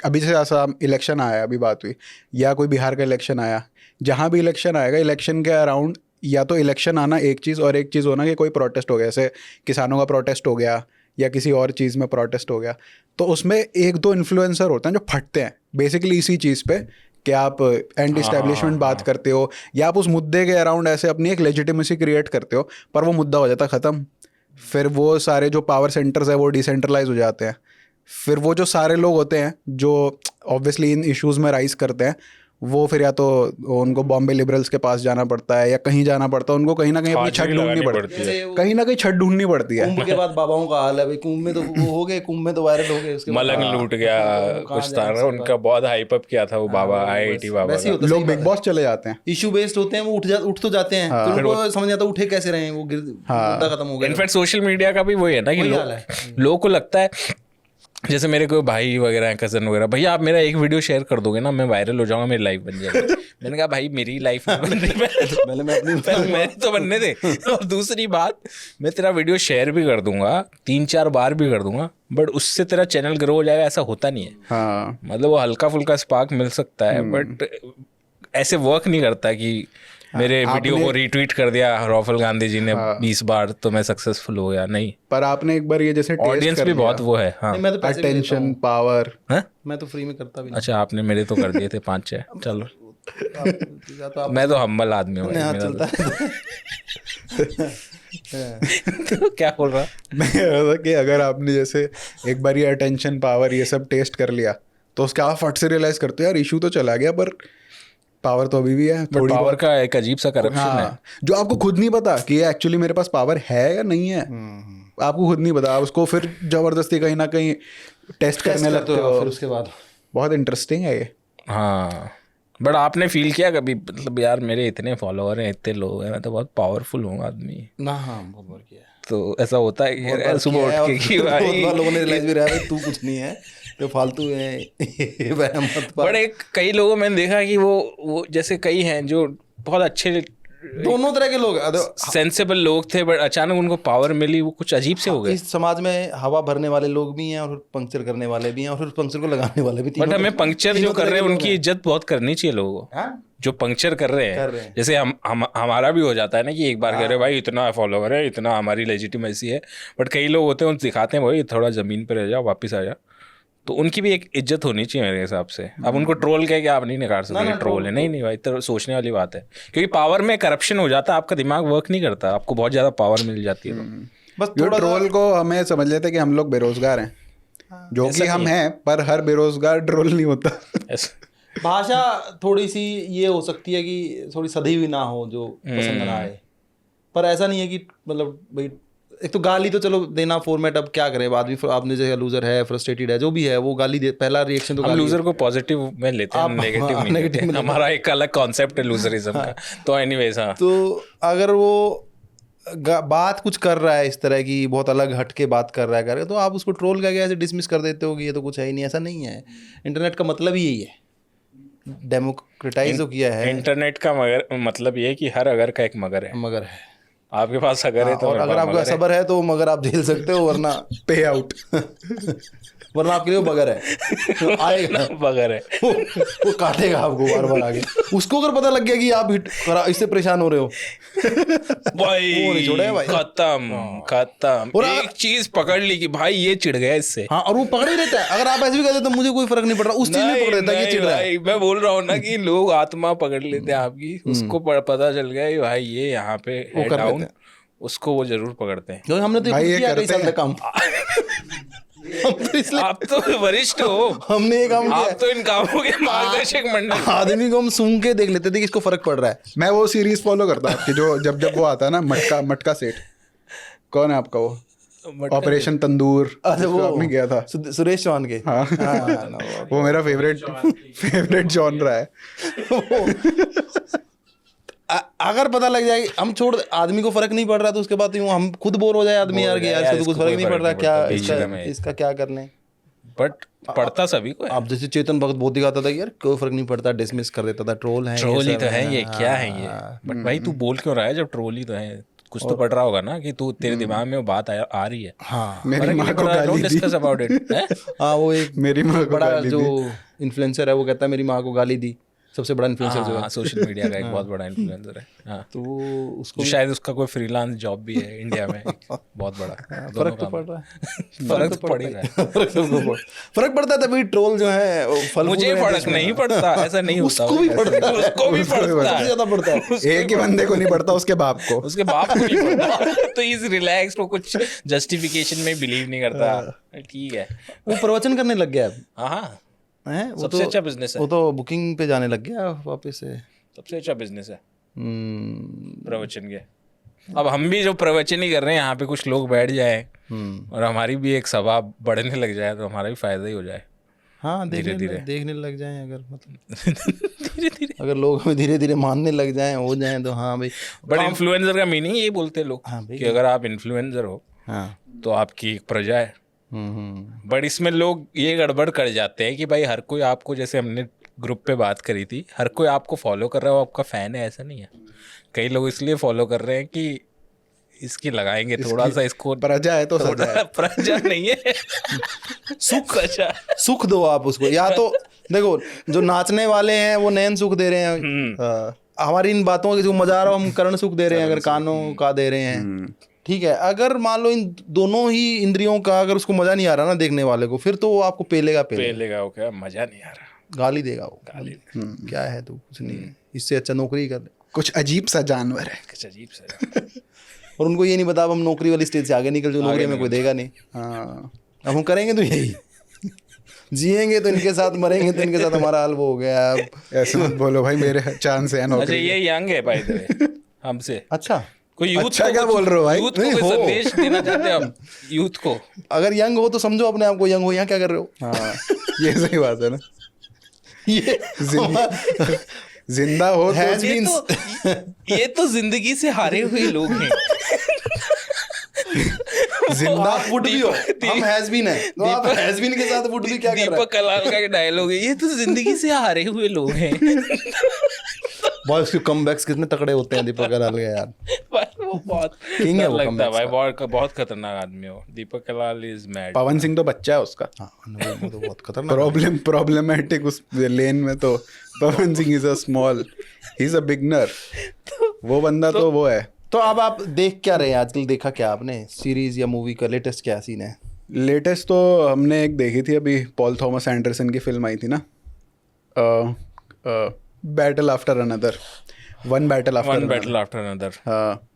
अभी जैसे असम इलेक्शन आया, अभी बात हुई, या कोई बिहार का इलेक्शन आया, जहां भी इलेक्शन आएगा, इलेक्शन के अराउंड या तो इलेक्शन आना एक चीज़, और एक चीज़ होना कि कोई प्रोटेस्ट हो गया, जैसे किसानों का प्रोटेस्ट हो गया या किसी और चीज़ में प्रोटेस्ट हो गया, तो उसमें एक दो इन्फ्लुएंसर होते हैं जो फटते हैं बेसिकली इसी चीज़ पे कि आप एंटी स्टैब्लिशमेंट बात करते हो, या आप उस मुद्दे के अराउंड ऐसे अपनी एक लेजिटिमेसी क्रिएट करते हो, पर वो मुद्दा हो जाता है ख़त्म। फिर वो सारे जो पावर सेंटर्स है वो डिसेंट्रलाइज हो जाते हैं। फिर वो जो सारे लोग होते हैं जो ऑब्वियसली इन इश्यूज़ में राइज करते हैं, वो फिर या तो उनको बॉम्बे लिबरल्स के पास जाना पड़ता है या कहीं जाना पड़ता है, उनको कहीं ना कहीं अपनी छत ढूंढनी पड़ती है, कहीं ना कहीं छत ढूंढनी पड़ती है। कुंभ के बाद बाबाओं का हाल है भाई, कुंभ में तो वो हो गए, कुंभ में तो वायरल हो गए, उसके बाद मलंग लूट गया कुछ था ना, उनका बहुत हाइप अप किया था वो बाबा, IIT बाबा वैसे ही का। होता है, लोग बिग बॉस चले जाते हैं। इशू बेस्ड होते हैं, वो उठ तो जाते हैं, फिर उनको समझ नहीं आता उठे कैसे रहे, वो मुद्दा खत्म हो गया। इनफैक्ट सोशल मीडिया का भी वही है ना कि लोगों को लगता है, जैसे मेरे कोई भाई वगैरह हैं, कजन वगैरह, भैया आप मेरा एक वीडियो शेयर कर दोगे ना, मैं वायरल हो जाऊंगा, मेरी लाइफ बन जाएगी। मैंने कहा भाई मेरी लाइफ नहीं बन रही, पहले मैं अपनी पहले मेरी तो बनने दे। और दूसरी बात, मैं तेरा वीडियो शेयर भी कर दूंगा, 3-4 बार भी कर दूंगा, बट उससे तेरा चैनल ग्रो हो जाएगा ऐसा होता नहीं है। हाँ, मतलब वो हल्का फुल्का स्पार्क मिल सकता है, बट ऐसे वर्क नहीं करता कि मेरे वीडियो को रीट्वीट कर दिया राहुल गांधी जी ने 20 बार तो मैं सक्सेसफुल हो गया, नहीं। पर आपने एक बार ये जैसे ऑडियंस भी बहुत वो है। हाँ, मैं तो पैसे भी देता अटेंशन हूँ, पावर, मैं तो फ्री में करता भी नहीं। अच्छा आपने मेरे तो कर दिए थे 5-6, चलो तो आप मैं तो हम्बल आदमी हूँ भाई, हाथ मेरा चलता तो क्या बोल रहा। मैं कह रहा था कि अगर आपने जैसे एक बार ये अटेंशन पावर ये सब टेस्ट कर लिया, तो उसका आप फट से रियलाइज करते हो यार इशू तो चला गया, पर पावर तो अभी भी है, बट पावर का एक अजीब सा करप्शन है हाँ, जो आपको खुद नहीं पता कि ये एक्चुअली मेरे पास पावर है या नहीं है, आपको खुद नहीं पता, आप उसको फिर जबरदस्ती कहीं ना कहीं टेस्ट करने लगते हो, फिर उसके बाद बहुत इंटरेस्टिंग है ये। हाँ, बट आपने फील किया कभी, मतलब यार मेरे इतने फॉलोअर हैं, इतने लोग हैं, मैं तो बहुत पावरफुल हूँ आदमी, ना, हाँ बहुत बार किया है, तो ऐसा होता है कि यार सुबह उठ के कि भाई लोगों ने रियलाइज भी रहा है तू कुछ नहीं है, तो फालतू है वह मत पा। बट एक कई लोगों मैंने देखा कि वो जैसे कई हैं जो बहुत अच्छे दोनों तरह के लोग सेंसेबल लोग थे, बट अचानक उनको पावर मिली, वो कुछ अजीब से हो गए। इस समाज में हवा भरने वाले लोग भी हैं और पंक्चर करने वाले भी हैं और फिर पंक्चर को लगाने वाले भी। बट हमें पंक्चर जो कर रहे हैं उनकी इज्जत बहुत करनी चाहिए लोगों को। जो पंक्चर कर रहे हैं जैसे हमारा भी हो जाता है ना कि एक बार कह रहे भाई इतना फॉलोवर है, इतना हमारी लेजिटिमेसी है, बट कई लोग होते हैं उन दिखाते हैं भाई थोड़ा जमीन पे रह जाओ, वापस आ जाओ, तो उनकी भी एक इज्जत होनी चाहिए मेरे हिसाब से। अब उनको ट्रोल कह के आप नहीं निकाल सकते ट्रोल है, नहीं भाई, तो सोचने वाली बात है, क्योंकि पावर में करप्शन हो जाता है, आपका दिमाग वर्क नहीं करता, आपको बहुत ज्यादा पावर मिल जाती है। तो बस थोड़ा ट्रोल को हमें समझ लेते हैं कि हम लोग बेरोजगार हैं, जो कि हम हैं, पर हर बेरोजगार ट्रोल नहीं होता। भाषा थोड़ी सी ये हो सकती है कि थोड़ी सधी हुई ना हो जो पसंद ना आए, पर ऐसा नहीं है कि मतलब भाई एक तो गाली तो चलो देना फॉर्मेट, अब क्या करें आदमी, आपने जैसे लूजर है, फ्रस्ट्रेटेड है, जो भी है वो गाली दे, पहला रिएक्शन तो हम लूजर को पॉजिटिव में लेते हैं, नेगेटिव नहीं लेते। हमारा एक अलग कॉन्सेप्ट है लूजरिज्म का। तो एनीवेज हाँ, तो अगर वो बात कुछ कर रहा है इस तरह की, बहुत अलग हट के बात कर रहा है तो आप उसको ट्रोल करके ऐसे डिसमिस कर देते हो कि ये तो कुछ है ही नहीं। ऐसा नहीं है, इंटरनेट का मतलब ही यही है, डेमोक्रेटाइज जो किया है इंटरनेट का। मगर मतलब ये है कि हर अगर का एक मगर है, मगर है, आपके पास अगर है तो और अगर आपका सबर है तो मगर आप झेल सकते हो, वरना पे आउट वरना आपके लिए वो बगर है, आएगा बगर है, वो काटेगा आपको बार बार आगे। उसको अगर पता लग गया कि आप इससे परेशान हो रहे हो भाई, वो नहीं छोड़ेगा भाई, खत्म। और एक चीज पकड़ ली कि भाई ये चिढ़ गया इससे, हाँ, और वो पकड़ ही रहता है। अगर आप ऐसे भी कहते तो मुझे कोई फर्क नहीं पड़ रहा, उस चीज में पकड़ रहता है कि चिढ़ रहा है। मैं बोल रहा हूँ ना कि लोग आत्मा पकड़ लेते हैं आपकी, उसको पता चल गया भाई ये यहाँ पे है डाउन, उसको वो जरूर पकड़ते हैं। हमने तो किया कई साल तक काम आप तो वरिष्ठ हो, हमने ये काम किया, आप तो इन कामों के मार्गदर्शक मंडल। आदमी को हम सूंघ के देख लेते थे कि इसको फर्क पड़ रहा है। मैं वो सीरीज फॉलो करता आपकी, जो जब वो आता है ना, मटका सेठ, कौन है आपका वो, ऑपरेशन तंदूर, वो आपने किया था सुरेश चौहान के। हाँ, वो मेरा फेवरेट जॉनरा है। अगर पता लग जाए, हम छोड़, आदमी को फर्क नहीं पड़ रहा तो उसके बाद यूं हम खुद बोर हो जाए आदमी, यार कि यार इसको तो कुछ फर्क नहीं पड़ रहा, क्या इसका क्या करने। बट पड़ता सभी को है। आप जैसे चेतन भगत बहुत दिखाता था कि यार कोई फर्क नहीं पड़ता, डिसमिस कर देता था, ट्रोल है, ट्रोल ही तो है ये, क्या है ये। बट भाई तू बोल क्यों रहा है जब ट्रोल ही तो है? कुछ तो पढ़ रहा होगा ना कि तू, तेरे दिमाग में वो बात आ रही है। हाँ, मेरी माँ को गाली दी। Discuss about it. हाँ, वो एक मेरी माँ को बड़ा गाली जो दी। इन्फ्लुएंसर है वो कहता है मेरी माँ को गाली दी, सबसे बड़ा इन्फ्लुएंसर जो है सोशल मीडिया का एक बहुत बड़ा इन्फ्लुएंसर है। हाँ, तो उसको शायद उसका कोई फ्रीलांस जॉब भी है इंडिया में, बहुत बड़ा। फर्क तो पड़ रहा है, फर्क तो पड़ ही रहा है। फर्क पड़ता है तभी ट्रोल जो है। मुझे फर्क नहीं पड़ता, ऐसा नहीं होता। उसको भी पड़ता है, उसको भी पड़ता है, ज्यादा पड़ता है। एक ही बंदे को नहीं पड़ता, उसके बाप को, उसके बाप को नहीं पड़ता। तो इज रिलैक्स, वो कुछ जस्टिफिकेशन में बिलीव नहीं करता। ठीक है, वो प्रवचन करने लग गया अब। हाँ, हैं, वो सबसे तो अच्छा बिजनेस है। वो तो बुकिंग पे जाने लग गया वापस से। सबसे अच्छा बिजनेस है प्रवचन के। अब हम भी जो प्रवचन ही कर रहे हैं, यहाँ पे कुछ लोग बैठ जाए और हमारी भी एक सभा बढ़ने लग जाए तो हमारा भी फायदा ही हो जाए। हाँ, धीरे-धीरे देखने लग जाएं, अगर मतलब धीरे-धीरे अगर लोग हमें धीरे-धीरे मानने लग जाएं, हो जाएं, तो हाँ भाई। बट इन्फ्लुएंसर का मीनिंग यही बोलते हैं लोग, हाँ भाई, कि अगर आप इन्फ्लुएंसर हो तो आपकी एक प्रजा है। बट इसमें लोग ये गड़बड़ कर जाते हैं कि भाई हर कोई आपको, जैसे हमने ग्रुप पे बात करी थी, हर कोई आपको फॉलो कर रहा है, वो आपका फैन है, ऐसा नहीं है। कई लोग इसलिए फॉलो कर रहे हैं कि इसकी लगाएंगे थोड़ा सा, इसको प्रजा है तो सजा है। प्रजा नहीं है, सुख दो आप उसको। या तो देखो, जो नाचने वाले हैं वो नयन सुख दे रहे हैं, हमारी इन बातों की जो मजा आ रहा है हम करण सुख दे रहे हैं, अगर कानों का दे रहे हैं, ठीक है। अगर मान लो इन दोनों ही इंद्रियों का अगर उसको मजा नहीं आ रहा ना देखने वाले को, फिर तो वो आपको पेलेगा। वो क्या मजा नहीं आ रहा, गाली देगा वो, गाली क्या है तू, कुछ नहीं है, इससे अच्छा नौकरी कर ले। कुछ अजीब सा जानवर है, कुछ अजीब सा। और उनको ये नहीं पता अब हम नौकरी वाली स्टेज से आगे निकल, जो नौकरी में कोई देगा नहीं। हाँ, अब हम करेंगे तो यही, जिएंगे तो इनके साथ, मरेंगे तो इनके साथ, हमारा हाल वो हो गया। अब ऐसे मत बोलो भाई, मेरे चांस है नौकरी। अच्छा, ये यंग है भाई हमसे। अच्छा, कोई यूथ अच्छा को क्या बोल रहे हो भाई? यूथ को कोई संदेश देना चाहते हैं आप यूथ को? अगर यंग हो तो समझो अपने आप को यंग हो, यहाँ क्या कर रहे हो? हाँ, ये सही बात है ना। ये जिंदा हो ये तो जिंदगी से हारे हुए लोग हैं। जिंदा वुड भी हो, हम हैज बीन है, तो आप हैज बीन के साथ वुड भी क्या कर रहे हैं? दीपक कलाल का डायलॉग है, ये तो जिंदगी से हारे हुए लोग हैं। भाई उसके कमबैक्स कितने तगड़े होते हैं दीपक कलाल के यार। भाई वो बहुत King है डर वो लगता है comebacks भाई, का। बहुत खतरनाक आदमी है वो। दीपक कलाल इज मैड। पवन सिंह तो बच्चा है उसका। हाँ वो तो बहुत खतरनाक। प्रॉब्लमेटिक उस लेन में तो Pawan Singh is a small, he is a beginner. वो बंदा तो वो है। तो अब आप देख क्या रहे हैं आजकल? देखा क्या आपने सीरीज या मूवी का लेटेस्ट क्या सीन है? लेटेस्ट तो हमने एक देखी थी अभी, पॉल थॉमस एंडरसन की फिल्म आई थी ना, battle after another, one battle after another. हाँ,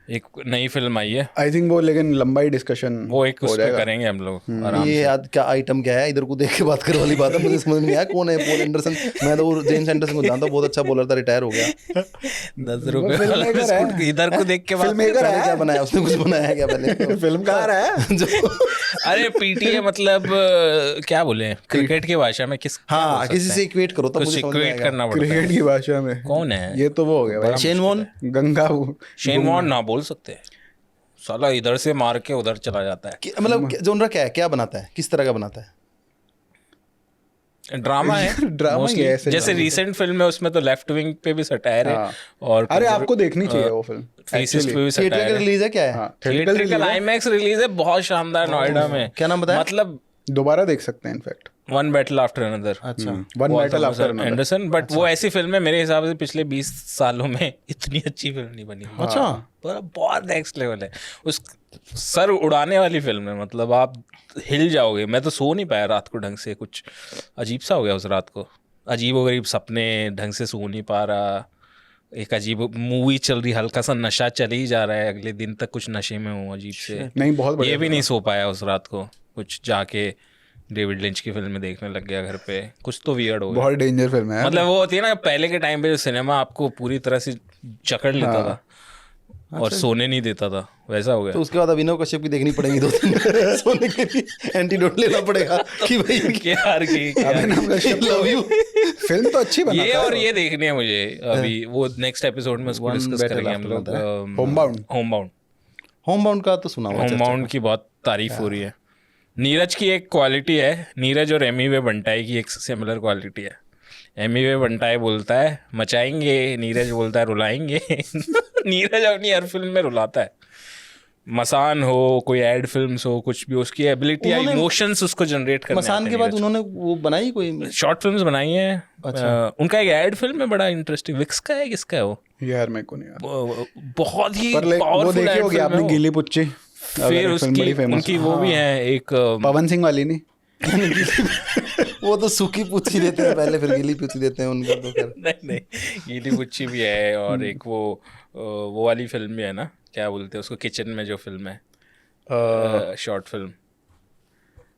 एक नई फिल्म आई है आई थिंक वो, लेकिन लंबाई डिस्कशन वो, एक हो उस पे जाएगा। करेंगे हम लोग आराम ये से। आज क्या आइटम क्या है? इधर को देख के बात करने वाली बात है, मुझे समझ में नहीं आया कौन है पॉल एंडरसन। मैं तो वो जेम्स एंडरसन को जानता हूँ, बहुत अच्छा बॉलर था, रिटायर हो गया। 10 रुपए वाला filmmaker है। बिस्कुट इधर को देख के बात Filmmaker पहले है। क्या बनाया उसने? कुछ बनाया है क्या पहले? फिल्मकार है जो अरे पीटीए मतलब क्या बोले क्रिकेट की भाषा में, किस हाँ किसी से इक्वेट करो तो कुछ मुझे समझ में इक्वेट आएगा। करना पड़ता है। क्रिकेट की भाषा में कौन है? ये तो वो हो गया भाई, Shane Warne. Ganga Shane Warne ना बोल सकते, साला इधर से मार के उधर चला जाता है। मतलब जोनरा क्या है, क्या बनाता है, किस तरह का बनाता है? ड्रामा है ड्रामा ही mostly। है ऐसे जैसे रिसेंट फिल्म है उसमें तो लेफ्ट विंग पे भी सटायर है, हाँ। और अरे आपको देखनी चाहिए वो फिल्म। फेसिस्ट पे भी थिएटर सटायर का है। रिलीज है क्या है? हाँ, थिएट्रिकल आईमैक्स रिलीज है, बहुत शानदार, नोएडा में। क्या नाम बताया? मतलब दोबारा देख सकते हैं in fact, one battle after another. अच्छा one battle after another. Anderson, but वो ऐसी फिल्म है मेरे हिसाब से पिछले 20 सालों में इतनी अच्छी फिल्म नहीं बनी। अच्छा बहुत नेक्स्ट लेवल है, उस सर उड़ाने वाली फिल्म है। मतलब आप हिल जाओगे। मैं तो सो नहीं पाया रात को ढंग से, कुछ अजीब सा हो गया उस रात को, अजीब गरीब सपने, ढंग से सो नहीं पा रहा, एक अजीब मूवी चल रही, हल्का सा नशा चल ही जा रहा है, अगले दिन तक कुछ नशे में हूँ अजीब से। नहीं, बहुत बढ़िया ये भी नहीं सो पाया उस रात को, कुछ जाके डेविड लिंच की फिल्म देखने लग गया घर पे, कुछ तो वियर्ड हो गया। बहुत डेंजर फिल्म है। मतलब वो होती है ना पहले के टाइम पे जो सिनेमा आपको पूरी तरह से जकड़ लेता था और सोने नहीं देता था, वैसा हो तो गया। उसके बाद अभिनव कश्यप की देखनी पड़ेगी 2-3 सोने के लिए एंटीडोट लेना पड़ेगा कि भाई यार लव यू। फिल्म तो अच्छी बना ये और ये देखनी है मुझे अभी, वो नेक्स्ट एपिसोड में उसको One डिस्कस Battle करेंगे हम After लोग। Another Homebound. होमबाउंड का तो सुना हुआ है। होमबाउंड की बहुत तारीफ हो रही है। नीरज की एक क्वालिटी है, नीरज और एमी वे बंटाई की एक सिमिलर क्वालिटी है। एमी वे बंटाई बोलता है मचाएंगे, नीरज बोलता है रुलाएंगे। नीरज अपनी हर फिल्म में रुलाता है, मसान हो, कोई एड फिल्म्स हो, कुछ भी, उसकी एबिलिटी है इमोशंस उसको जनरेट करना। मसान के बाद उन्होंने वो बनाई कोई शॉर्ट फिल्म्स बनाई हैं। अच्छा। उनका एक एड फिल्म है बड़ा इंटरेस्टिंग, विक्स का है, किसका है वो, यार मेरे को नहीं याद, बहुत ही पर वो पावरफुल देखी एड होगी फिल्म आपने, है वो। गीली पुच्ची। फिर उसकी उनकी वो भी है एक पवन सिंह वाली नहीं, वो तो सूखी पूछी देते हैं पहले, फिर गीली पूछी देते हैं उनका तो फिर। नहीं गीली गुच्ची भी है, और एक वो वाली फिल्म भी है ना, क्या बोलते हैं उसको, किचन में जो फिल्म है, शॉर्ट फिल्म।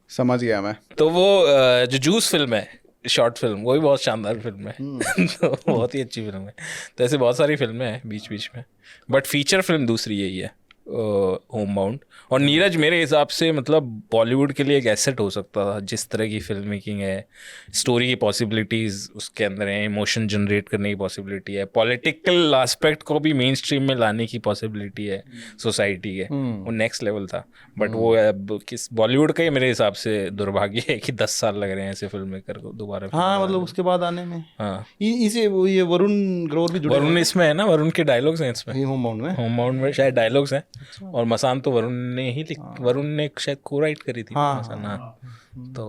समझ गया मैं। तो वो जो जूस फिल्म है, शॉर्ट फिल्म, वो भी बहुत शानदार फिल्म है। तो बहुत ही अच्छी फिल्म है। तो ऐसे बहुत सारी फिल्में हैं बीच बीच में, बट फीचर फिल्म दूसरी यही है, होमबाउंड। और नीरज मेरे हिसाब से मतलब बॉलीवुड के लिए एक एसेट हो सकता था, जिस तरह की फिल्म मेकिंग है, स्टोरी की पॉसिबिलिटीज़ उसके अंदर है, इमोशन जनरेट करने की पॉसिबिलिटी है, पॉलिटिकल एस्पेक्ट को भी मेन स्ट्रीम में लाने की पॉसिबिलिटी है सोसाइटी के, वो नेक्स्ट लेवल था। बट वो अब किस बॉलीवुड का ही मेरे हिसाब से दुर्भाग्य है कि 10 साल लग रहे हैं ऐसे फिल्म मेकर को दोबारा। हाँ मतलब उसके बाद आने में। हाँ, इसे वो ये वरुण ग्रोवर भी जुड़े वरुण इसमें है ना, वरुण के डायलॉग्स हैं इसमें, होमबाउंड में। होमबाउंड में शायद डायलॉग्स हैं। और मसान तो वरुण ने ही वरुण ने शायद को राइट करी थी मसान। तो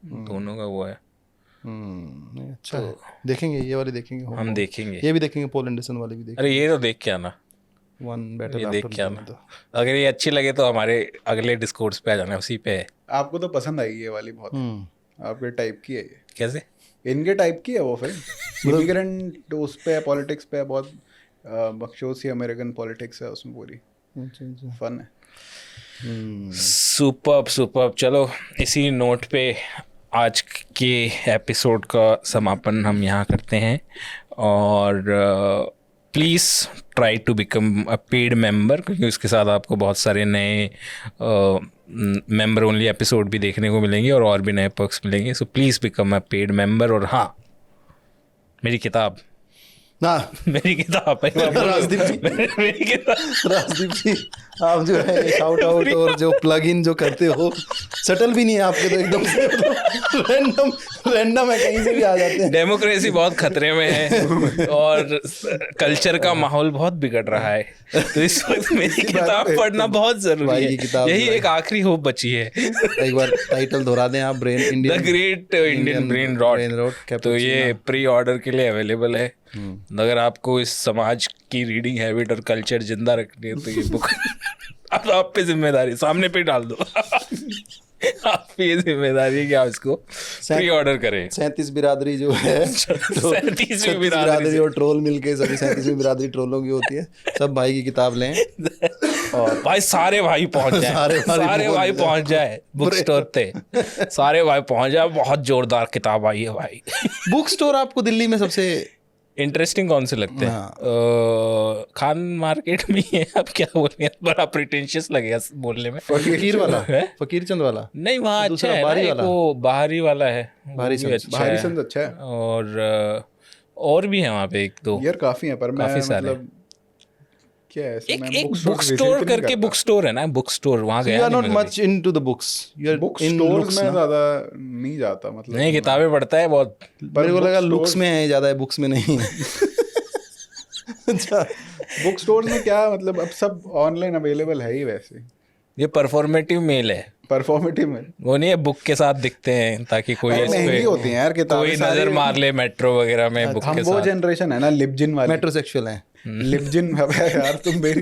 दोनों का वो है। अच्छा है। देखेंगे ये वाली, देखेंगे हम देखेंगे, ये भी देखेंगे, पॉल एंडरसन वाली भी देखेंगे। अरे ये तो देख के आना, वन बैटल ये देख आफ्टर के आना। अगर ये अच्छी लगे तो हमारे अगले डिस्कोर्स पे आ जाना, उसी पे है। आपको तो पसंद आएगी ये वाली बहुत, आपके टाइप की है ये, कैसे इनके टाइप की है वो फिल्म। इमिग्रेंट उस पे, पॉलिटिक्स पे, बहुत बकचोद सी अमेरिकन पॉलिटिक्स है उसमें पूरी, फन है। सुपर्ब। चलो इसी नोट पे आज के एपिसोड का समापन हम यहाँ करते हैं। और please try to become a paid member, क्योंकि उसके साथ आपको बहुत सारे नए मेंबर ओनली एपिसोड भी देखने को मिलेंगे और भी नए पर्क्स मिलेंगे। So please become a paid member. और हाँ, मेरी किताब हाँ मेरी किताब है राजदीप जी। मेरी किताब राजदीप जी, आप जो है शाउट आउट और जो प्लग इन जो करते हो, सटल भी नहीं है आपके, तो एकदम से रैंडम है, कहीं से भी आ जाते हैं। डेमोक्रेसी बहुत खतरे में है और कल्चर का माहौल बहुत बिगड़ रहा है, तो इस वक्त मेरी किताब पढ़ना बहुत जरूरी भाई की है। किताब यही जो है। एक आखिरी होप बची है। एक बार टाइटल दोहरा दें आप, brain the Indian great Indian brain rot. तो ये प्री ऑर्डर के लिए अवेलेबल है। अगर आपको इस समाज की रीडिंग हैबिट और कल्चर जिंदा रखनी है तो ये बुक अब आप पे जिम्मेदारी, सामने पे डाल दो। आप पे ये जिम्मेदारी है कि आप इसको प्री ऑर्डर करें। 37 बिरादरी जो है, 37वीं बिरादरी और ट्रोल मिलके सभी 37वीं बिरादरी ट्रोलों की होती है। सब भाई की किताब लें और भाई सारे भाई पहुंच जाए, सारे भाई पहुंच जाए बुक स्टोर पे, सारे भाई पहुंच जाए। बहुत जोरदार किताब आई है भाई। बुक स्टोर आपको दिल्ली में सबसे इंटरेस्टिंग कौन से लगते हैं? खान मार्केट में ही है। अब क्या बोलें, बड़ा प्रिटेंशियस लगेगा बोलने में। फकीर वाला है? फकीर चंद वाला नहीं, वहाँ अच्छा दूसरा है ना, बाहरी एक वाला? वो बाहरी वाला है, वो बाहरी भी संस- अच्छा बाहरी है। संद अच्छा है और भी है वहाँ पे एक दो। यार, काफी है, पर मैं काफी सारे। मतलब क्या है, एक बुक स्टोर करके बुक स्टोर है ना, बुक स्टोर वहाँ यू गया आर नहीं नॉट मैं much into the books, you are book in store looks में ना। ज्यादा नहीं जाता, मतलब नहीं, किताबें पढ़ता है बहुत। मेरे को book लगा stores- लुक्स में है ज्यादा है, बुक्स में नहीं। अच्छा, बुक स्टोर में क्या मतलब, अब सब ऑनलाइन अवेलेबल है ही वैसे। ये परफॉर्मेटिव मेल है, परफॉर्मेटिव में वो नहीं है बुक के साथ दिखते हैं ताकि कोई अरे इस पे महंगी होती हैं यार किताबें कोई सारी। नजर मार ले मेट्रो वगैरह में बुक हम के वो साथ। जनरेशन है ना, लिपजिन वाली। मेट्रोसेक्सुअल है। लिपजिन, अबे यार तुम मेरी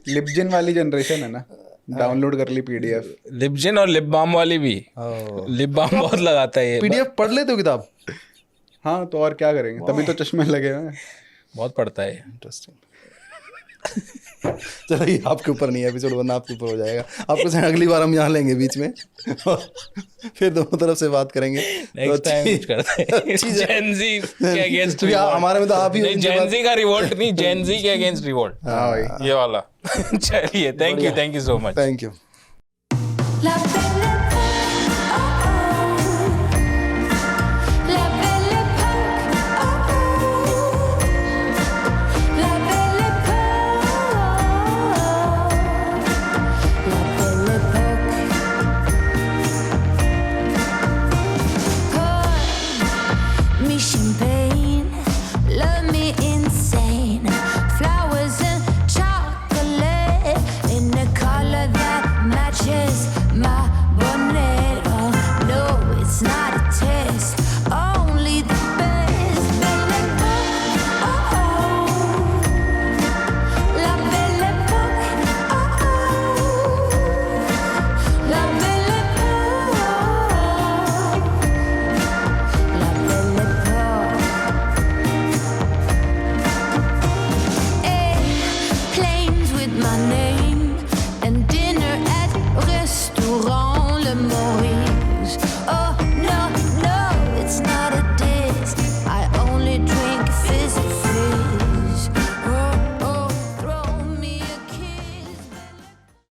लिपजिन वाली जनरेशन है ना, डाउनलोड कर ली पीडीएफ। लिपजिन और लिप बाम वाली भी। लिप बाम बहुत लगाता है ये, पीडीएफ पढ़ लेते हो किताब? हाँ, तो और क्या करेंगे, तभी तो चश्मे लगे हैं। बहुत पढ़ता है। इंटरेस्टिंग। चलो ये आपके ऊपर नहीं है एपिसोड, वरना आपके ऊपर हो जाएगा। आपको शायद अगली बार हम यहाँ लेंगे बीच में और फिर दोनों तरफ से बात करेंगे। नेक्स्ट टाइम कुछ करते हैं जेनजी के अगेंस्ट रिवोल्ट। हमारे में तो आप ही नहीं, जेनजी का रिवोल्ट नहीं, जेनजी के अगेंस्ट रिवोल्ट, हाँ भाई। ये वाला। चलिए, thank you so much. Thank you. La belle époque, la belle époque, la belle époque. Pour me champagne, love me insane, flowers and chocolate in a color that matches my bonnet. Oh no, it's not a test, only the best. Belle époque, oh oh, la belle époque, oh oh, la belle époque, la belle époque. Planes with my name and dinner at restaurant Le Maurice. Oh,